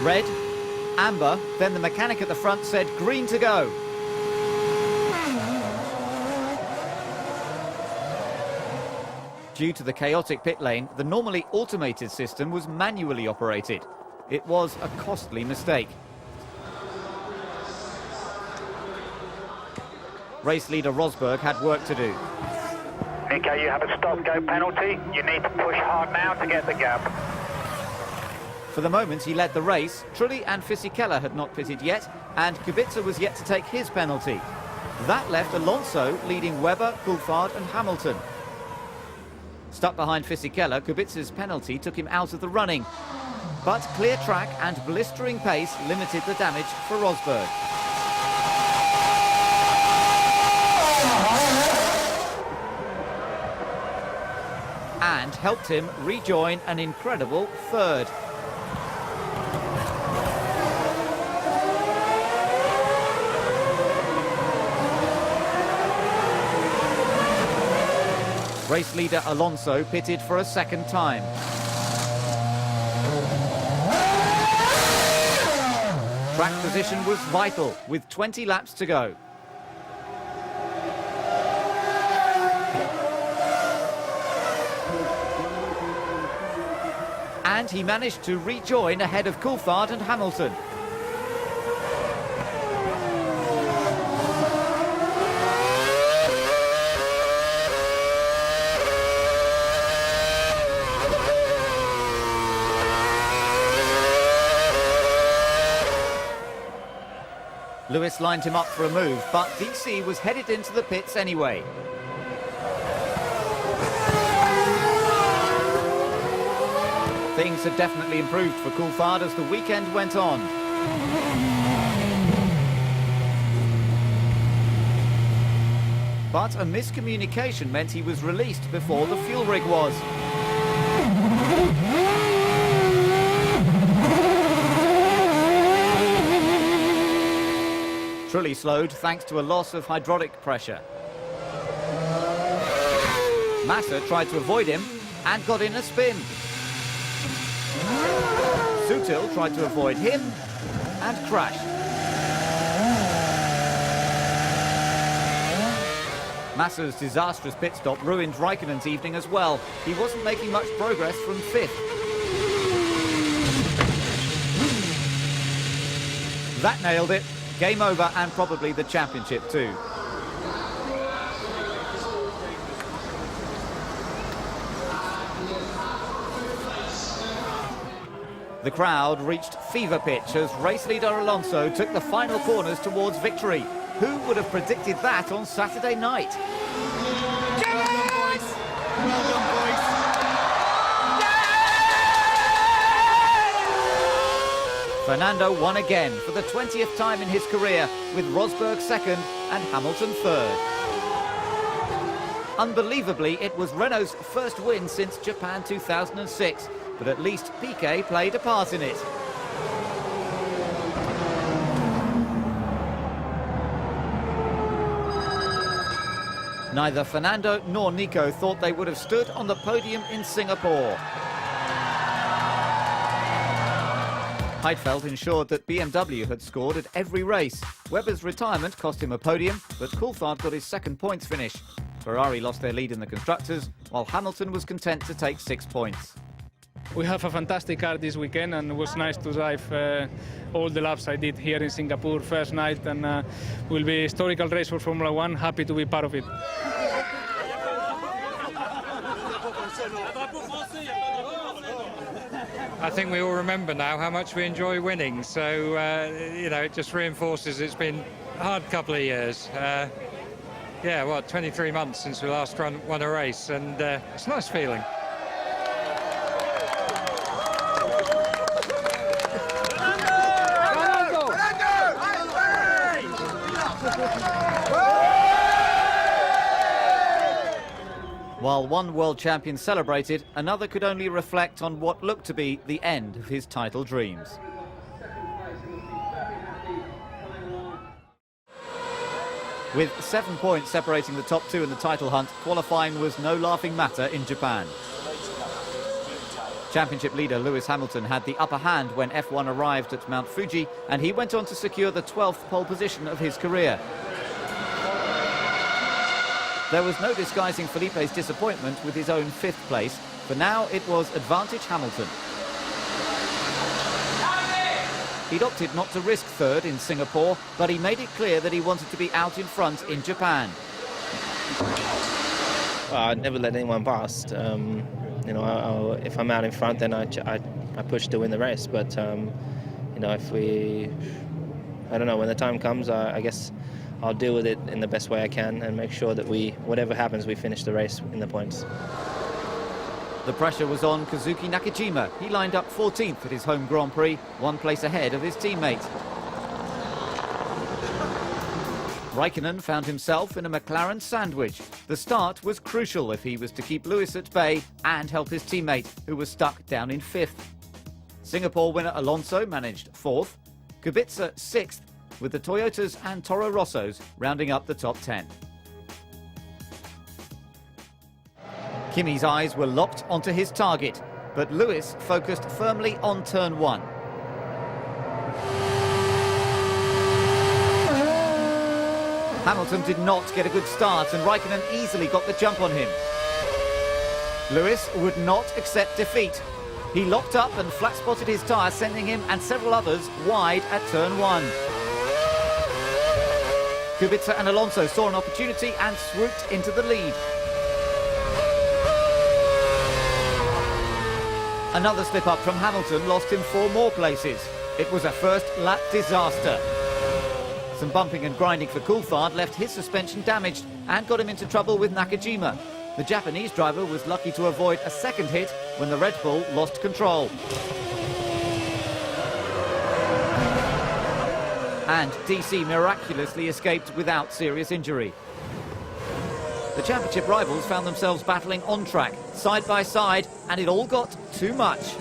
Red, amber, then the mechanic at the front said green to go. Due to the chaotic pit lane, the normally automated system was manually operated. It was a costly mistake. Race leader Rosberg had work to do. Nico, you have a stop-go penalty. You need to push hard now to get the gap. For the moment, he led the race. Trulli and Fisichella had not pitted yet, and Kubica was yet to take his penalty. That left Alonso leading Webber, Coulthard and Hamilton. Stuck behind Fisichella, Kubica's penalty took him out of the running. But clear track and blistering pace limited the damage for Rosberg. And helped him rejoin an incredible third. Race leader Alonso pitted for a second time. Track position was vital, with 20 laps to go. And he managed to rejoin ahead of Coulthard and Hamilton. Lewis lined him up for a move, but DC was headed into the pits anyway. Things had definitely improved for Coulthard as the weekend went on. But a miscommunication meant he was released before the fuel rig was. Trulli slowed thanks to a loss of hydraulic pressure. Massa tried to avoid him and got in a spin. Sutil tried to avoid him and crashed. Massa's disastrous pit stop ruined Raikkonen's evening as well. He wasn't making much progress from fifth. That nailed it. Game over, and probably the championship too. The crowd reached fever pitch as race leader Alonso took the final corners towards victory. Who would have predicted that on Saturday night? Fernando won again for the 20th time in his career, with Rosberg second and Hamilton third. Unbelievably, it was Renault's first win since Japan 2006, but at least Piquet played a part in it. Neither Fernando nor Nico thought they would have stood on the podium in Singapore. Heidfeld ensured that BMW had scored at every race. Webber's retirement cost him a podium, but Coulthard got his second points finish. Ferrari lost their lead in the constructors, while Hamilton was content to take 6 points. We have a fantastic car this weekend, and it was nice to drive all the laps I did here in Singapore first night, and will be a historical race for Formula One. Happy to be part of it. I think we all remember now how much we enjoy winning, so you know, it just reinforces it's been a hard couple of years. Yeah, what, 23 months since we last won a race, and it's a nice feeling. While one world champion celebrated, another could only reflect on what looked to be the end of his title dreams. With 7 points separating the top two in the title hunt, qualifying was no laughing matter in Japan. Championship leader Lewis Hamilton had the upper hand when F1 arrived at Mount Fuji, and he went on to secure the 12th pole position of his career. There was no disguising Felipe's disappointment with his own 5th place. For now, it was advantage Hamilton. He'd opted not to risk 3rd in Singapore, but he made it clear that he wanted to be out in front in Japan. Well, I'd never let anyone past. You know, if I'm out in front, then I push to win the race. But you know, I don't know, when the time comes, I guess I'll deal with it in the best way I can and make sure that whatever happens, we finish the race in the points. The pressure was on Kazuki Nakajima. He lined up 14th at his home Grand Prix, 1 place ahead of his teammate. Raikkonen found himself in a McLaren sandwich. The start was crucial if he was to keep Lewis at bay and help his teammate, who was stuck down in 5th. Singapore winner Alonso managed 4th, Kubica 6th, with the Toyotas and Toro Rossos rounding up the top 10. Kimi's eyes were locked onto his target, but Lewis focused firmly on turn 1. Hamilton did not get a good start, and Raikkonen easily got the jump on him. Lewis would not accept defeat. He locked up and flat-spotted his tyre, sending him and several others wide at turn 1. Kubica and Alonso saw an opportunity and swooped into the lead. Another slip-up from Hamilton lost him 4 more places. It was a first-lap disaster. Some bumping and grinding for Coulthard left his suspension damaged and got him into trouble with Nakajima. The Japanese driver was lucky to avoid a second hit when the Red Bull lost control. And DC miraculously escaped without serious injury. The championship rivals found themselves battling on track, side by side, and it all got too much.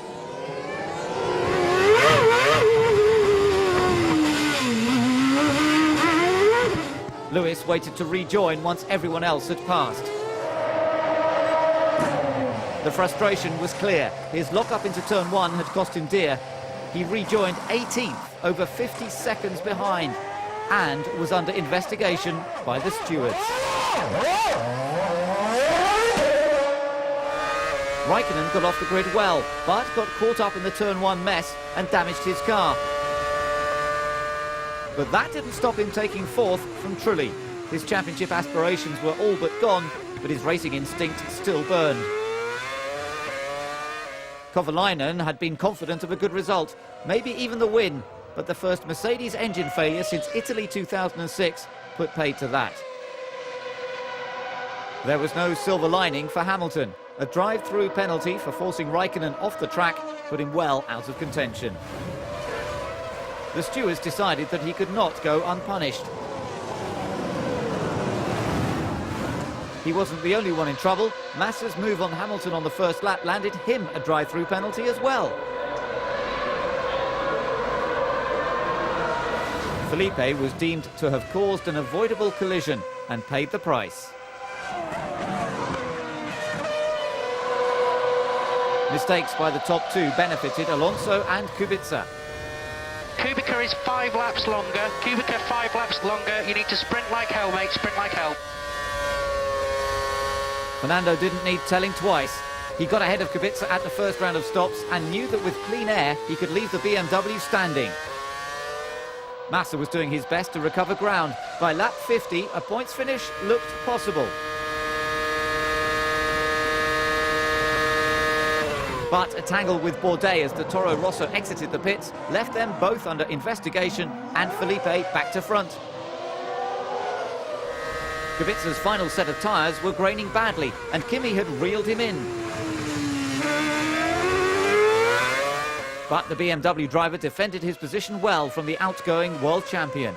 Lewis waited to rejoin once everyone else had passed. The frustration was clear. His lock-up into turn 1 had cost him dear. He rejoined 18th, over 50 seconds behind, and was under investigation by the stewards. Raikkonen got off the grid well, but got caught up in the turn 1 mess and damaged his car. But that didn't stop him taking 4th from Trulli. His championship aspirations were all but gone, but his racing instinct still burned. Kovalainen had been confident of a good result, maybe even the win, but the first Mercedes engine failure since Italy 2006 put paid to that. There was no silver lining for Hamilton. A drive-through penalty for forcing Raikkonen off the track put him well out of contention. The stewards decided that he could not go unpunished. He wasn't the only one in trouble. Massa's move on Hamilton on the first lap landed him a drive-through penalty as well. Felipe was deemed to have caused an avoidable collision and paid the price. Mistakes by the top 2 benefited Alonso and Kubica. Kubica is 5 laps longer. Kubica 5 laps longer. You need to sprint like hell, mate. Sprint like hell. Fernando didn't need telling twice. He got ahead of Kubica at the first round of stops and knew that with clean air he could leave the BMW standing. Massa was doing his best to recover ground. By lap 50, a points finish looked possible. But a tangle with Bourdais as the Toro Rosso exited the pits left them both under investigation and Felipe back to front. Kubica's final set of tyres were graining badly and Kimi had reeled him in. But the BMW driver defended his position well from the outgoing world champion.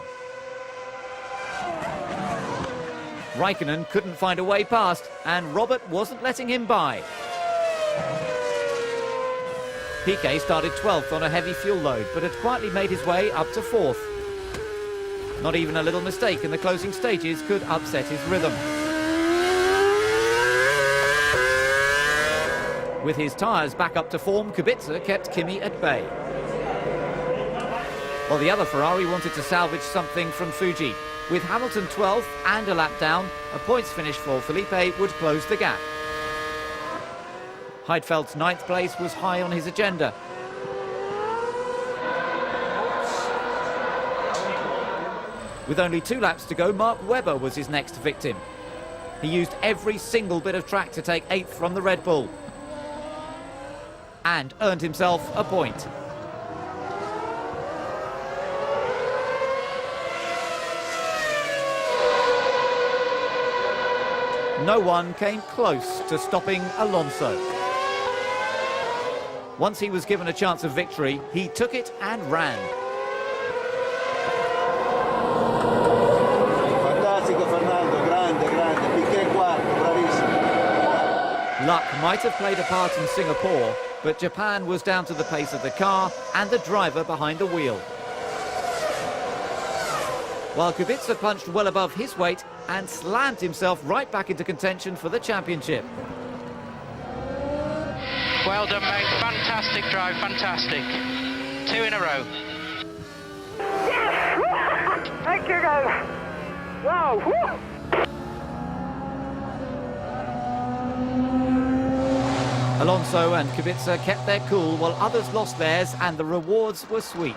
Raikkonen couldn't find a way past, and Robert wasn't letting him by. Piquet started 12th on a heavy fuel load, but had quietly made his way up to 4th. Not even a little mistake in the closing stages could upset his rhythm. With his tyres back up to form, Kubica kept Kimi at bay. While the other Ferrari wanted to salvage something from Fuji. With Hamilton 12th and a lap down, a points finish for Felipe would close the gap. Heidfeld's 9th place was high on his agenda. With only 2 laps to go, Mark Webber was his next victim. He used every single bit of track to take 8th from the Red Bull. And earned himself a point. No one came close to stopping Alonso. Once he was given a chance of victory, he took it and ran. Fantastico Fernando, grande, Piquet quarto, bravissimo. Luck might have played a part in Singapore, but Japan was down to the pace of the car and the driver behind the wheel. While Kubica punched well above his weight and slammed himself right back into contention for the championship. Well done, mate. Fantastic drive, fantastic. 2 in a row. Yes! Thank you, guys. Wow. Woo! Alonso and Kubica kept their cool while others lost theirs, and the rewards were sweet.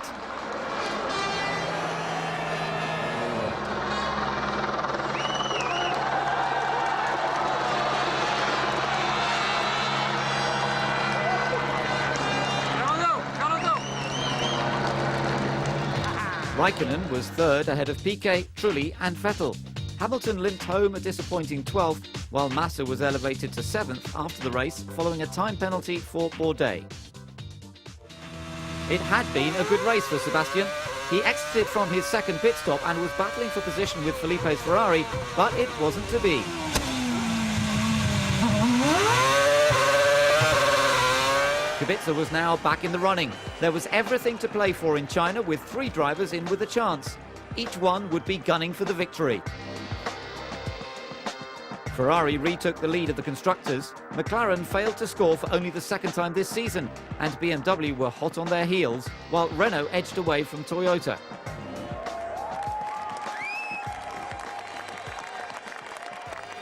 Raikkonen was 3rd ahead of Piquet, Trulli and Vettel. Hamilton limped home a disappointing 12th, while Massa was elevated to 7th after the race following a time penalty for Bourdais. It had been a good race for Sebastian. He exited from his 2nd pit stop and was battling for position with Felipe's Ferrari, but it wasn't to be. Kubica was now back in the running. There was everything to play for in China, with 3 drivers in with a chance. Each one would be gunning for the victory. Ferrari retook the lead of the constructors. McLaren failed to score for only the 2nd time this season, and BMW were hot on their heels, while Renault edged away from Toyota.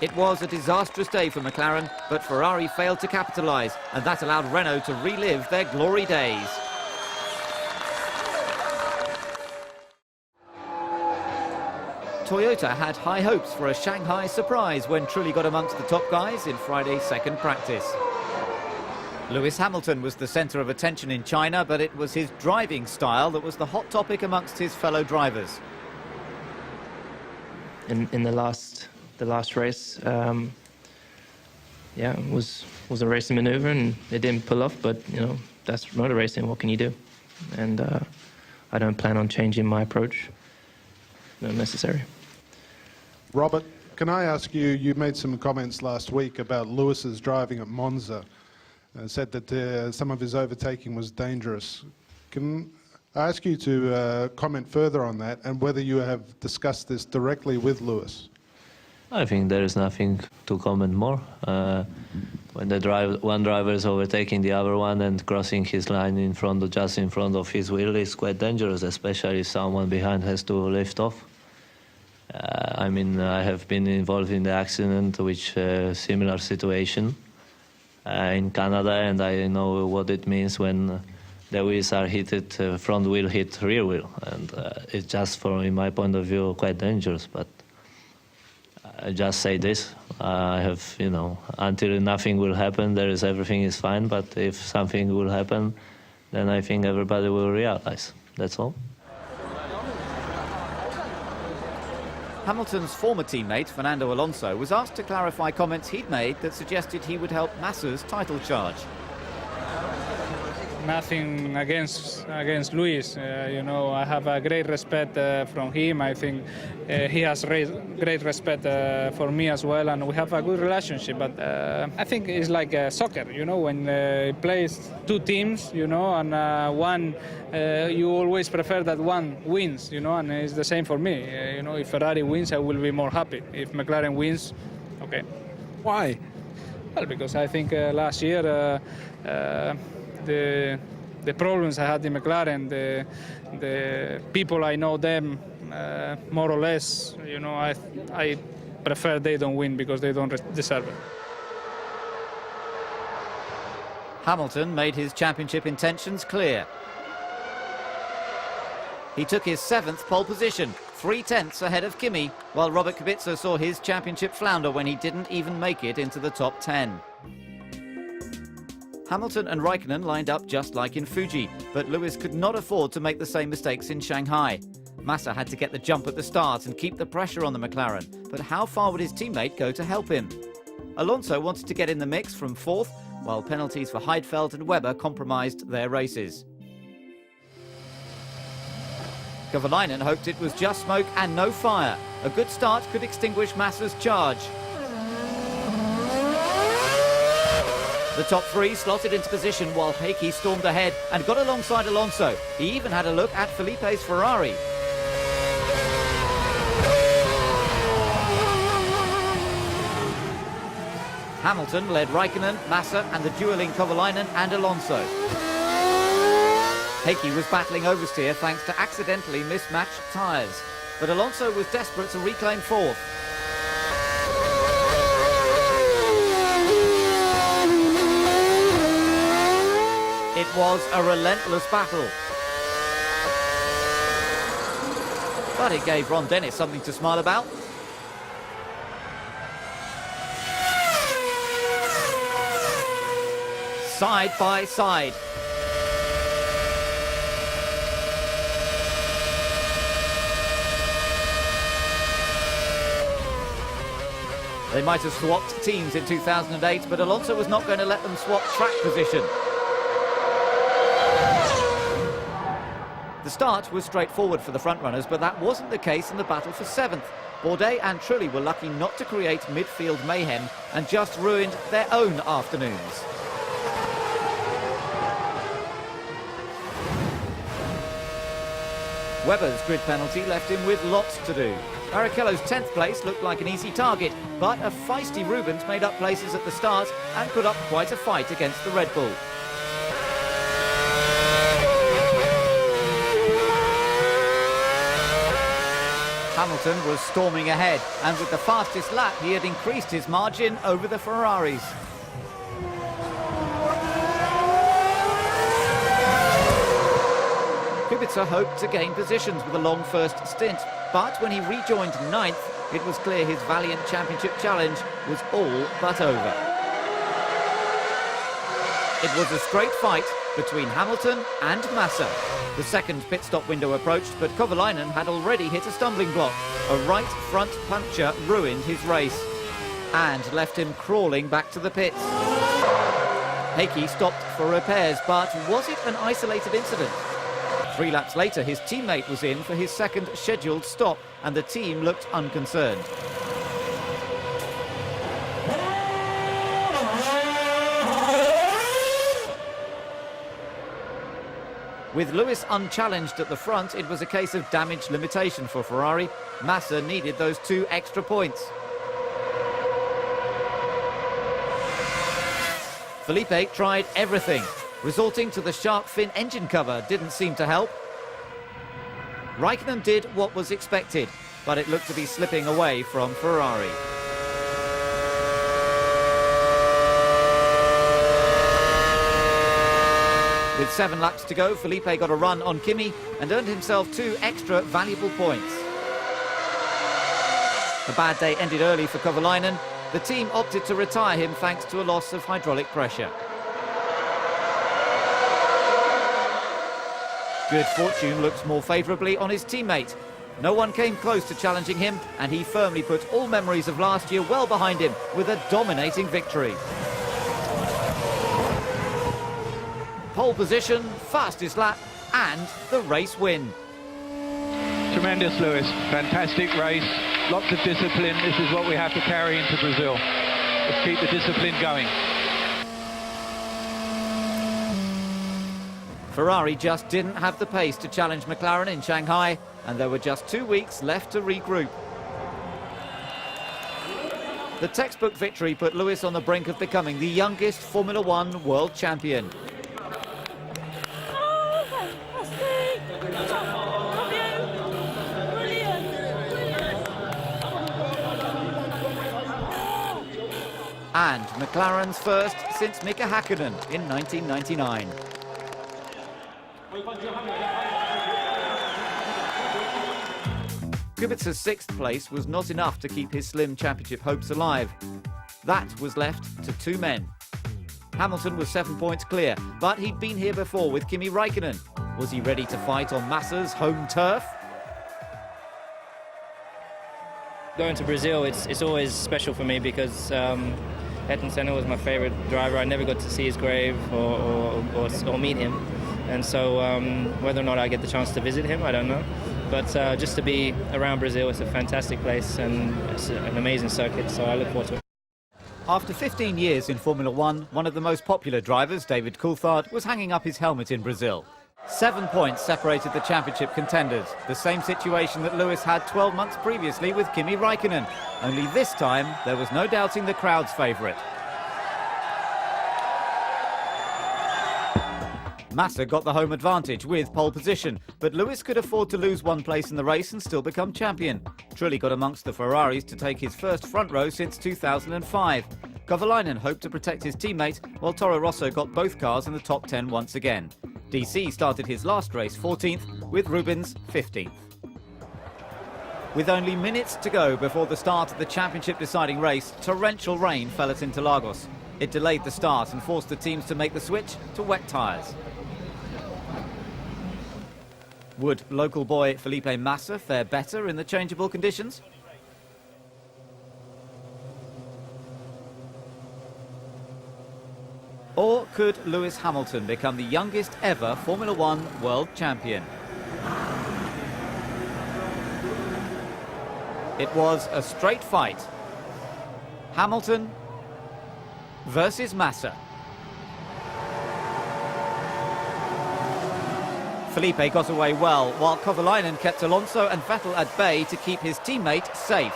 It was a disastrous day for McLaren, but Ferrari failed to capitalise, and that allowed Renault to relive their glory days. Toyota had high hopes for a Shanghai surprise when Trulli got amongst the top guys in Friday's 2nd practice. Lewis Hamilton was the centre of attention in China, but it was his driving style that was the hot topic amongst his fellow drivers. In the last race, yeah, it was a racing maneuver and it didn't pull off, but you know, that's motor racing. What can you do? And I don't plan on changing my approach. Not necessary. Robert, can I ask you, you made some comments last week about Lewis's driving at Monza. Said that some of his overtaking was dangerous. Can I ask you to comment further on that and whether you have discussed this directly with Lewis? I think there is nothing to comment more. When one driver is overtaking the other one and crossing his line just in front of his wheel, is quite dangerous, especially if someone behind has to lift off. I mean, I have been involved in the accident, which similar situation in Canada, and I know what it means when the wheels are hit, front wheel hit rear wheel, and it's just, from in my point of view, quite dangerous. But I just say this: I have, you know, until nothing will happen, everything is fine. But if something will happen, then I think everybody will realize. That's all. Hamilton's former teammate, Fernando Alonso, was asked to clarify comments he'd made that suggested he would help Massa's title charge. nothing against Luis. You know, I have a great respect from him. I think he has great respect for me as well, and we have a good relationship. But I think it's like soccer, you know, when it plays two teams, you know, and one you always prefer that one wins, you know, and it's the same for me. You know, if Ferrari wins, I will be more happy. If McLaren wins, okay. Why? Well, because I think last year the problems I had in McLaren, the people I know them more or less, you know, I prefer they don't win because they don't deserve it. Hamilton made his championship intentions clear. He took his 7th pole position, 3/10 ahead of Kimi, while Robert Kubica saw his championship flounder when he didn't even make it into the top 10. Hamilton and Raikkonen lined up just like in Fuji, but Lewis could not afford to make the same mistakes in Shanghai. Massa had to get the jump at the start and keep the pressure on the McLaren, but how far would his teammate go to help him? Alonso wanted to get in the mix from 4th, while penalties for Heidfeld and Webber compromised their races. Kovalainen hoped it was just smoke and no fire. A good start could extinguish Massa's charge. The top 3 slotted into position while Heikki stormed ahead and got alongside Alonso. He even had a look at Felipe's Ferrari. Hamilton led Raikkonen, Massa and the duelling Kovalainen and Alonso. Heikki was battling oversteer thanks to accidentally mismatched tyres, but Alonso was desperate to reclaim 4th. It was a relentless battle. But it gave Ron Dennis something to smile about. Side by side. They might have swapped teams in 2008, but Alonso was not going to let them swap track position. The start was straightforward for the frontrunners, but that wasn't the case in the battle for 7th. Bourdais and Trulli were lucky not to create midfield mayhem and just ruined their own afternoons. Webber's grid penalty left him with lots to do. Barrichello's 10th place looked like an easy target, but a feisty Rubens made up places at the start and put up quite a fight against the Red Bull. Hamilton was storming ahead, and with the fastest lap he had increased his margin over the Ferraris. Kubica hoped to gain positions with a long first stint, but when he rejoined 9th, it was clear his valiant championship challenge was all but over. It was a straight fight between Hamilton and Massa. The second pit stop window approached, but Kovalainen had already hit a stumbling block. A right front puncture ruined his race and left him crawling back to the pits. Heikki stopped for repairs, but was it an isolated incident? 3 laps later, his teammate was in for his second scheduled stop, and the team looked unconcerned. With Lewis unchallenged at the front, it was a case of damage limitation for Ferrari. Massa needed those 2 extra points. Felipe tried everything. Resorting to the shark fin engine cover didn't seem to help. Raikkonen did what was expected, but it looked to be slipping away from Ferrari. With 7 laps to go, Felipe got a run on Kimi and earned himself 2 extra valuable points. The bad day ended early for Kovalainen. The team opted to retire him thanks to a loss of hydraulic pressure. Good fortune looked more favourably on his teammate. No one came close to challenging him, and he firmly put all memories of last year well behind him with a dominating victory. pole position, fastest lap, and the race win. Tremendous, Lewis. Fantastic race. Lots of discipline. This is what we have to carry into Brazil. Let's keep the discipline going. Ferrari just didn't have the pace to challenge McLaren in Shanghai, and there were just 2 weeks left to regroup. The textbook victory put Lewis on the brink of becoming the youngest Formula One world champion. And McLaren's first since Mika Häkkinen in 1999. Kubica's 6th place was not enough to keep his slim championship hopes alive. That was left to 2 men. Hamilton was 7 points clear, but he'd been here before with Kimi Räikkönen. Was he ready to fight on Massa's home turf? Going to Brazil, it's always special for me because Ayrton Senna was my favourite driver. I never got to see his grave or meet him. And so whether or not I get the chance to visit him, I don't know. But just to be around Brazil, it's a fantastic place and it's an amazing circuit, so I look forward to it. After 15 years in Formula One, one of the most popular drivers, David Coulthard, was hanging up his helmet in Brazil. 7 points separated the championship contenders, the same situation that Lewis had 12 months previously with Kimi Räikkönen. Only this time, there was no doubting the crowd's favourite. Massa got the home advantage with pole position, but Lewis could afford to lose 1 place in the race and still become champion. Trulli got amongst the Ferraris to take his first front row since 2005. Kovalainen hoped to protect his teammate, while Toro Rosso got both cars in the top 10 once again. DC started his last race 14th, with Rubens 15th. With only minutes to go before the start of the championship deciding race, torrential rain fell at Interlagos. It delayed the start and forced the teams to make the switch to wet tyres. Would local boy Felipe Massa fare better in the changeable conditions? Or could Lewis Hamilton become the youngest ever Formula One world champion? It was a straight fight. Hamilton versus Massa. Felipe got away well, while Kovalainen kept Alonso and Vettel at bay to keep his teammate safe.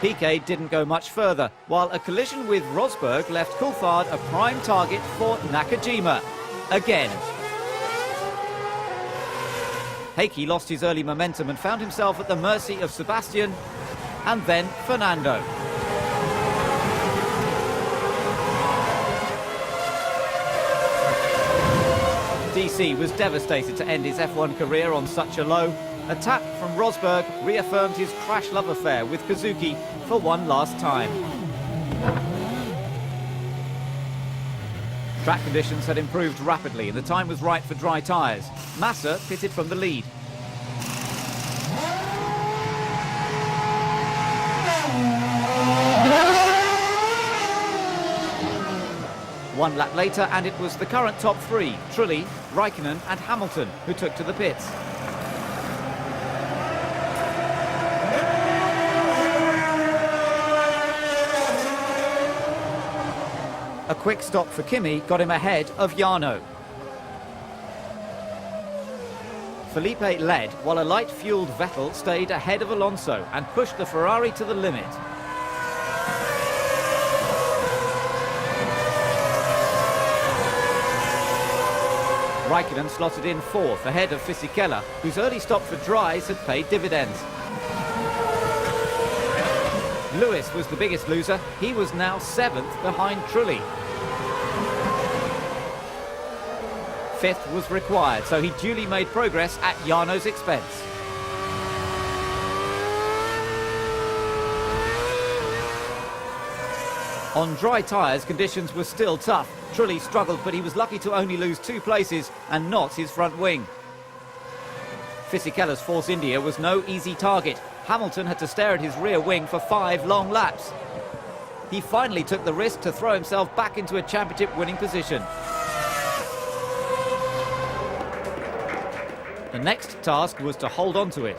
Piquet didn't go much further, while a collision with Rosberg left Coulthard a prime target for Nakajima. Again. Heikki lost his early momentum and found himself at the mercy of Sebastian and then Fernando. DC was devastated to end his F1 career on such a low. A tap from Rosberg reaffirmed his crash love affair with Kazuki for one last time. Track conditions had improved rapidly and the time was right for dry tyres. Massa pitted from the lead. One lap later, and it was the current top 3, Trulli, Räikkönen and Hamilton, who took to the pits. A quick stop for Kimi got him ahead of Jarno. Felipe led, while a light-fueled Vettel stayed ahead of Alonso and pushed the Ferrari to the limit. Räikkönen slotted in 4th ahead of Fisichella, whose early stop for dries had paid dividends. Lewis was the biggest loser. He was now 7th behind Trulli. 5th was required, so he duly made progress at Jarno's expense. On dry tyres, conditions were still tough. Trulli struggled, but he was lucky to only lose 2 places and not his front wing. Fisichella's Force India was no easy target. Hamilton had to stare at his rear wing for 5 long laps. he finally took the risk to throw himself back into a championship winning position. The next task was to hold on to it.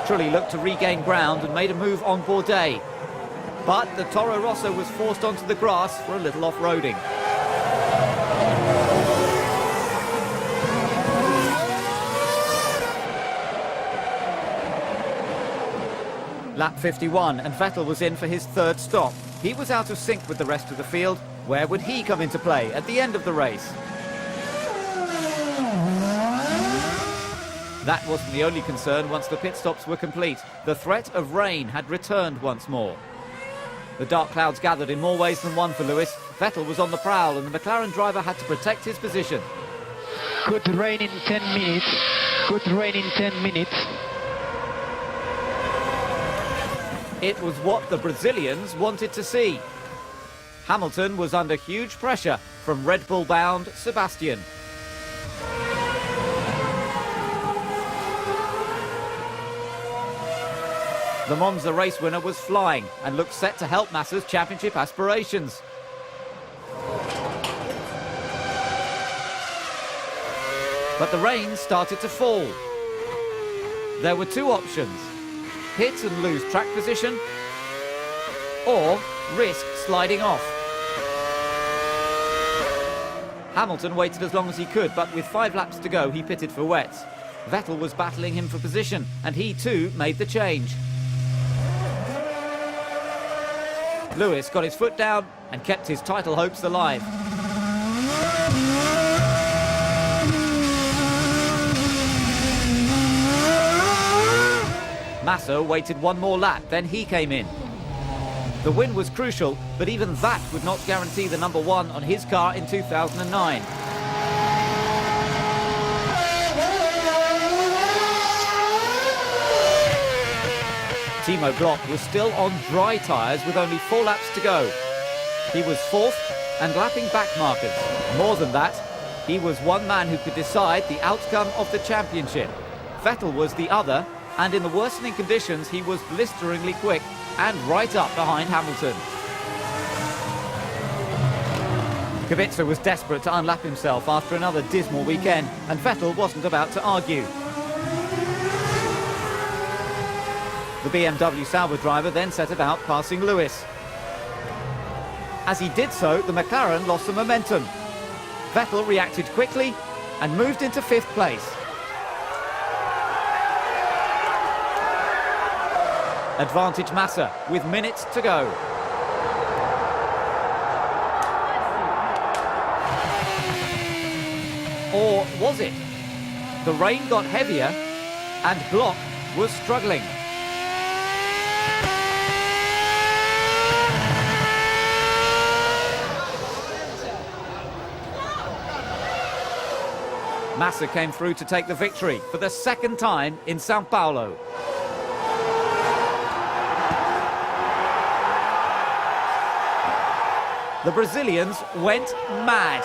Trulli looked to regain ground and made a move on Bourdais. But the Toro Rosso was forced onto the grass for a little off-roading. Lap 51, and Vettel was in for his third stop. He was out of sync with the rest of the field. Where would he come into play at the end of the race? That wasn't the only concern once the pit stops were complete. The threat of rain had returned once more. The dark clouds gathered in more ways than one for Lewis. Vettel was on the prowl and the McLaren driver had to protect his position. Could rain in 10 minutes. Could rain in 10 minutes. It was what the Brazilians wanted to see. Hamilton was under huge pressure from Red Bull-bound Sebastian. The Monza race winner was flying and looked set to help Massa's championship aspirations. But the rain started to fall. There were two options: hit and lose track position, or risk sliding off. Hamilton waited as long as he could, but with 5 laps to go, he pitted for wets. Vettel was battling him for position, and he too made the change. Lewis got his foot down and kept his title hopes alive. Massa waited one more lap, then he came in. The win was crucial, but even that would not guarantee the number 1 on his car in 2009. Timo Glock was still on dry tyres with only 4 laps to go. He was 4th and lapping back markers. More than that, he was one man who could decide the outcome of the championship. Vettel was the other, and in the worsening conditions he was blisteringly quick and right up behind Hamilton. Kubica was desperate to unlap himself after another dismal weekend, and Vettel wasn't about to argue. The BMW Sauber driver then set about passing Lewis. As he did so, the McLaren lost some momentum. Vettel reacted quickly and moved into 5th place. Advantage Massa with minutes to go. Or was it? The rain got heavier and Glock was struggling. Massa came through to take the victory for the 2nd time in Sao Paulo. The Brazilians went mad.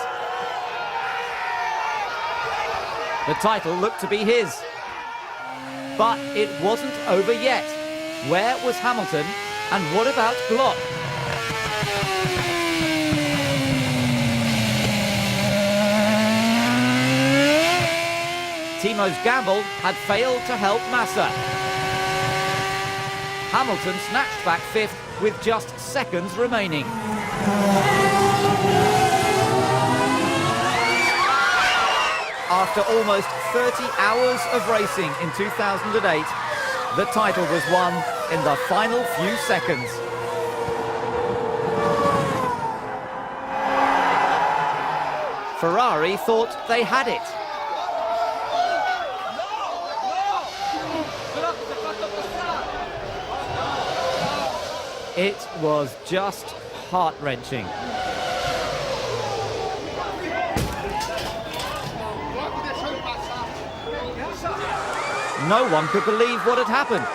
The title looked to be his. But it wasn't over yet. Where was Hamilton and what about Glock? Timo's gamble had failed to help Massa. Hamilton snatched back 5th with just seconds remaining. After almost 30 hours of racing in 2008, the title was won in the final few seconds. Ferrari thought they had it. It was just heart-wrenching. No one could believe what had happened.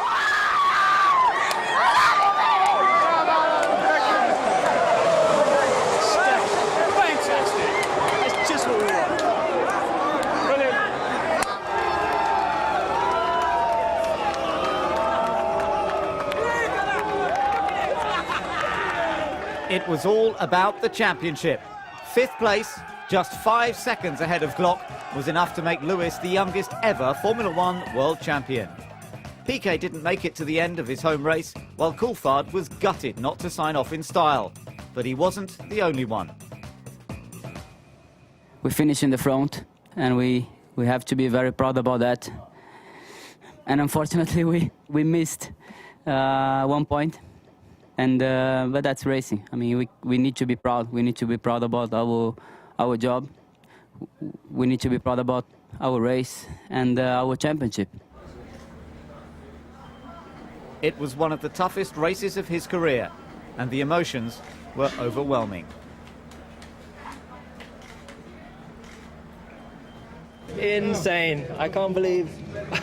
Fantastic. It's just what we want. Brilliant. It was all about the championship. 5th place, just 5 seconds ahead of Glock, was enough to make Lewis the youngest ever Formula One world champion. Piquet didn't make it to the end of his home race, while Coulthard was gutted not to sign off in style. But he wasn't the only one. We finished in the front, and we have to be very proud about that. And unfortunately, we missed 1 point. And but that's racing. I mean, we need to be proud. We need to be proud about our job. We need to be proud about our race and our championship. It was one of the toughest races of his career, and the emotions were overwhelming. Insane. I can't believe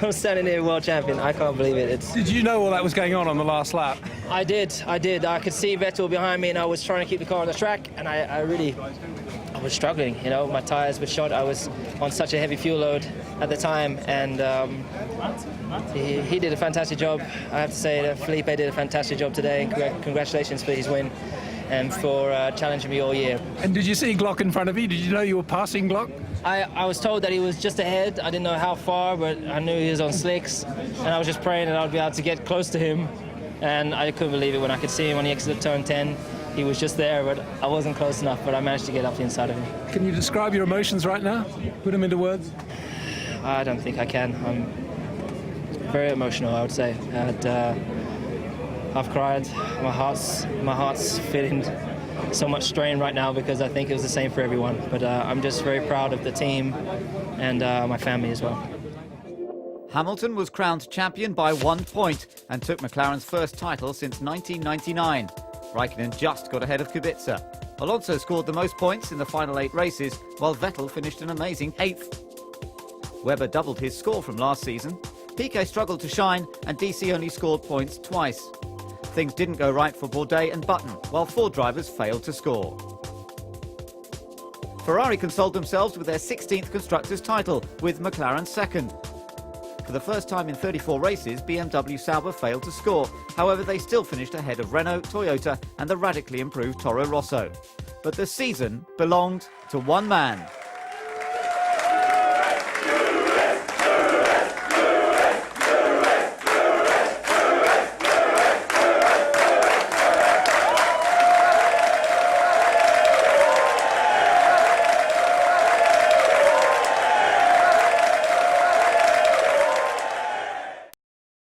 I'm standing here world champion. I can't believe it. Did you know all that was going on the last lap? I did. I could see Vettel behind me, and I was trying to keep the car on the track, and I was struggling. You know, my tires were shot. I was on such a heavy fuel load at the time, and he did a fantastic job. I have to say that Felipe did a fantastic job today, and congratulations for his win and for challenging me all year. And did you see Glock in front of you? Did you know you were passing Glock? I was told that he was just ahead. I didn't know how far, but I knew he was on slicks, and I was just praying that I'd be able to get close to him. And I couldn't believe it when I could see him when he exited turn 10. He was just there, but I wasn't close enough, but I managed to get up the inside of him. Can you describe your emotions right now? Put them into words? I don't think I can. I'm very emotional, I would say. And, I've cried. My heart's feeling so much strain right now because I think it was the same for everyone. But I'm just very proud of the team and my family as well. Hamilton was crowned champion by 1 point and took McLaren's first title since 1999. Raikkonen just got ahead of Kubica. Alonso scored the most points in the final 8 races, while Vettel finished an amazing 8th. Webber doubled his score from last season. Piquet struggled to shine, and DC only scored points twice. Things didn't go right for Bourdais and Button, while 4 drivers failed to score. Ferrari consoled themselves with their 16th Constructors' title, with McLaren second. For the first time in 34 races, BMW Sauber failed to score. However, they still finished ahead of Renault, Toyota and the radically improved Toro Rosso. But the season belonged to one man.